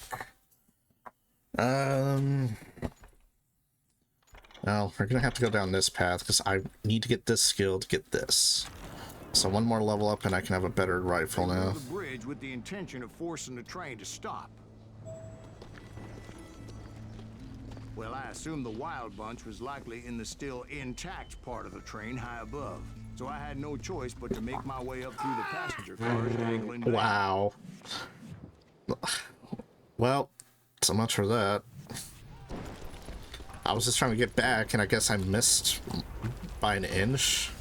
Well, we're gonna have to go down this path because I need to get this skill to get this. So one more level up and I can have a better rifle now. The bridge with the intention of forcing the train to stop. Well, I assumed the Wild Bunch was likely in the still intact part of the train high above. So I had no choice but to make my way up through the passenger cars dangling back. Wow. Well, so much for that. I was just trying to get back and I guess I missed by an inch.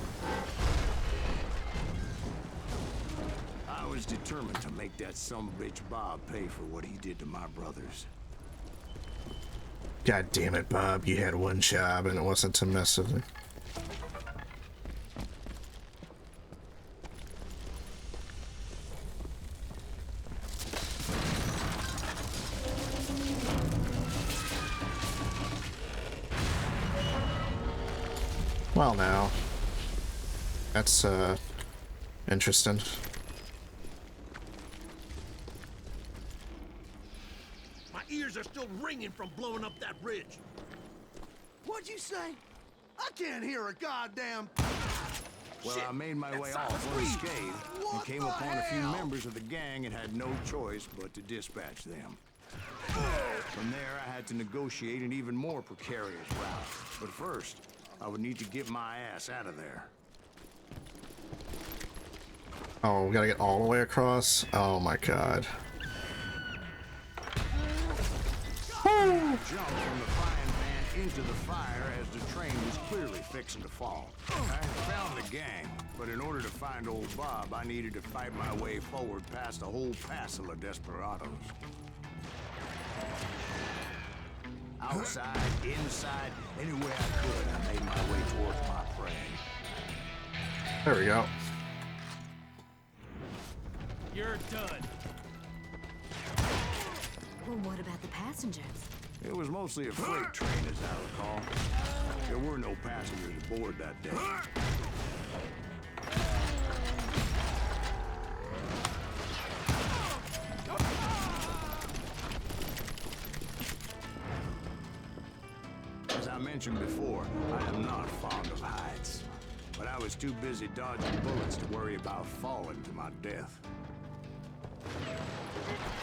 I was determined to make that sumbitch Bob pay for what he did to my brothers. God damn it, Bob. You had one job and it wasn't to mess with me. Well, now. That's, interesting. My ears are still ringing from blowing up that bridge. What'd you say? I can't hear a goddamn... Well, Shit, I made my that way sounds off weak. unscathed and came the upon a few hell? members of the gang and had no choice but to dispatch them. From there, I had to negotiate an even more precarious route. But first, I would need to get my ass out of there. Oh, we gotta get all the way across? Oh my god. Jumped from the frying pan into the fire as the train was clearly fixing to fall. I found not a gang, but in order to find old Bob, I needed to fight my way forward past a whole passel of desperados. Outside, inside, anywhere I could, I made my way towards my prey. There we go. You're done. Well, what about the passengers? It was mostly a freight train, as I recall. There were no passengers aboard that day. As I mentioned before, I am not fond of heights. But I was too busy dodging bullets to worry about falling to my death.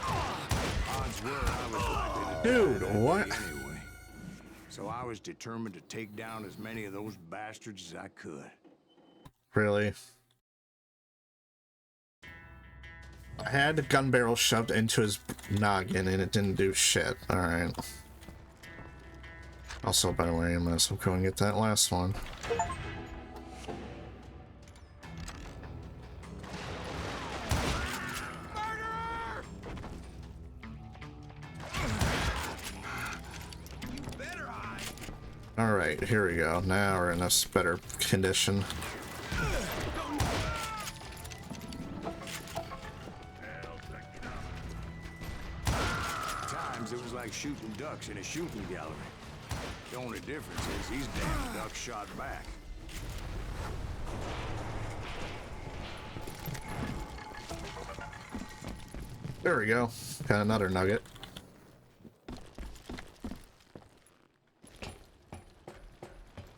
Odds were I was likely to Dude, die that what? day anyway. So I was determined to take down as many of those bastards as I could. Really? I had the gun barrel shoved into his noggin and it didn't do shit. Alright. Also, by the way, I'm gonna go and get that last one. Alright, here we go. Now we're in a better condition. Times it was like shooting ducks in a shooting gallery. The only difference is these damn ducks shot back. There we go. Got another nugget.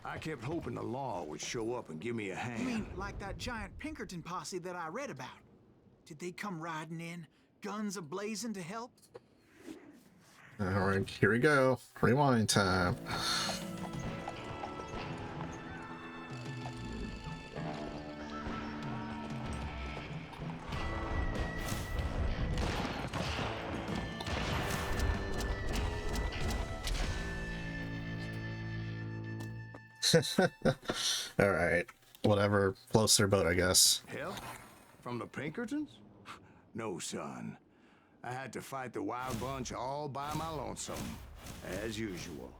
I kept hoping the law would show up and give me a hand. You mean like that giant Pinkerton posse that I read about? Did they come riding in, guns a-blazing to help? Alright, here we go. Rewind time. Alright, whatever floats their boat, I guess. Help? From the Pinkertons? No, son. I had to fight the wild bunch all by my lonesome, as usual.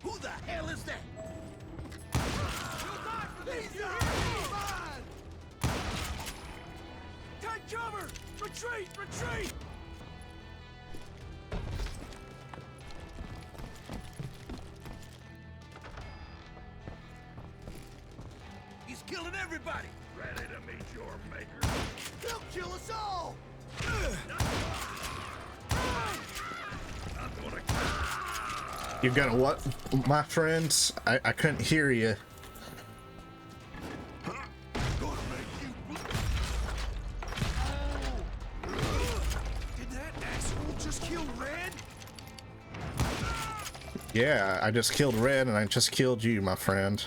Who the hell is that? You'll die for this! Take cover! Retreat! Retreat! He's killing everybody! Ready to meet your maker? He'll kill us all! You got a what, my friends? I couldn't hear you. Did that asshole just kill Red? Yeah, I just killed Red and I just killed you, my friend.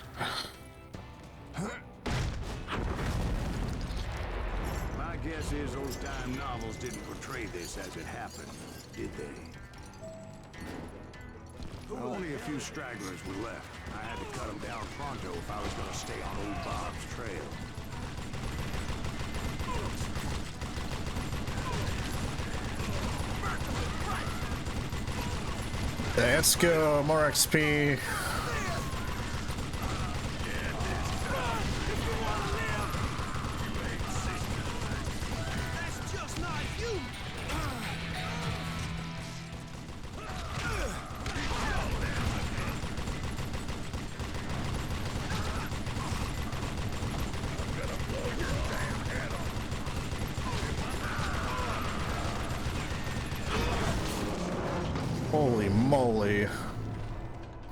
My guess is those dime novels didn't portray this as it happened, did they? Only a few stragglers were left. I had to cut them down pronto if I was going to stay on old Bob's trail. Let's go, more XP. That's just not you! Holy moly.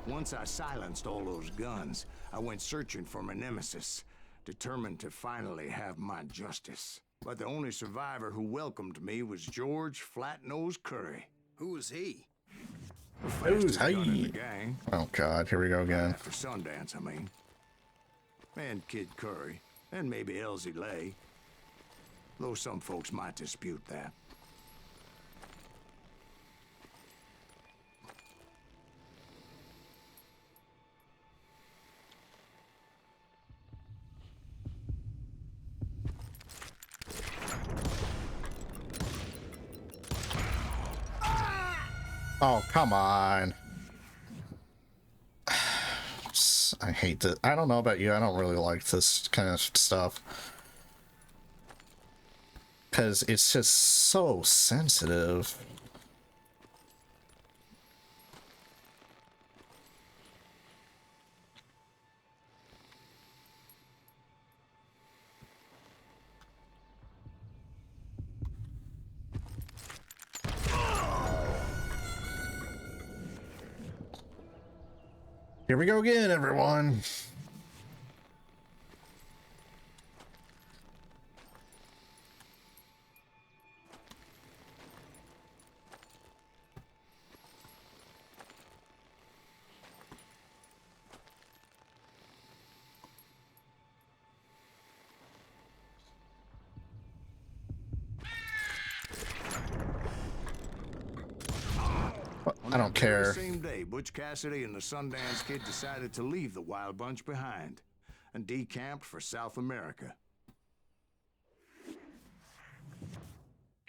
Once I silenced all those guns, I went searching for my nemesis, determined to finally have my justice. But the only survivor who welcomed me was George Flat-Nose Curry. Who was he? The Who's fastest gun in he? the gang. Oh god, here we go again. After Sundance, I mean. And Kid Curry, and maybe Elsie Lay. Though some folks might dispute that. Oh, come on. I hate that. I don't know about you. I don't really like this kind of stuff. Because it's just so sensitive. Here we go again, everyone. I don't care. The same day, Butch Cassidy and the Sundance Kid decided to leave the Wild Bunch behind and decamped for South America.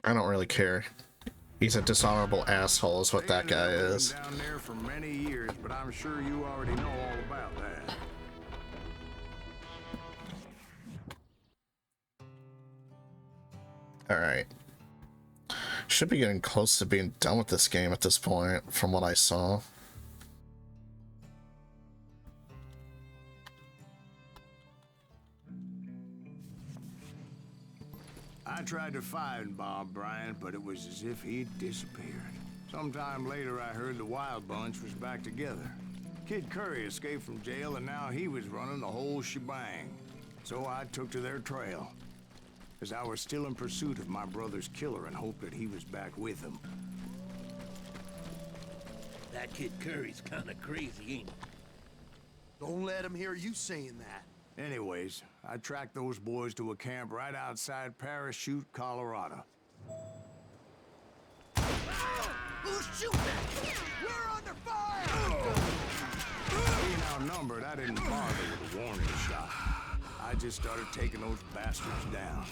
I don't really care. He's a dishonorable asshole is what that guy is. Down there for many years, but I'm sure you already know all about that. All right. Should be getting close to being done with this game at this point, from what I saw. I tried to find Bob Bryant, but it was as if he'd disappeared. Sometime later, I heard the Wild Bunch was back together. Kid Curry escaped from jail, and now he was running the whole shebang. So I took to their trail, as I was still in pursuit of my brother's killer and hoped that he was back with him. That Kid Curry's kind of crazy, ain't he? Don't let him hear you saying that. Anyways, I tracked those boys to a camp right outside Parachute, Colorado. Who's shooting at you? We're under fire! Being outnumbered, I didn't bother with a warning shot. I just started taking those bastards down.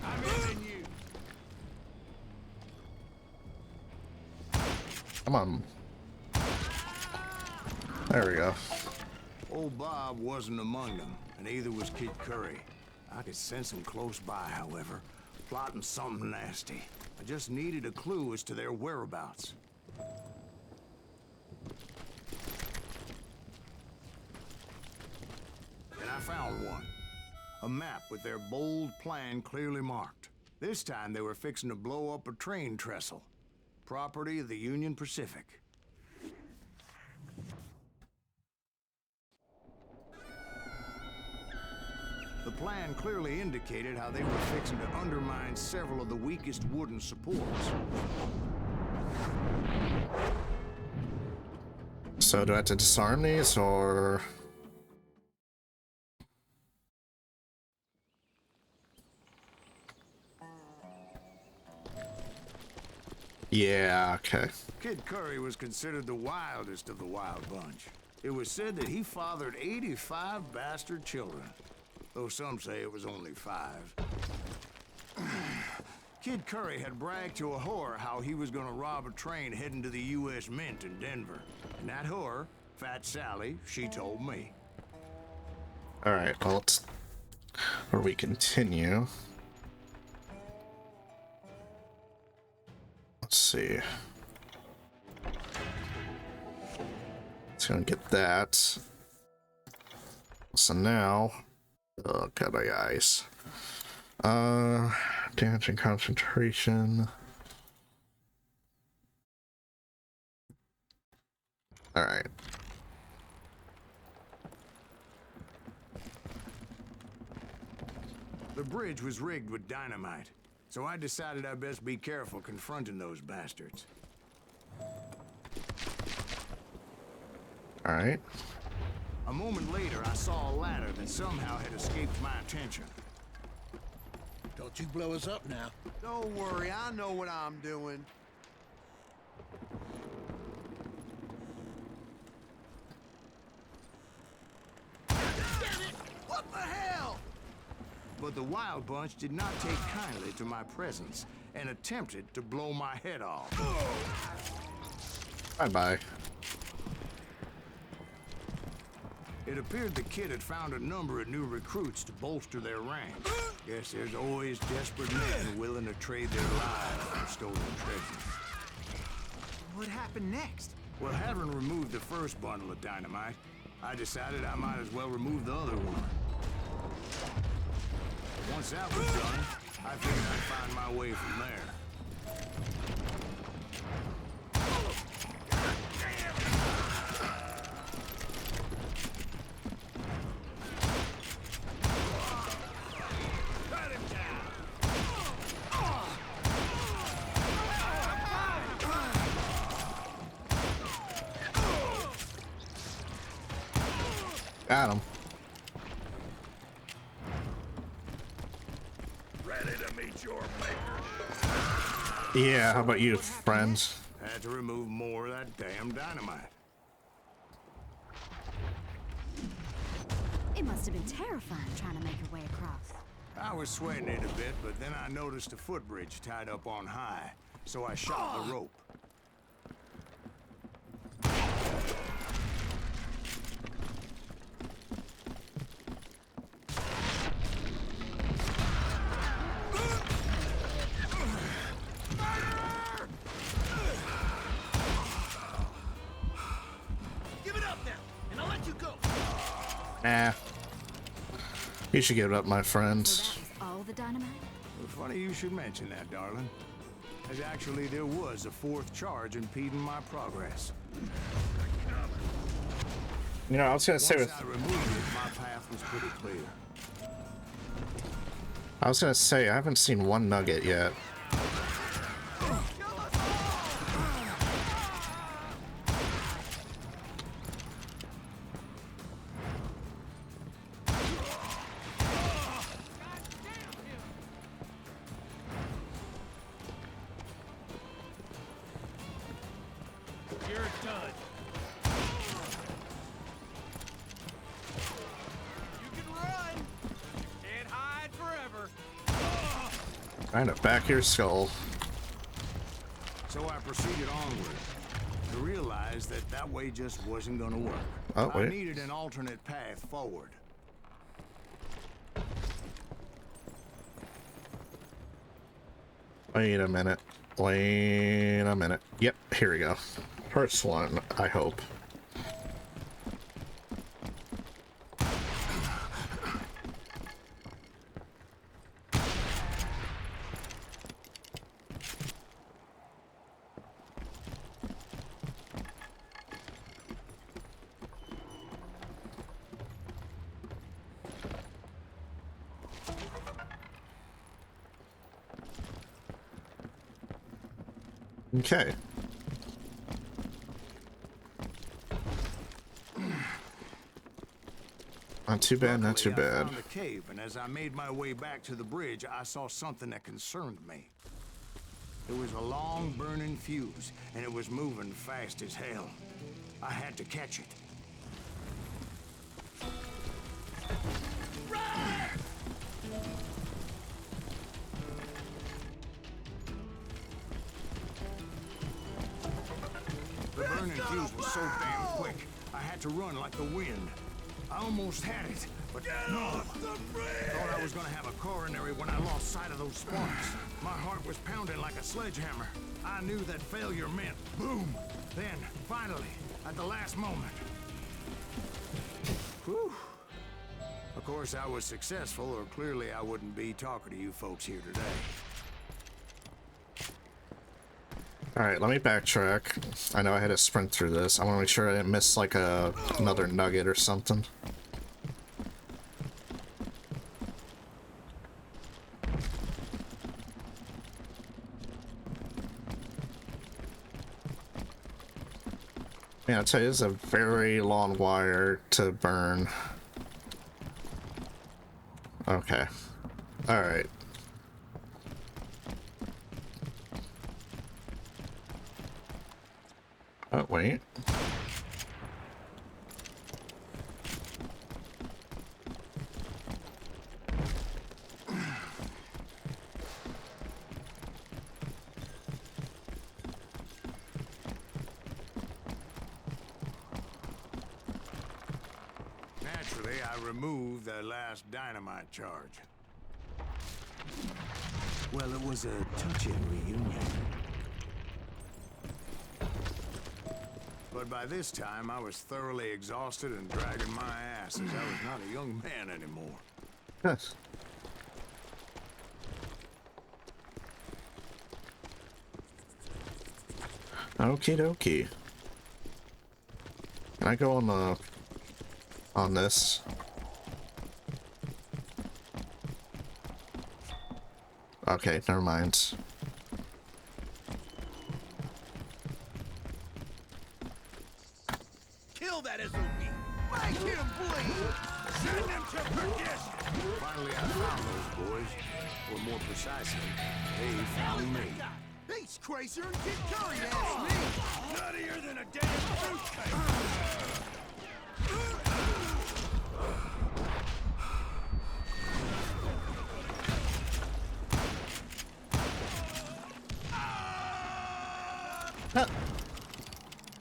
I'm hitting you. Come on. There we go. Old Bob wasn't among them, and neither was Kid Curry. I could sense him close by, however, plotting something nasty. I just needed a clue as to their whereabouts. And I found one. A map with their bold plan clearly marked. This time they were fixing to blow up a train trestle. Property of the Union Pacific. The plan clearly indicated how they were fixing to undermine several of the weakest wooden supports. So do I have to disarm these, or... Yeah, okay. Kid Curry was considered the wildest of the Wild Bunch. It was said that he fathered 85 bastard children, though some say it was only 5. Kid Curry had bragged to a whore how he was gonna rob a train heading to the U.S. Mint in Denver. And that whore, Fat Sally, she told me. Alright, well, let's... Where we continue. Let's see. Let's go and get that. So now... Oh, God, my eyes. Damage and concentration. Alright. The bridge was rigged with dynamite, so I decided I'd best be careful confronting those bastards. Alright. A moment later, I saw a ladder that somehow had escaped my attention. Don't you blow us up now. Don't worry, I know what I'm doing. Damn it! But the Wild Bunch did not take kindly to my presence and attempted to blow my head off. Bye-bye. It appeared the kid had found a number of new recruits to bolster their ranks. Guess there's always desperate men willing to trade their lives for stolen treasure. What happened next? Well, having removed the first bundle of dynamite, I decided I might as well remove the other one. Once that was done, I figured I'd find my way from there. Got him. Ready to meet your maker? Yeah, how about you, friends? Had to remove more of that damn dynamite. It must have been terrifying trying to make your way across. I was sweating it a bit, but then I noticed a footbridge tied up on high, so I shot the rope. Nah. You should give it up, my friends. So that was all the dynamite? Well, funny you should mention that, darling. As actually, there was a fourth charge impeding my progress. You know, I was gonna say Once I removed it, my path was pretty clear. I haven't seen one nugget yet. Trying to back your skull. So I proceeded onward to realize that that way just wasn't gonna work. Oh, wait. I needed an alternate path forward. Wait a minute. Wait a minute. Yep, here we go. First one, I hope. Okay. Not too bad, not too bad. I found a cave, and as I made my way back to the bridge, I saw something that concerned me. It was a long burning fuse, and it was moving fast as hell. I had to catch it. The burning fuse was so damn quick, I had to run like the wind. I almost had it, but no. Thought I was gonna have a coronary when I lost sight of those sparks. My heart was pounding like a sledgehammer. I knew that failure meant boom. Then, finally, at the last moment. Whew. Of course, I was successful, or clearly I wouldn't be talking to you folks here today. Alright, let me backtrack. I know I had to sprint through this. I want to make sure I didn't miss like another nugget or something. Yeah, I'll tell you, it's a very long wire to burn. Okay. Alright. Oh, wait. Eventually, I removed the last dynamite charge. Well, it was a touching reunion. But by this time, I was thoroughly exhausted and dragging my ass as I was not a young man anymore. Yes. Okie dokie. Can I go on this? Okay, never mind. Kill that SOB! Make him bleed! Send him to perdition! Finally, I found those boys. Or more precisely, they found me. He's crazier than Kid Curry, ask me! Nuttier than a damn fruitcake!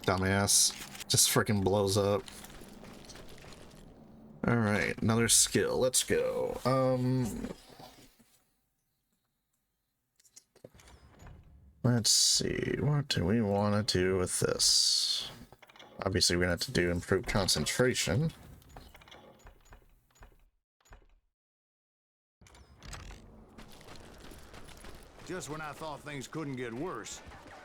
Dumbass. Just freaking blows up. Alright, another skill. Let's go. Let's see. What do we want to do with this? Obviously, we're going to have to do improved concentration. Just when I thought things couldn't get worse,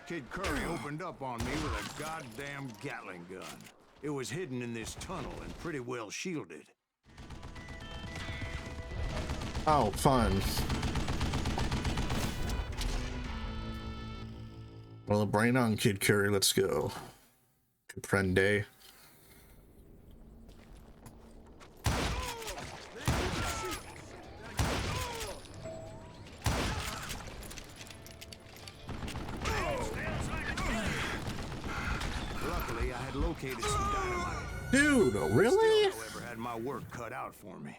Kid Curry opened up on me with a goddamn Gatling gun. It was hidden in this tunnel and pretty well shielded. Oh, fun. Well, brain on, Kid Curry, let's go. Comprende. Luckily, I had located some dynamite. Dude, really? Still, however, had my work cut out for me.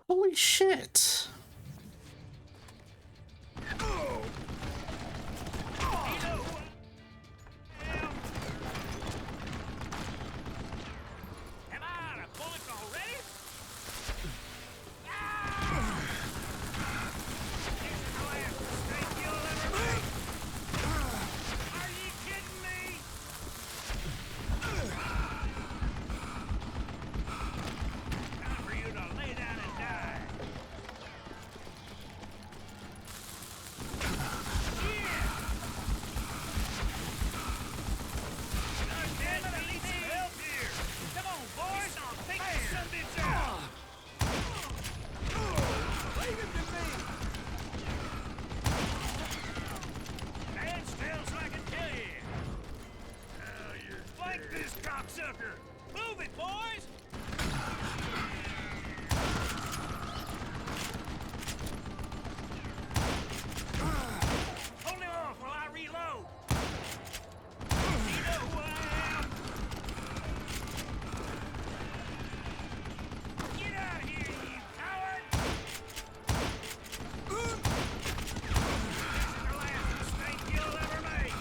Holy shit. Move it, boys! Hold him off while I reload. You know who I am? Get out of here, you coward! This is the last mistake you'll ever make.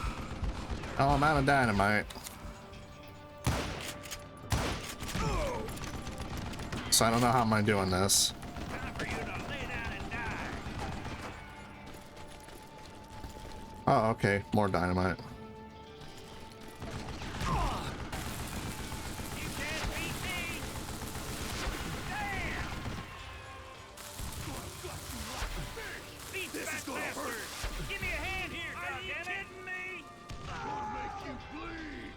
Oh, I'm out of dynamite. So I don't know how am I doing this. Oh, okay. More dynamite. Give me a hand here, goddammit! Are you kidding me? Gonna make you bleed.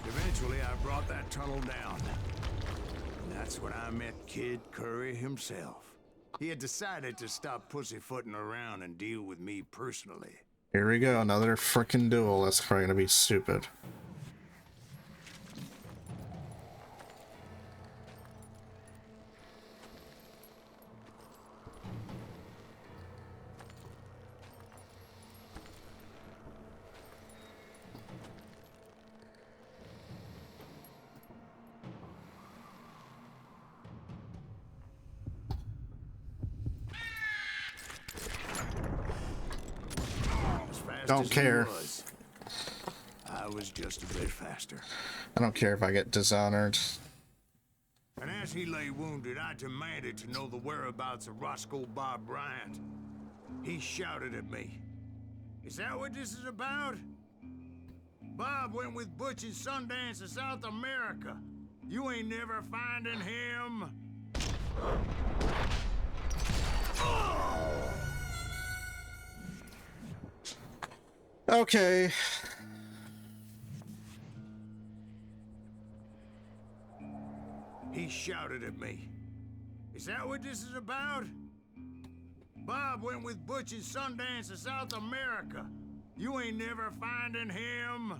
Eventually, I brought that tunnel down. And that's when I met Kid Curry himself. He had decided to stop pussyfooting around and deal with me personally. Here we go, another frickin' duel. That's probably gonna be stupid. Don't care. I was just a bit faster. I don't care if I get dishonored. And as he lay wounded, I demanded to know the whereabouts of Roscoe Bob Bryant. He shouted at me. Is that what this is about? Bob went with Butch and Sundance to South America. You ain't never finding him. Okay. He shouted at me. Is that what this is about? Bob went with Butch and Sundance to South America. You ain't never finding him.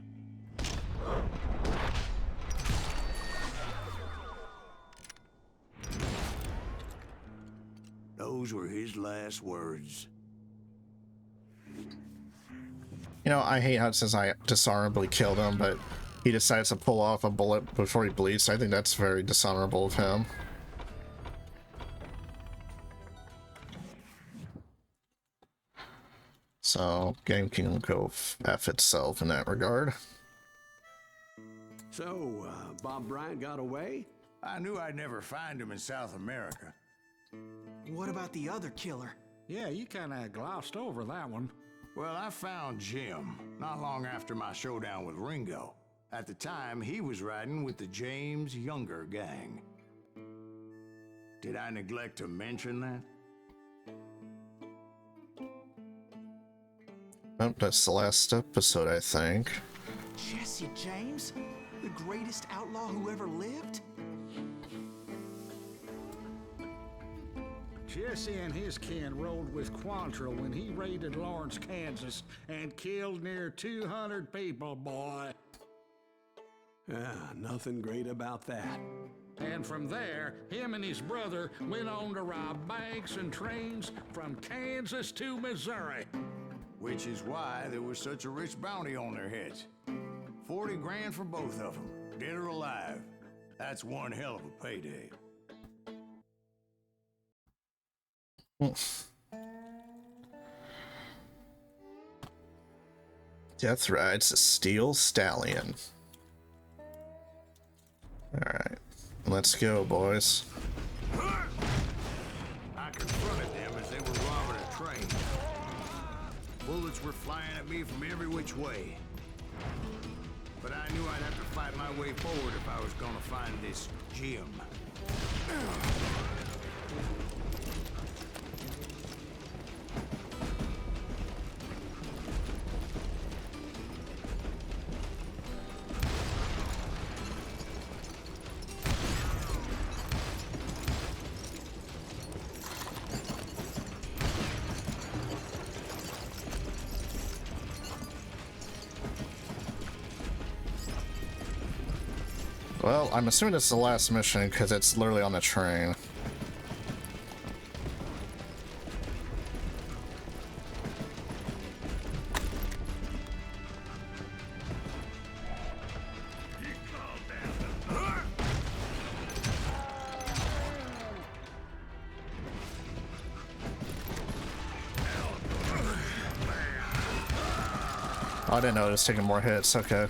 Those were his last words. You know, I hate how it says I dishonorably killed him, but he decides to pull off a bullet before he bleeds. I think that's very dishonorable of him. So, game can go F itself in that regard. So, Bob Bryant got away? I knew I'd never find him in South America. What about the other killer? Yeah, you kind of glossed over that one. Well, I found Jim not long after my showdown with Ringo. At the time, he was riding with the James Younger gang. Did I neglect to mention that? Oh, that's the last episode, I think. Jesse James? The greatest outlaw who ever lived? Jesse and his kin rode with Quantrill when he raided Lawrence, Kansas, and killed near 200 people, boy. Nothing great about that. And from there, him and his brother went on to rob banks and trains from Kansas to Missouri. Which is why there was such a rich bounty on their heads. 40 grand for both of them, dead or alive. That's one hell of a payday. Death rides a steel stallion. Alright, let's go, boys. I confronted them as they were robbing a train. Bullets were flying at me from every which way. But I knew I'd have to fight my way forward if I was gonna find this Jim. Well, I'm assuming it's the last mission because it's literally on the train. Oh, I didn't know it was taking more hits. Okay.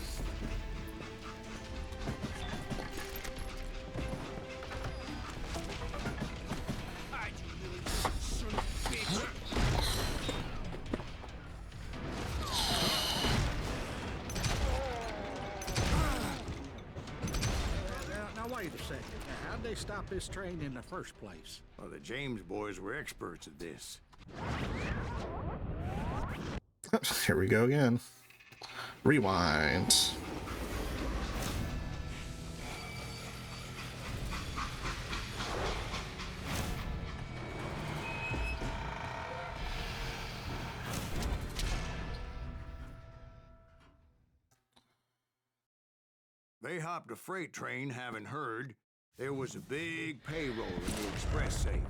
Stop this train in the first place? Well, the James boys were experts at this. Here we go again. Rewind. They hopped a freight train, having heard there was a big payroll in the express safe.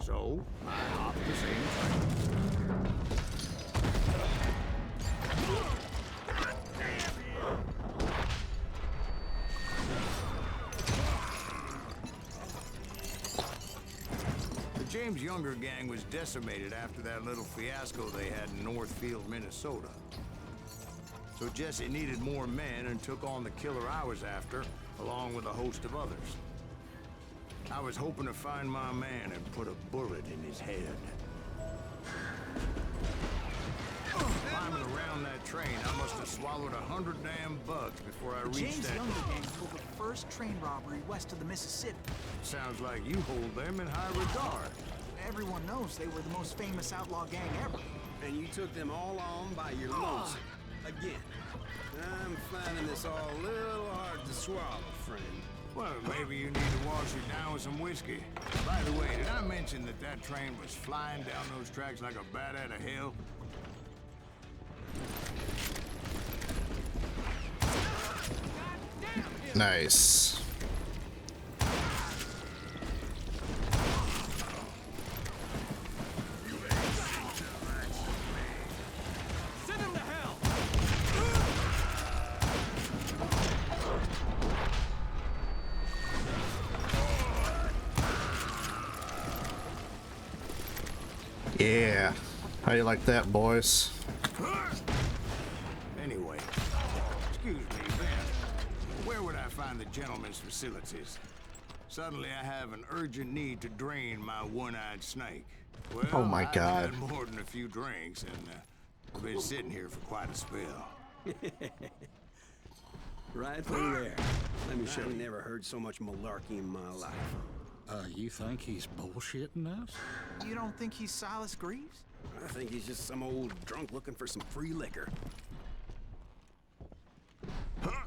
So, I hopped the same train. The James Younger gang was decimated after that little fiasco they had in Northfield, Minnesota. So Jesse needed more men and took on the killer I was after, along with a host of others. I was hoping to find my man and put a bullet in his head. Climbing around that train, I must have swallowed 100 damn bugs before I reached James that. Younger gang pulled the first train robbery west of the Mississippi. Sounds like you hold them in high regard. Everyone knows they were the most famous outlaw gang ever. And you took them all on by your lonesome. Again. I'm finding this all a little hard to swallow, friend. Well, maybe you need to wash it down with some whiskey. By the way, did I mention that that train was flying down those tracks like a bat out of hell? Nice. Send him to hell! Yeah. How you like that, boys? Anyway, excuse me, Ben. Where would I find the gentleman's facilities? Suddenly I have an urgent need to drain my one-eyed snake. Well, Oh my God. I've had more than a few drinks, and I've been sitting here for quite a spell. Right through there. Let me show you. Never heard so much malarkey in my life. You think he's bullshitting us? You don't think he's Silas Greaves? I think he's just some old drunk looking for some free liquor. I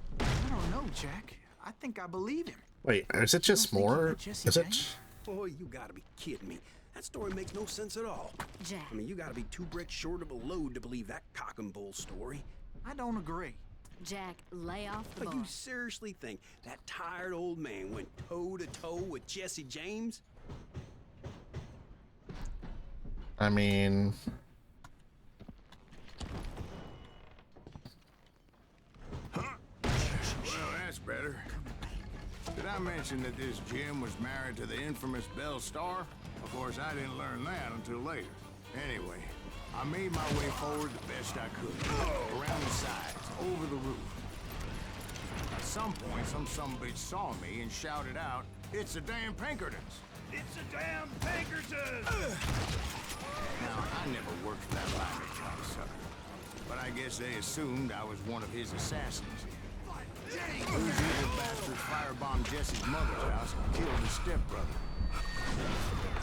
don't know, Jack. I think I believe him. Wait, is it just more? Jesse Is it? James? Boy, you gotta be kidding me. That story makes no sense at all. Jack. I mean, you gotta be 2 bricks short of a load to believe that cock and bull story. I don't agree. Jack, lay off the But bar. you seriously think that tired old man went toe-to-toe with Jesse James? I mean, Well, that's better. Did I mention that this Jim was married to the infamous Belle Starr? Of course, I didn't learn that until later. Anyway, I made my way forward the best I could. Around the sides, over the roof. At some point, some sumbitch saw me and shouted out, "It's the damn Pinkertons!" It's a damn Pinkerton! Now, I never worked for that limey cocksucker, but I guess they assumed I was one of his assassins. Those evil bastards firebombed Jesse's mother's house and killed his stepbrother.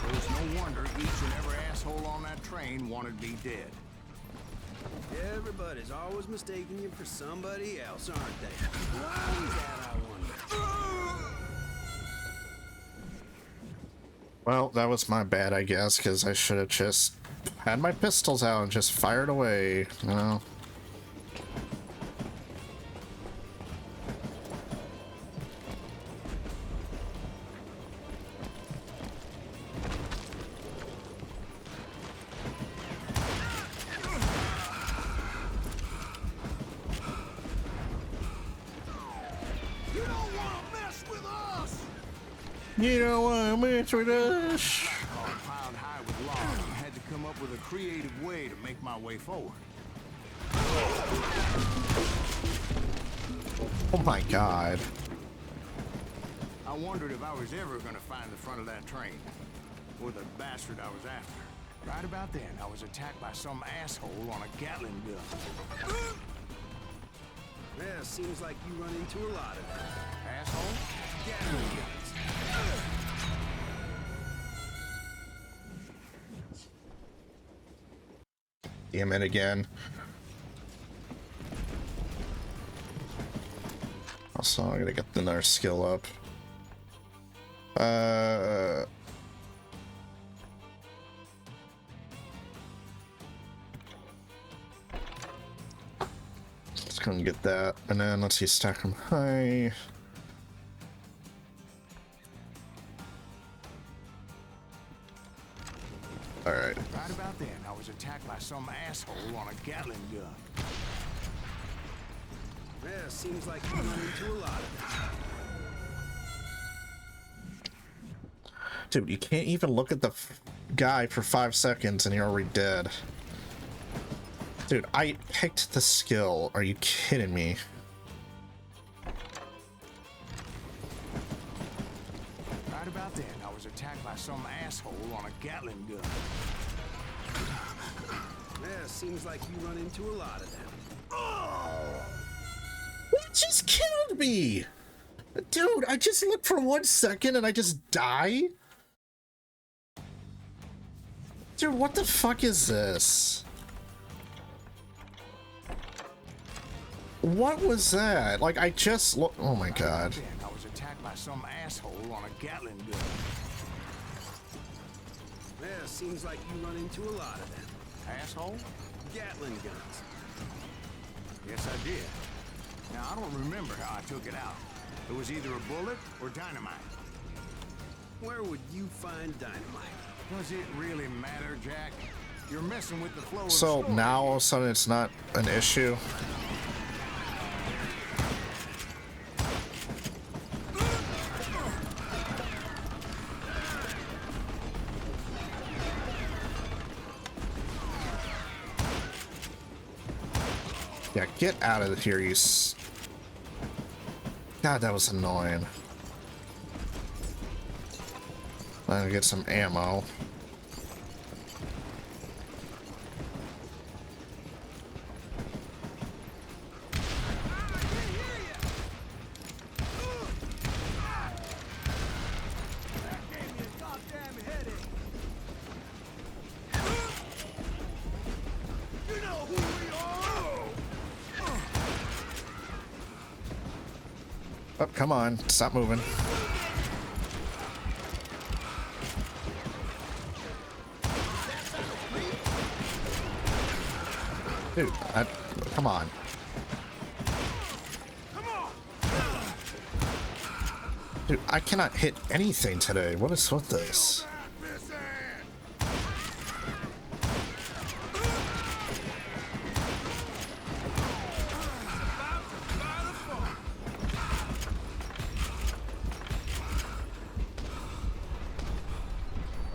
So it's no wonder each and every asshole on that train wanted me dead. Everybody's always mistaking you for somebody else, aren't they? Why is that, I wonder? well, that was my bad, I guess, because I should have just had my pistols out and just fired away. No. You don't want to mess with us! You don't want to mess with us. Car piled high with logs and had to come up with a creative way to make my way forward. Oh my God. I wondered if I was ever going to find the front of that train, or the bastard I was after. Right about then, I was attacked by some asshole on a Gatling gun. Yeah, seems like you run into a lot of them. Asshole? Gatling guns. Damn it again. Also, I gotta get another skill up. Let's go and get that, and then let's see, stack them high. All right. Right about then, I was attacked by some asshole on a Gatling gun. Yeah, seems like you run into a lot of them. Dude, you can't even look at the guy for 5 seconds and you're already dead. Dude, I picked the skill. Are you kidding me? Right about then? I was attacked by some asshole on a Gatling gun. Yeah, seems like you run into a lot of them. What just killed me? Dude, I just looked for 1 second and I just die? Dude, what the fuck is this? What was that? Like, I just look. Oh my god. I was attacked by some asshole on a Gatling gun. Yeah, seems like you run into a lot of them. Asshole? Gatling guns. Yes, I did. Now, I don't remember how I took it out. It was either a bullet or dynamite. Where would you find dynamite? Does it really matter, Jack? You're messing with the flow of So the story. now all of a sudden it's not an issue. Yeah, get out of here, you God, that was annoying. I'm gonna get some ammo. Oh, come on, stop moving. Dude, come on. Dude, I cannot hit anything today. What is with this?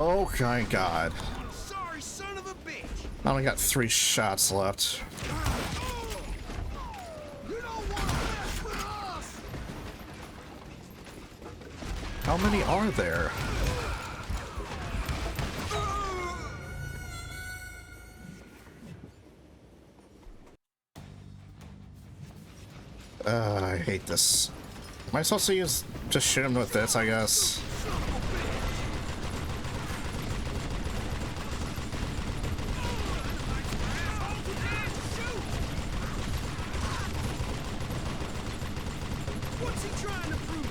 Oh my god. Sorry, son of a bitch. I only got 3 shots left. You don't want to mess with us. How many are there? I hate this. Am I supposed to use just shoot him with this, I guess? What's he trying to prove?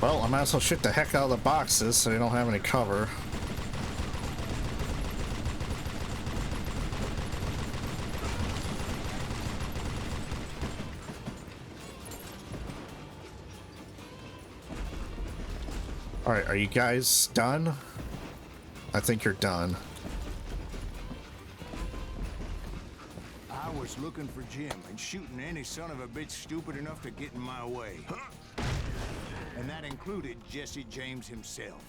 Well, I might as well shoot the heck out of the boxes so they don't have any cover. Alright, are you guys done? I think you're done. I was looking for Jim and shooting any son of a bitch stupid enough to get in my way. And that included Jesse James himself.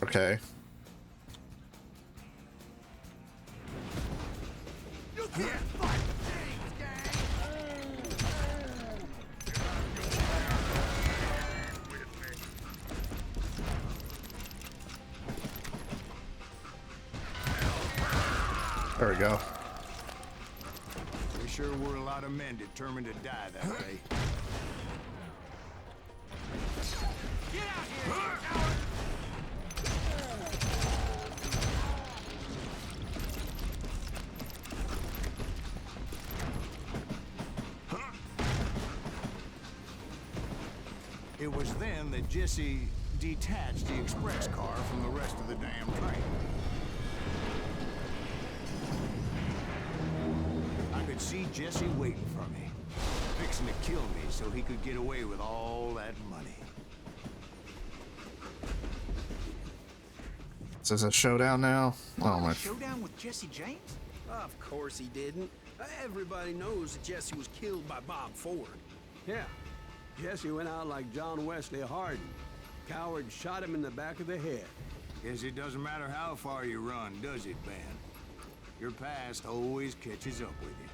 Okay. You can't fight James, gang. There we go. We sure were a lot of men determined to die that day. Get out here, you coward. It was then that Jesse detached the express car from the rest of the damn train. I could see Jesse waiting for me, fixing to kill me so he could get away with all that money. Is this a showdown now? Oh my. Showdown with Jesse James? Of course he didn't. Everybody knows that Jesse was killed by Bob Ford. Yeah. Jesse went out like John Wesley Hardin. Coward shot him in the back of the head. Guess it doesn't matter how far you run, does it, Ben? Your past always catches up with you.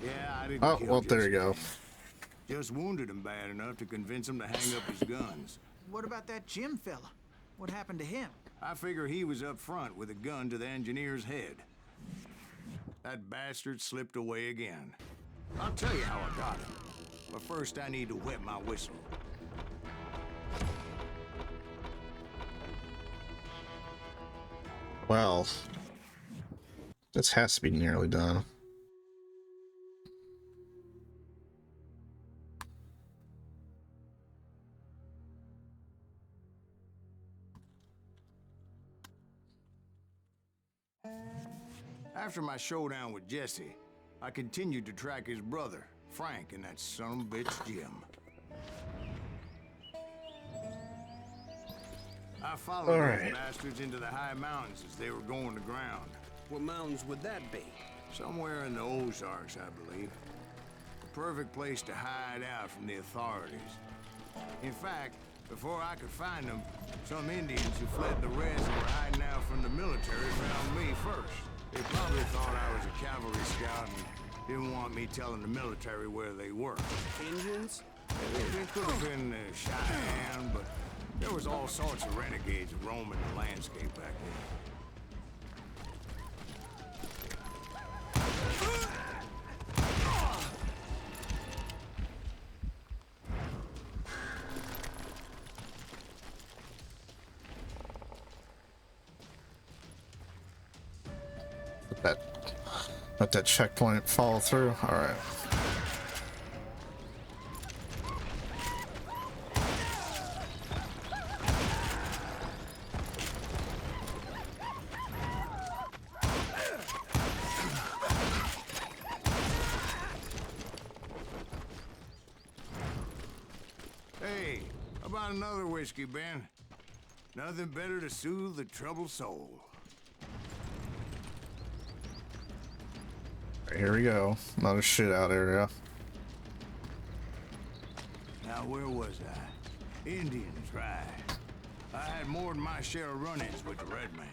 Yeah, I didn't Oh, kill well, there Jesse. you go. Just wounded him bad enough to convince him to hang up his guns. What about that Jim fella? What happened to him? I figure he was up front with a gun to the engineer's head. That bastard slipped away again. I'll tell you how I got him. But first I need to wet my whistle. Well, this has to be nearly done. After my showdown with Jesse, I continued to track his brother, Frank, and that son of a bitch, Jim. I followed those bastards into the high mountains as they were going to ground. What mountains would that be? Somewhere in the Ozarks, I believe. The perfect place to hide out from the authorities. In fact, before I could find them, some Indians who fled the rest and were hiding out from the military found me first. They probably thought I was a cavalry scout and didn't want me telling the military where they were. Indians? It could have been Cheyenne, but there was all sorts of renegades roaming the landscape back then. Let that checkpoint follow through. All right. Hey, how about another whiskey, Ben? Nothing better to soothe the troubled soul. Here we go. Another shootout area. Now, where was I? Indians, right. I had more than my share of run-ins with the Red Man.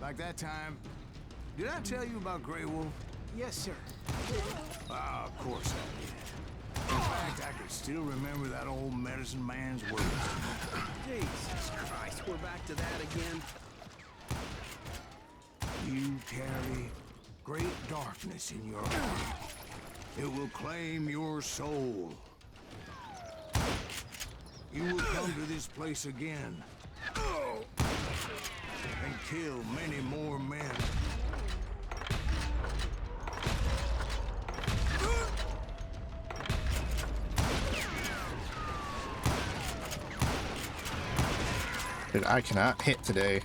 Like that time... Did I tell you about Grey Wolf? Yes, sir. Ah, of course I did. In fact, I could still remember that old medicine man's words. Jesus Christ, we're back to that again. You carry great darkness in your heart. It will claim your soul. You will come to this place again and kill many more men. Dude, I cannot hit today.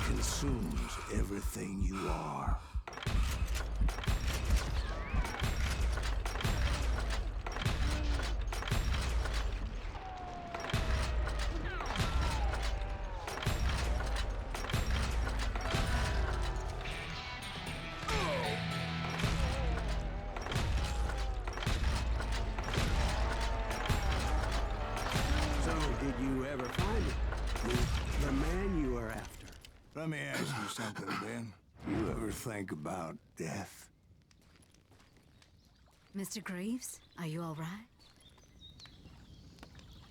Consumes everything you are. So, did you ever find it? The man you were after? Let me ask you something, Ben. You ever think about death? Mr. Greaves, are you all right?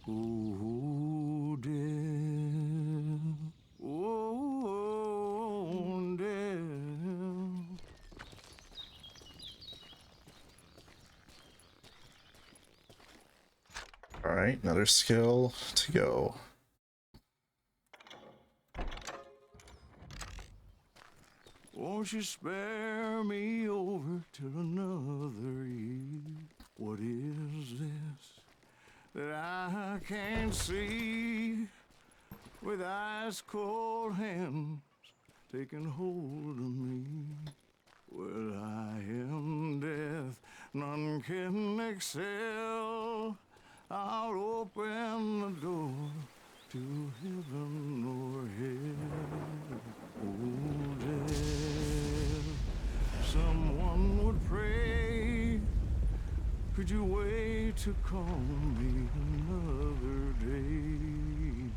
Ooh, death. Oh, death. All right, another skill to go. Won't you spare me over till another year? What is this that I can't see? with ice cold hands taking hold of me. Well, I am death, none can excel. I'll open the door to heaven or hell. Oh, death, someone would pray. Could you wait to call me another day?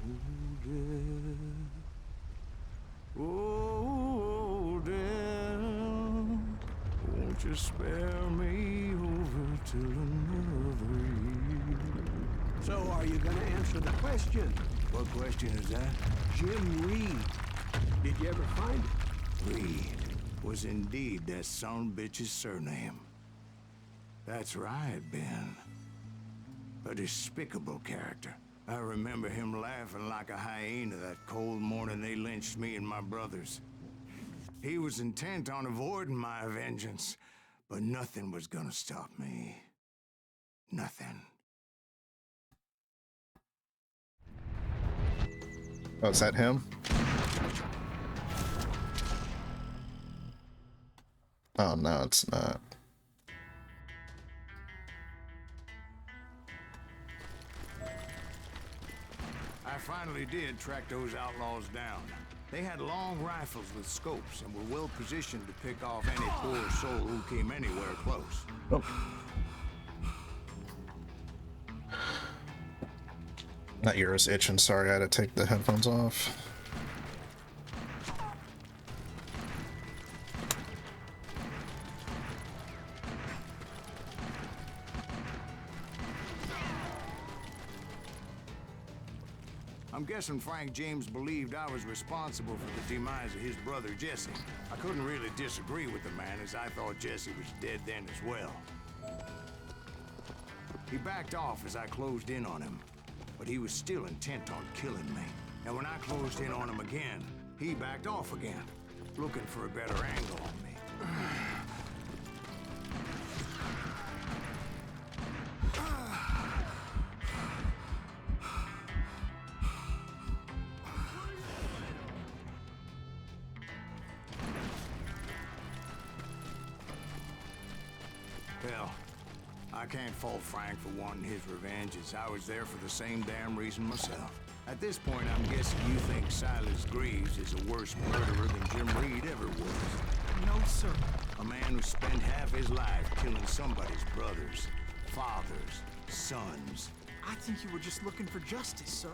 Oh, death. Oh, death. Won't you spare me over till another year? So are you gonna answer the question? What question is that? Jim Reed. Did you ever find it? Reed was indeed that son-bitch's surname. That's right, Ben. A despicable character. I remember him laughing like a hyena that cold morning they lynched me and my brothers. He was intent on avoiding my vengeance, but nothing was gonna stop me. Nothing. Oh, is that him? Oh, no, it's not. I finally did track those outlaws down. They had long rifles with scopes and were well positioned to pick off any poor soul who came anywhere close. Oh. That ear is itching. Sorry, I had to take the headphones off. I'm guessing Frank James believed I was responsible for the demise of his brother Jesse. I couldn't really disagree with the man, as I thought Jesse was dead then as well. He backed off as I closed in on him, but he was still intent on killing me. And when I closed in on him again, he backed off again, looking for a better angle on me. Hell, I can't fault Frank for wanting his revenge, as I was there for the same damn reason myself. At this point, I'm guessing you think Silas Greaves is a worse murderer than Jim Reed ever was. No, sir. A man who spent half his life killing somebody's brothers, fathers, sons. I think you were just looking for justice, sir.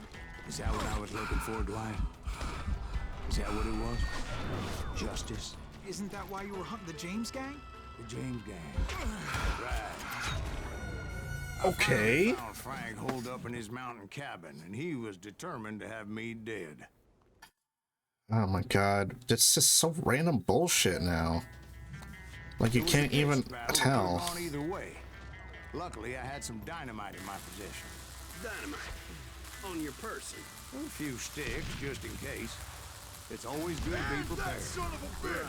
Is that what I was looking for, Dwight? Is that what it was? Justice? Isn't that why you were hunting the James gang? The James gang. Right. Okay. I found Frank holed up in his mountain cabin, and he was determined to have me dead. Oh my god. It's just so random bullshit now. Like, you can't even tell. On either way. Luckily, I had some dynamite in my possession. Dynamite? On your person? A few sticks, just in case. It's always good to be prepared. That son of a bitch!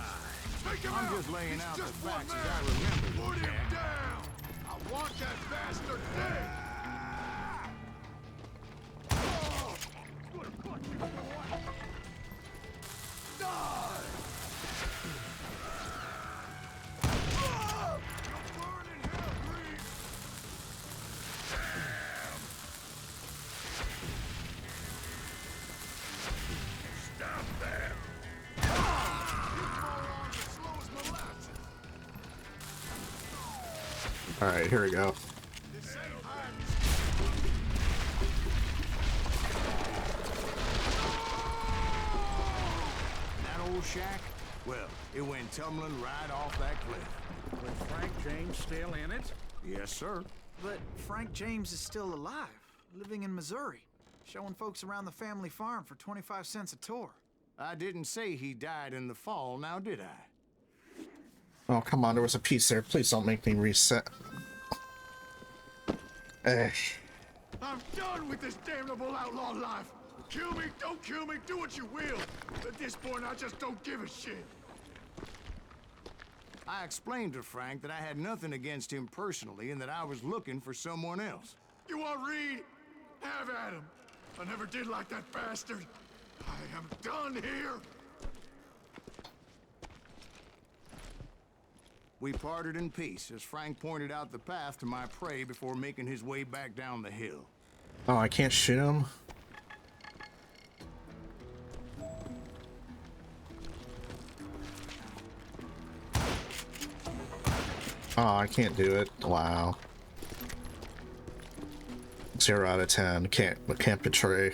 Take him I'm out! just laying He's out the just facts one as man. I remember Put them, him Jack. down! I want that bastard dead! Die! You're burning hell, Reed! Stop there! Alright, here we go. That old shack? Well, it went tumbling right off that cliff. With Frank James still in it? Yes, sir. But Frank James is still alive, living in Missouri, showing folks around the family farm for 25 cents a tour. I didn't say he died in the fall, now did I? Oh, come on, there was a piece there. Please don't make me reset. Eh. I'm done with this damnable outlaw life. Kill me, don't kill me, do what you will. At this point, I just don't give a shit. I explained to Frank that I had nothing against him personally and that I was looking for someone else. You want Reed? Have at him. I never did like that bastard. I am done here. We parted in peace as Frank pointed out the path to my prey before making his way back down the hill. Oh, I can't shoot him? Oh, I can't do it. Wow. 0 out of 10. Can't betray.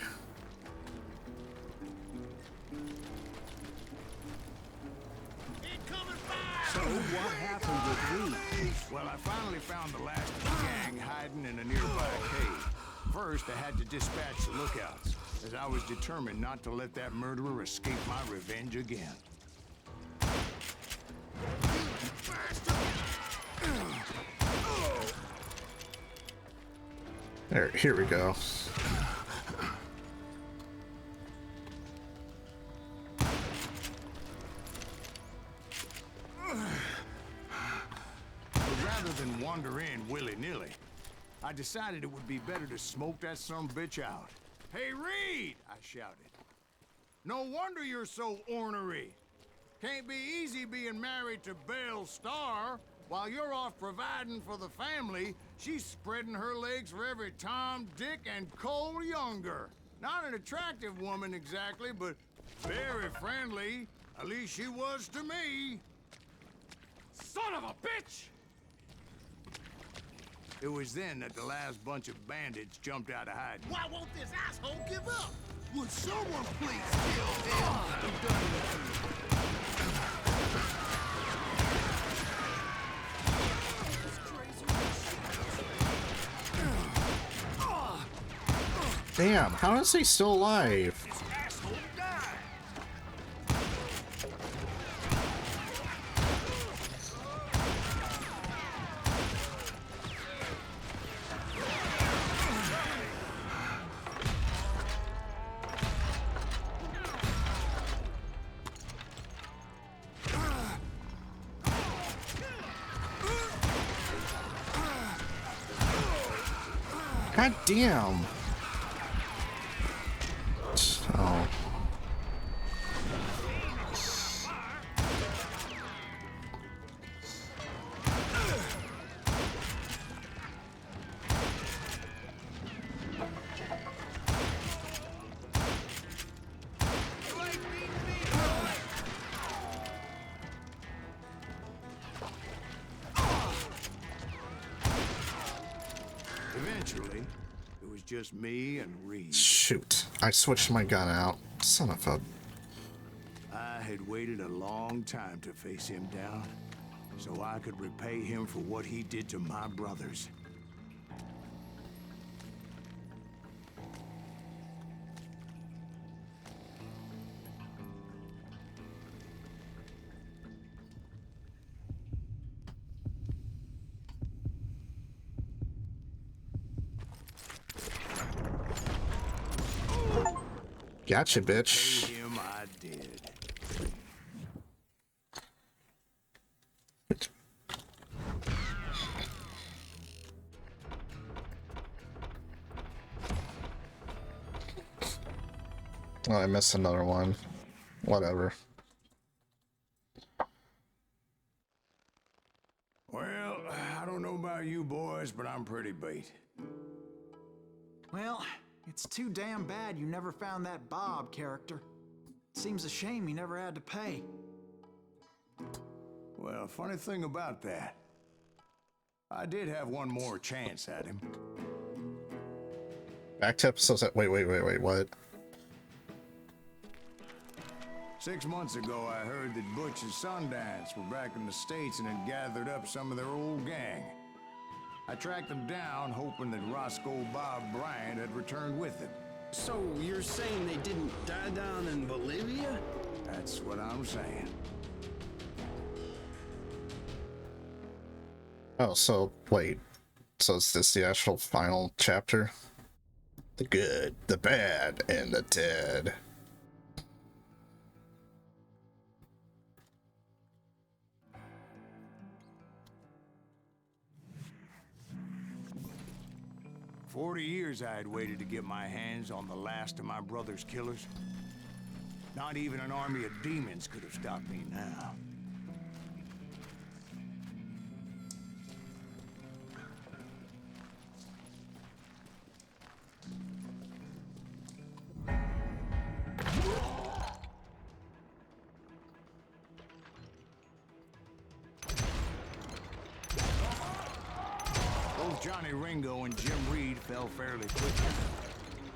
So what happened with Reed? Well, I finally found the last of the gang hiding in a nearby cave. First, I had to dispatch the lookouts, as I was determined not to let that murderer escape my revenge again. There, here we go. Rather than wander in willy-nilly, I decided it would be better to smoke that sumbitch out. Hey, Reed! I shouted. No wonder you're so ornery. Can't be easy being married to Belle Starr. While you're off providing for the family, she's spreading her legs for every Tom, Dick, and Cole Younger. Not an attractive woman exactly, but very friendly. At least she was to me. Son of a bitch! It was then that the last bunch of bandits jumped out of hiding. Why won't this asshole give up? Would someone please kill him? I'm done with you. Damn, how is he still alive? God damn. Oh. Eventually, it was just me and Reed. Shoot. I switched my gun out. Son of a... I had waited a long time to face him down, so I could repay him for what he did to my brothers. Gotcha, bitch. Repay him I did. Oh, I missed another one. Whatever. Well, I don't know about you boys, but I'm pretty beat. Well, it's too damn bad you never found that Bob character. Seems a shame you never had to pay. Well, funny thing about that, I did have one more chance at him. Back to episodes. Wait, what? 6 months ago, I heard that Butch and Sundance were back in the States and had gathered up some of their old gang. I tracked them down, hoping that Roscoe Bob Bryant had returned with them. So you're saying they didn't die down in Bolivia? That's what I'm saying. Oh, so, wait. So is this the actual final chapter? The good, the bad, and the dead. 40 years I had waited to get my hands on the last of my brother's killers. Not even an army of demons could have stopped me now. Both Johnny Ringo and Jim Reed fell fairly quickly.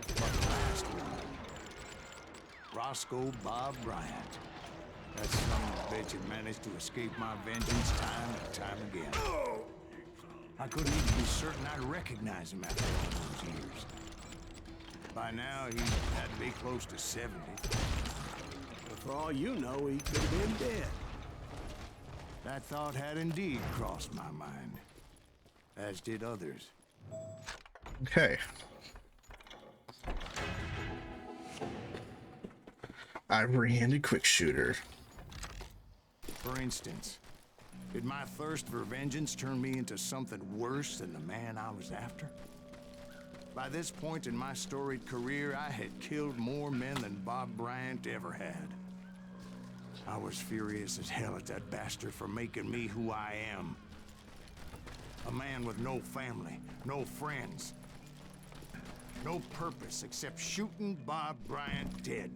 But the last one, Roscoe Bob Bryant. That son of a bitch had managed to escape my vengeance time and time again. I couldn't even be certain I'd recognize him after all those years. By now, he had to be close to 70. But for all you know, he could have been dead. That thought had indeed crossed my mind, as did others. Okay. Ivory-handed quick shooter. For instance, did my thirst for vengeance turn me into something worse than the man I was after? By this point in my storied career, I had killed more men than Bob Bryant ever had. I was furious as hell at that bastard for making me who I am. A man with no family, no friends, no purpose except shooting Bob Bryant dead.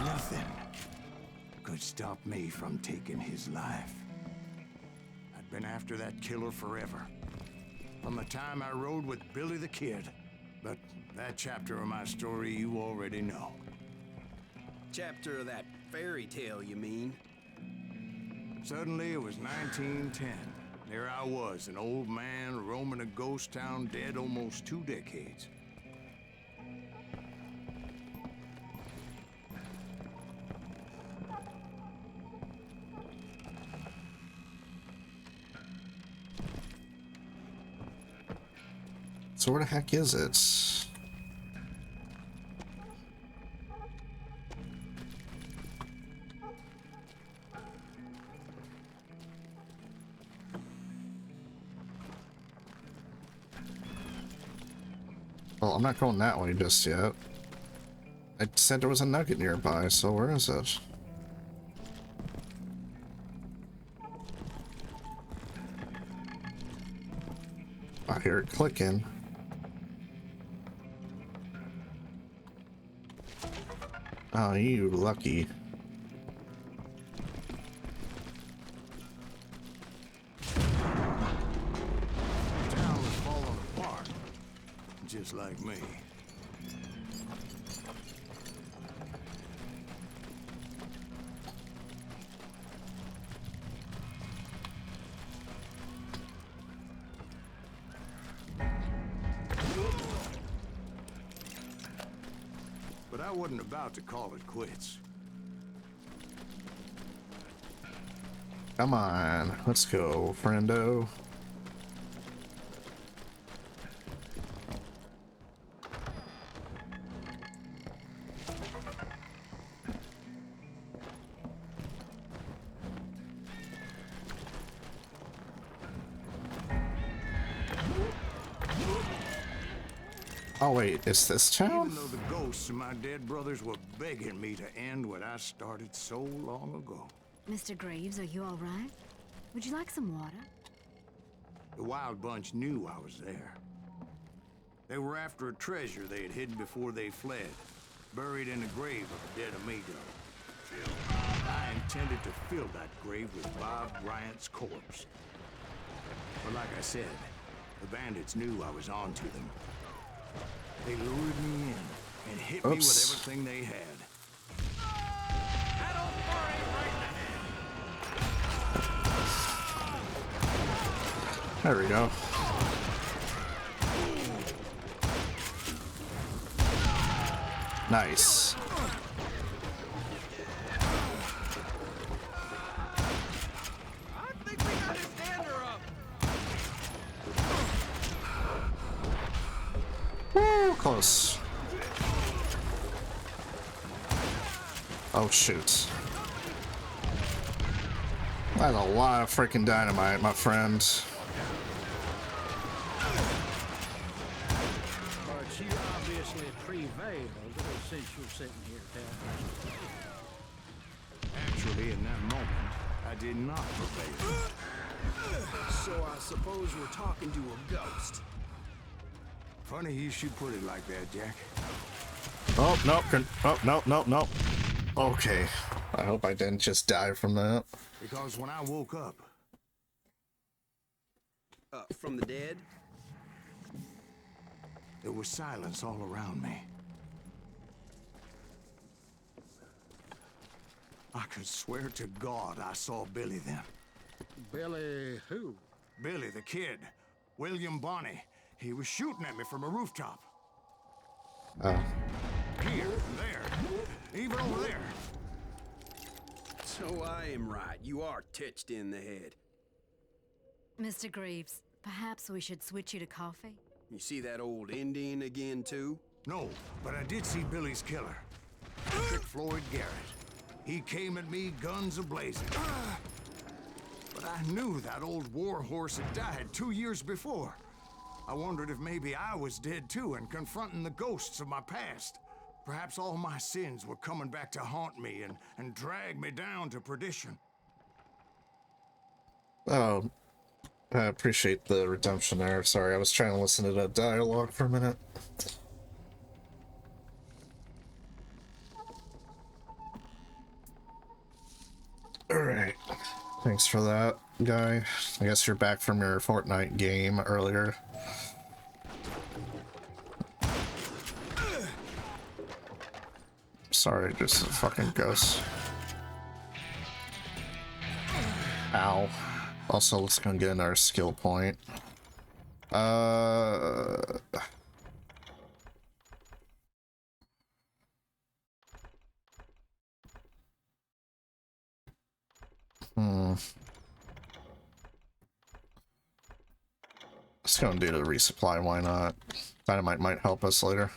Nothing could stop me from taking his life. I'd been after that killer forever, from the time I rode with Billy the Kid. But that chapter of my story you already know. Chapter of that fairy tale, you mean? Suddenly it was 1910. There I was, an old man roaming a ghost town dead almost 2 decades. So where the heck is it? Well, I'm not going that way just yet. I said there was a nugget nearby, so where is it? I hear it clicking. Oh, you lucky. The town was falling apart, just like me. But I wasn't about to call it quits. Come on, let's go, friendo. Oh wait, is this town? Even though the ghosts of my dead brothers were begging me to end what I started so long ago. Mr. Graves, are you all right? Would you like some water? The Wild Bunch knew I was there. They were after a treasure they had hidden before they fled, buried in the grave of a dead amigo. I intended to fill that grave with Bob Bryant's corpse. But like I said, the bandits knew I was on to them. They lured me in and hit me with everything they had. There we go. Nice. I think we got his hander up. Woo, close. Oh shoot. That's a lot of freaking dynamite, my friend. But you obviously prevailed since you're sitting here telling us. Actually, in that moment, I did not prevail. So I suppose we're talking to a ghost. Funny you should put it like that, Jack. Oh, no. Oh, no, no, no. Okay. I hope I didn't just die from that. Because when I woke up... From the dead? There was silence all around me. I could swear to God I saw Billy then. Billy who? Billy, the kid. William Bonney. He was shooting at me from a rooftop. Oh. Here, there, even over there. So I am right. You are titched in the head. Mr. Greaves, perhaps we should switch you to coffee? You see that old Indian again, too? No, but I did see Billy's killer. Patrick Floyd Garrett. He came at me, guns a-blazing. But I knew that old war horse had died 2 years before. I wondered if maybe I was dead too and confronting the ghosts of my past. Perhaps all my sins were coming back to haunt me and drag me down to perdition. Oh, I appreciate the redemption there. Sorry, I was trying to listen to that dialogue for a minute. Alright. Thanks for that, guy. I guess you're back from your Fortnite game earlier. Sorry, just a fucking ghost. Ow. Also, let's go get our skill point. Let's go and do the resupply, why not? Dynamite might help us later.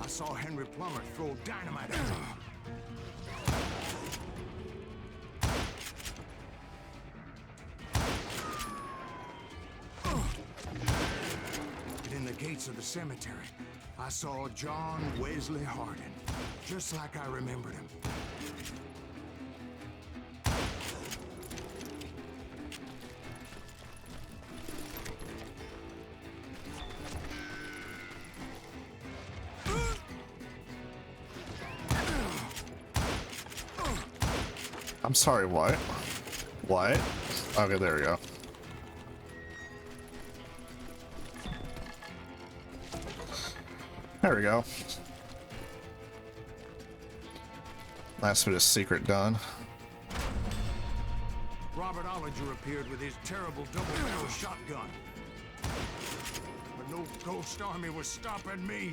I saw Henry Plummer throw dynamite at him. And in the gates of the cemetery, I saw John Wesley Hardin, just like I remembered him. I'm sorry, what? What? Okay, there we go. There we go. Last bit of secret done. Robert Ollinger appeared with his terrible double-barrel shotgun. But no ghost army was stopping me.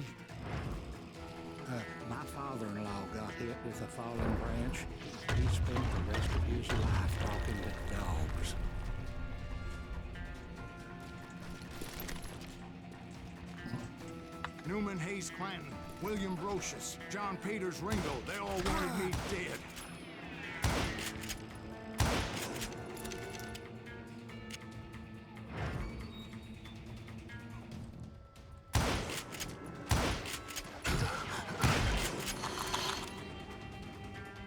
My father-in-law got hit with a fallen branch. He spent the rest of his life talking to dogs. Newman Hayes Clanton, William Brocious, John Peters Ringo, they all wanted me dead.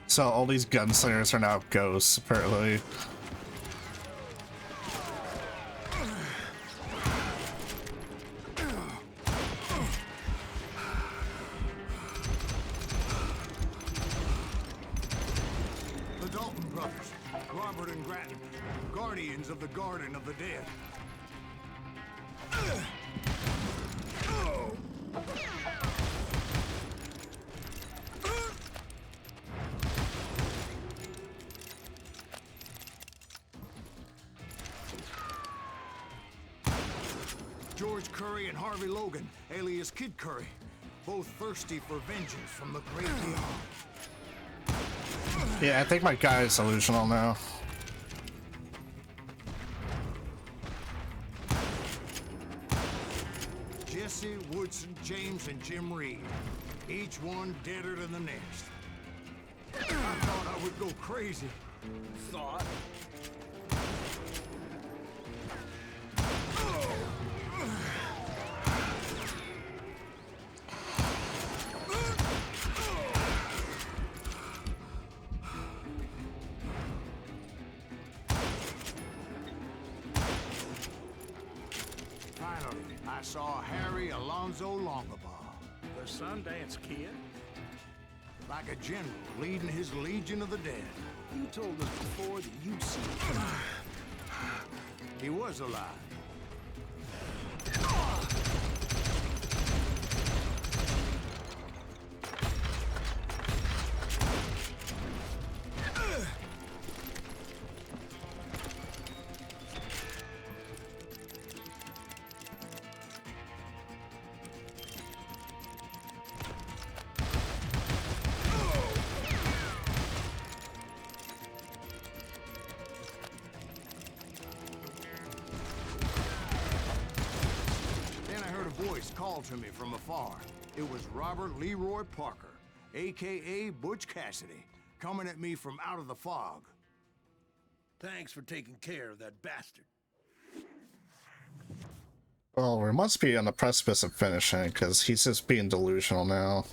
So all these gunslingers are now ghosts, apparently. The Dalton brothers, Robert and Grattan, guardians of the Garden of the Dead. George Curry and Harvey Logan, alias Kid Curry, both thirsty for vengeance from the Great Beyond. Yeah, I think my guy is delusional now. Jesse Woodson James and Jim Reed. Each one deader than the next. I thought I would go crazy. Thought? Finally, I saw Harry Alonzo Longabaugh. The Sundance Kid? Like a general leading his Legion of the Dead. You told us before that you'd seen him. He was alive. Called to me from afar. It was Robert Leroy Parker, a.k.a. Butch Cassidy, coming at me from out of the fog. Thanks for taking care of that bastard. Well, we must be on the precipice of finishing, because he's just being delusional now.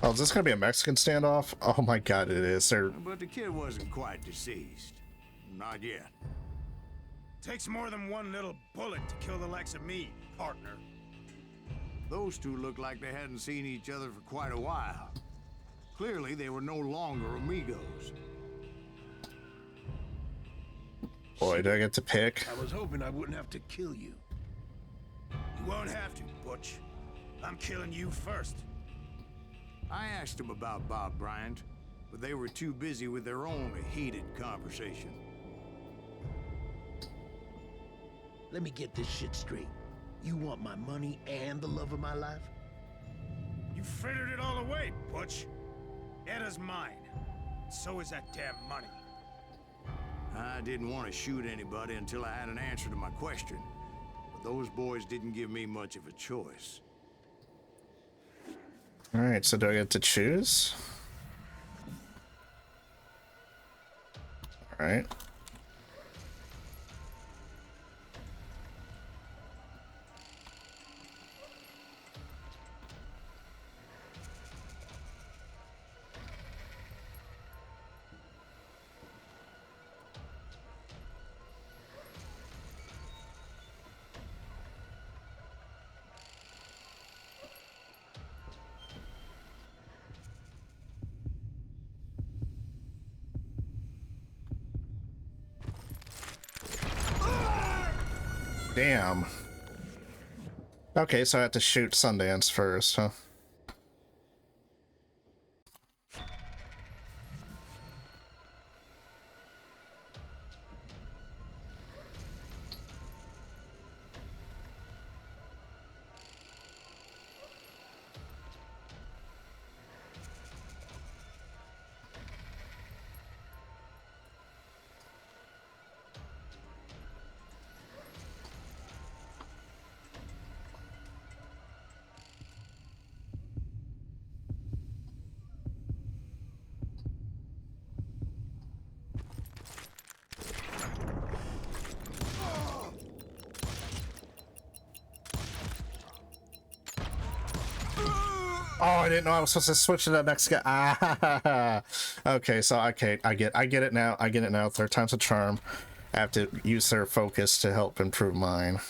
Oh, is this gonna be a Mexican standoff? Oh my god, it is. But the kid wasn't quite deceased. Not yet. Takes more than one little bullet to kill the likes of me, partner. Those two looked like they hadn't seen each other for quite a while. Clearly, they were no longer amigos. Boy, do I get to pick. I was hoping I wouldn't have to kill you. You won't have to, Butch. I'm killing you first. I asked them about Bob Bryant, but they were too busy with their own heated conversation. Let me get this shit straight. You want my money and the love of my life? You frittered it all away, Butch. Eda's mine. So is that damn money. I didn't want to shoot anybody until I had an answer to my question. But those boys didn't give me much of a choice. Alright, so do I get to choose? Alright. Damn. Okay, so I have to shoot Sundance first, huh? Oh, I didn't know I was supposed to switch to that next guy. Ah, okay, so okay, I get it now. I get it now. Third time's a charm. I have to use their focus to help improve mine.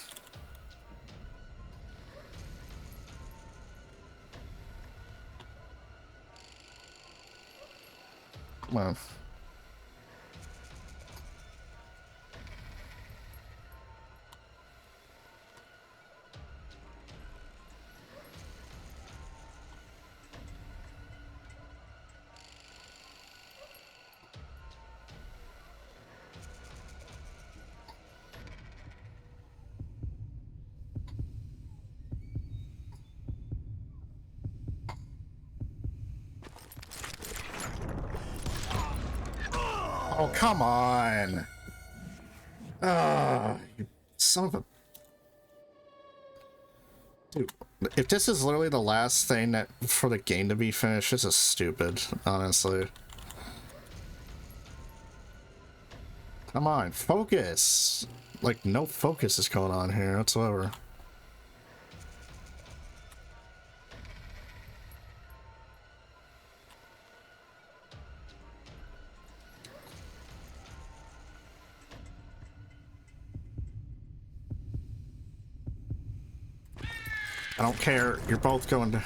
Come on. Oh, come on. You son of a... Dude, if this is literally the last thing that for the game to be finished, this is stupid, honestly. Come on, focus. Like, no focus is going on here whatsoever. I don't care. You're both going to...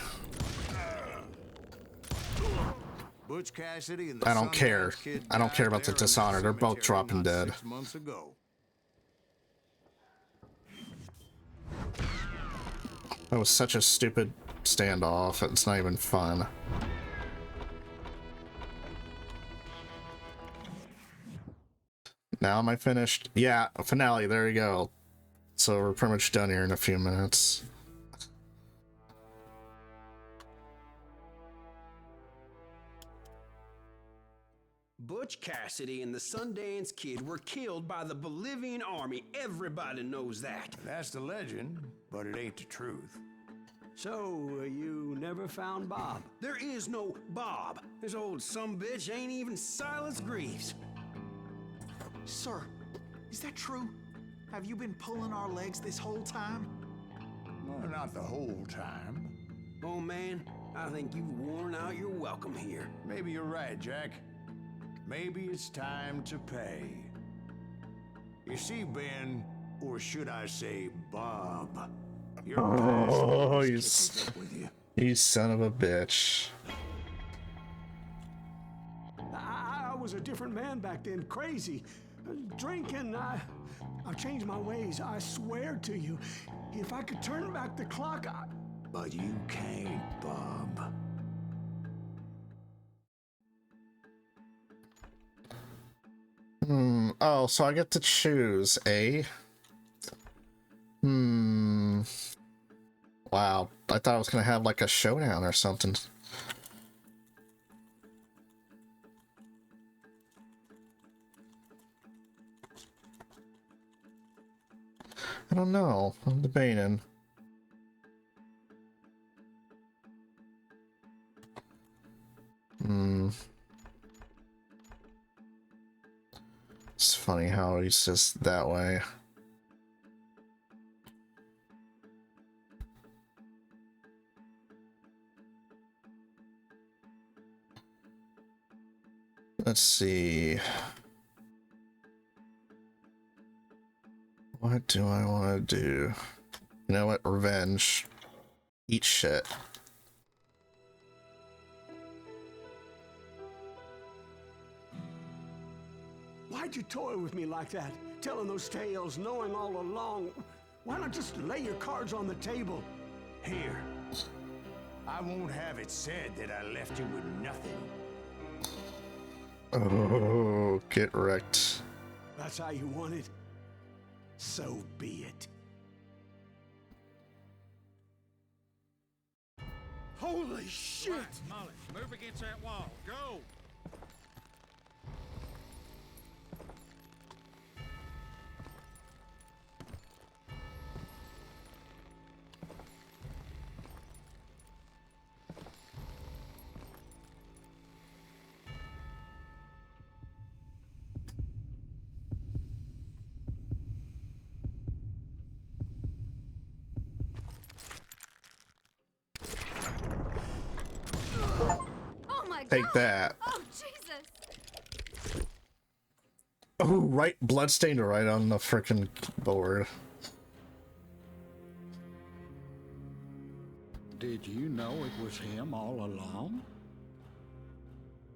Butch Cassidy and the I don't care. Sundance Kid I don't care died about the there in dishonor. They're both cemetery dropping not dead. 6 months ago. That was such a stupid standoff. It's not even fun. Now am I finished? Yeah, finale. There you go. So we're pretty much done here in a few minutes. Butch Cassidy and the Sundance Kid were killed by the Bolivian army. Everybody knows that. That's the legend, but it ain't the truth. So, you never found Bob? There is no Bob. This old sumbitch ain't even Silas Greaves. Sir, is that true? Have you been pulling our legs this whole time? Well, not the whole time. Oh man, I think you've worn out your welcome here. Maybe you're right, Jack. Maybe it's time to pay. You see, Ben, or should I say Bob, your past catches up with you. You son of a bitch. I was a different man back then, crazy. Drinking, I've changed my ways, I swear to you. If I could turn back the clock, But you can't, Bob. Oh, so I get to choose, eh? Wow. I thought I was gonna have like a showdown or something. I don't know. I'm debating. It's funny how he's just that way. Let's see. What do I want to do? You know what? Revenge. Eat shit. why'd you toy with me like that? Telling those tales, knowing all along. Why not just lay your cards on the table? Here. I won't have it said that I left you with nothing. Oh, get wrecked. That's how you want it? So be it. Holy shit! Molly, move against that wall. Go! Take that. Oh, Jesus! Oh, right, bloodstained right on the frickin' board. Did you know it was him all along?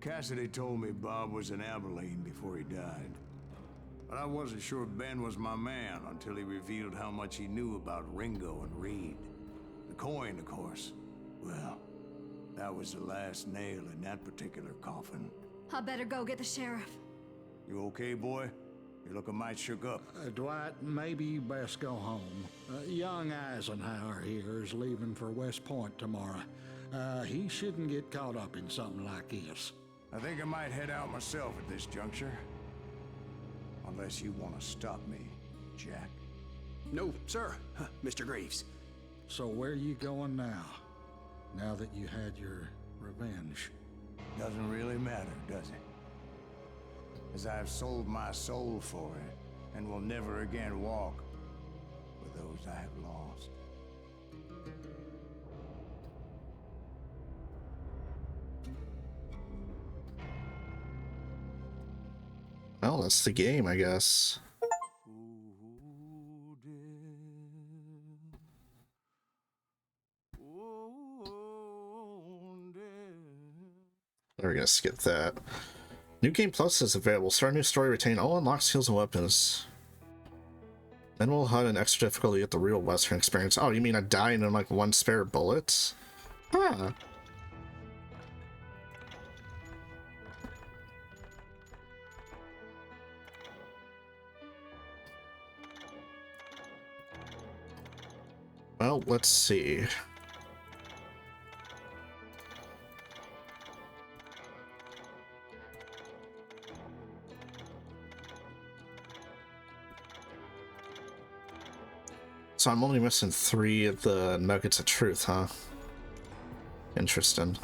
Cassidy told me Bob was in Abilene before he died. But I wasn't sure Ben was my man until he revealed how much he knew about Ringo and Reed. The coin, of course. Well, that was the last nail in that particular coffin. I better go get the sheriff. You okay, boy? You're looking mighty shook up. Dwight, maybe you best go home. Young Eisenhower here is leaving for West Point tomorrow. He shouldn't get caught up in something like this. I think I might head out myself at this juncture. Unless you want to stop me, Jack. No, sir, Mr. Greaves. So where you going now? Now that you had your revenge? Doesn't really matter, does it? As I've sold my soul for it, and will never again walk with those I have lost. Well, that's the game, I guess. We're gonna skip that. New Game Plus is available. Start a new story, retain all unlocked skills and weapons. Then we'll HUD an extra difficulty at the real Western experience. Oh, you mean I died in like 1 spare bullet? Huh. Well, let's see. So I'm only missing 3 of the nuggets of truth, huh? Interesting.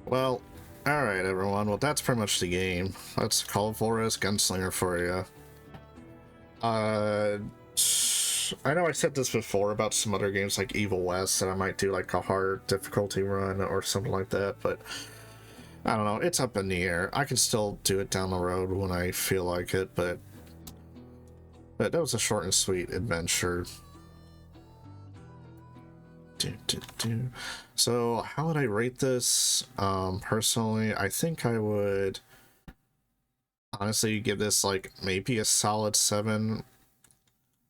Well, alright everyone, well that's pretty much the game. That's Call of Juarez Gunslinger for you. I know I said this before about some other games like Evil West, that I might do like a hard difficulty run or something like that, but I don't know, it's up in the air. I can still do it down the road when I feel like it, but that was a short and sweet adventure. So how would I rate this? Personally, I think I would honestly give this like maybe a solid 7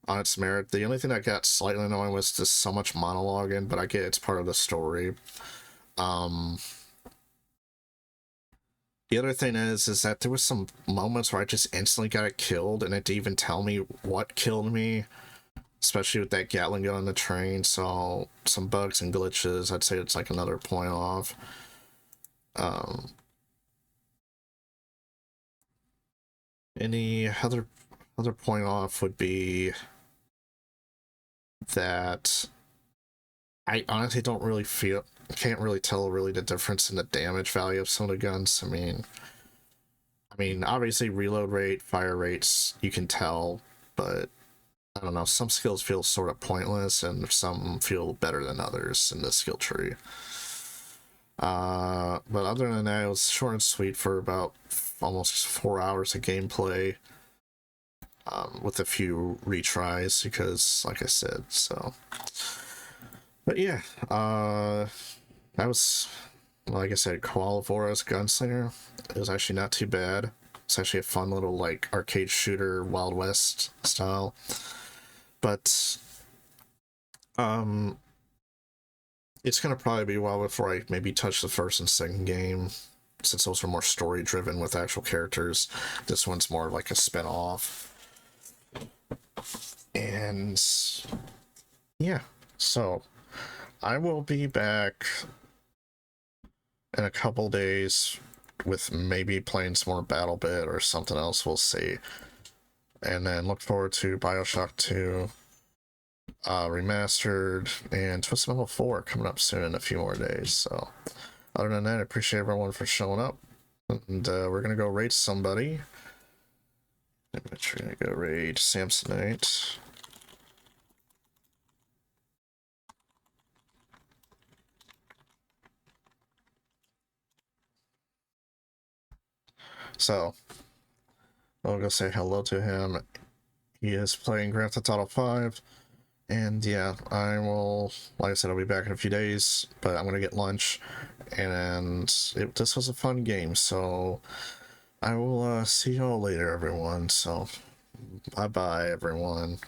on its merit. The only thing that got slightly annoying was just so much monologuing, but I get it's part of the story. The other thing is that there was some moments where I just instantly got killed, and it didn't even tell me what killed me, especially with that Gatling gun on the train. So some bugs and glitches. I'd say it's like another point off. Any other point off would be that I honestly don't really can't really tell really the difference in the damage value of some of the guns. I mean, obviously reload rate, fire rates, you can tell, but I don't know, some skills feel sort of pointless and some feel better than others in the skill tree. But other than that, it was short and sweet for about almost 4 hours of gameplay, with a few retries because, like I said, so. But yeah, that was, like I said, Call of Juarez Gunslinger. It was actually not too bad. It's actually a fun little, like, arcade shooter, Wild West style. But, it's gonna probably be a while before I maybe touch the first and second game, since those are more story-driven with actual characters. This one's more like a spin-off. And, yeah, so I will be back in a couple days with maybe playing some more BattleBit or something else, we'll see. And then look forward to BioShock 2 Remastered and Twisted Metal 4 coming up soon in a few more days. So other than that, I appreciate everyone for showing up. And we're going to go raid somebody. I'm going to go raid Samsonite. So, I'll go say hello to him. He is playing Grand Theft Auto 5. And yeah, I will, like I said, I'll be back in a few days, but I'm going to get lunch. And this was a fun game, so I will see you all later, everyone. So, bye-bye, everyone.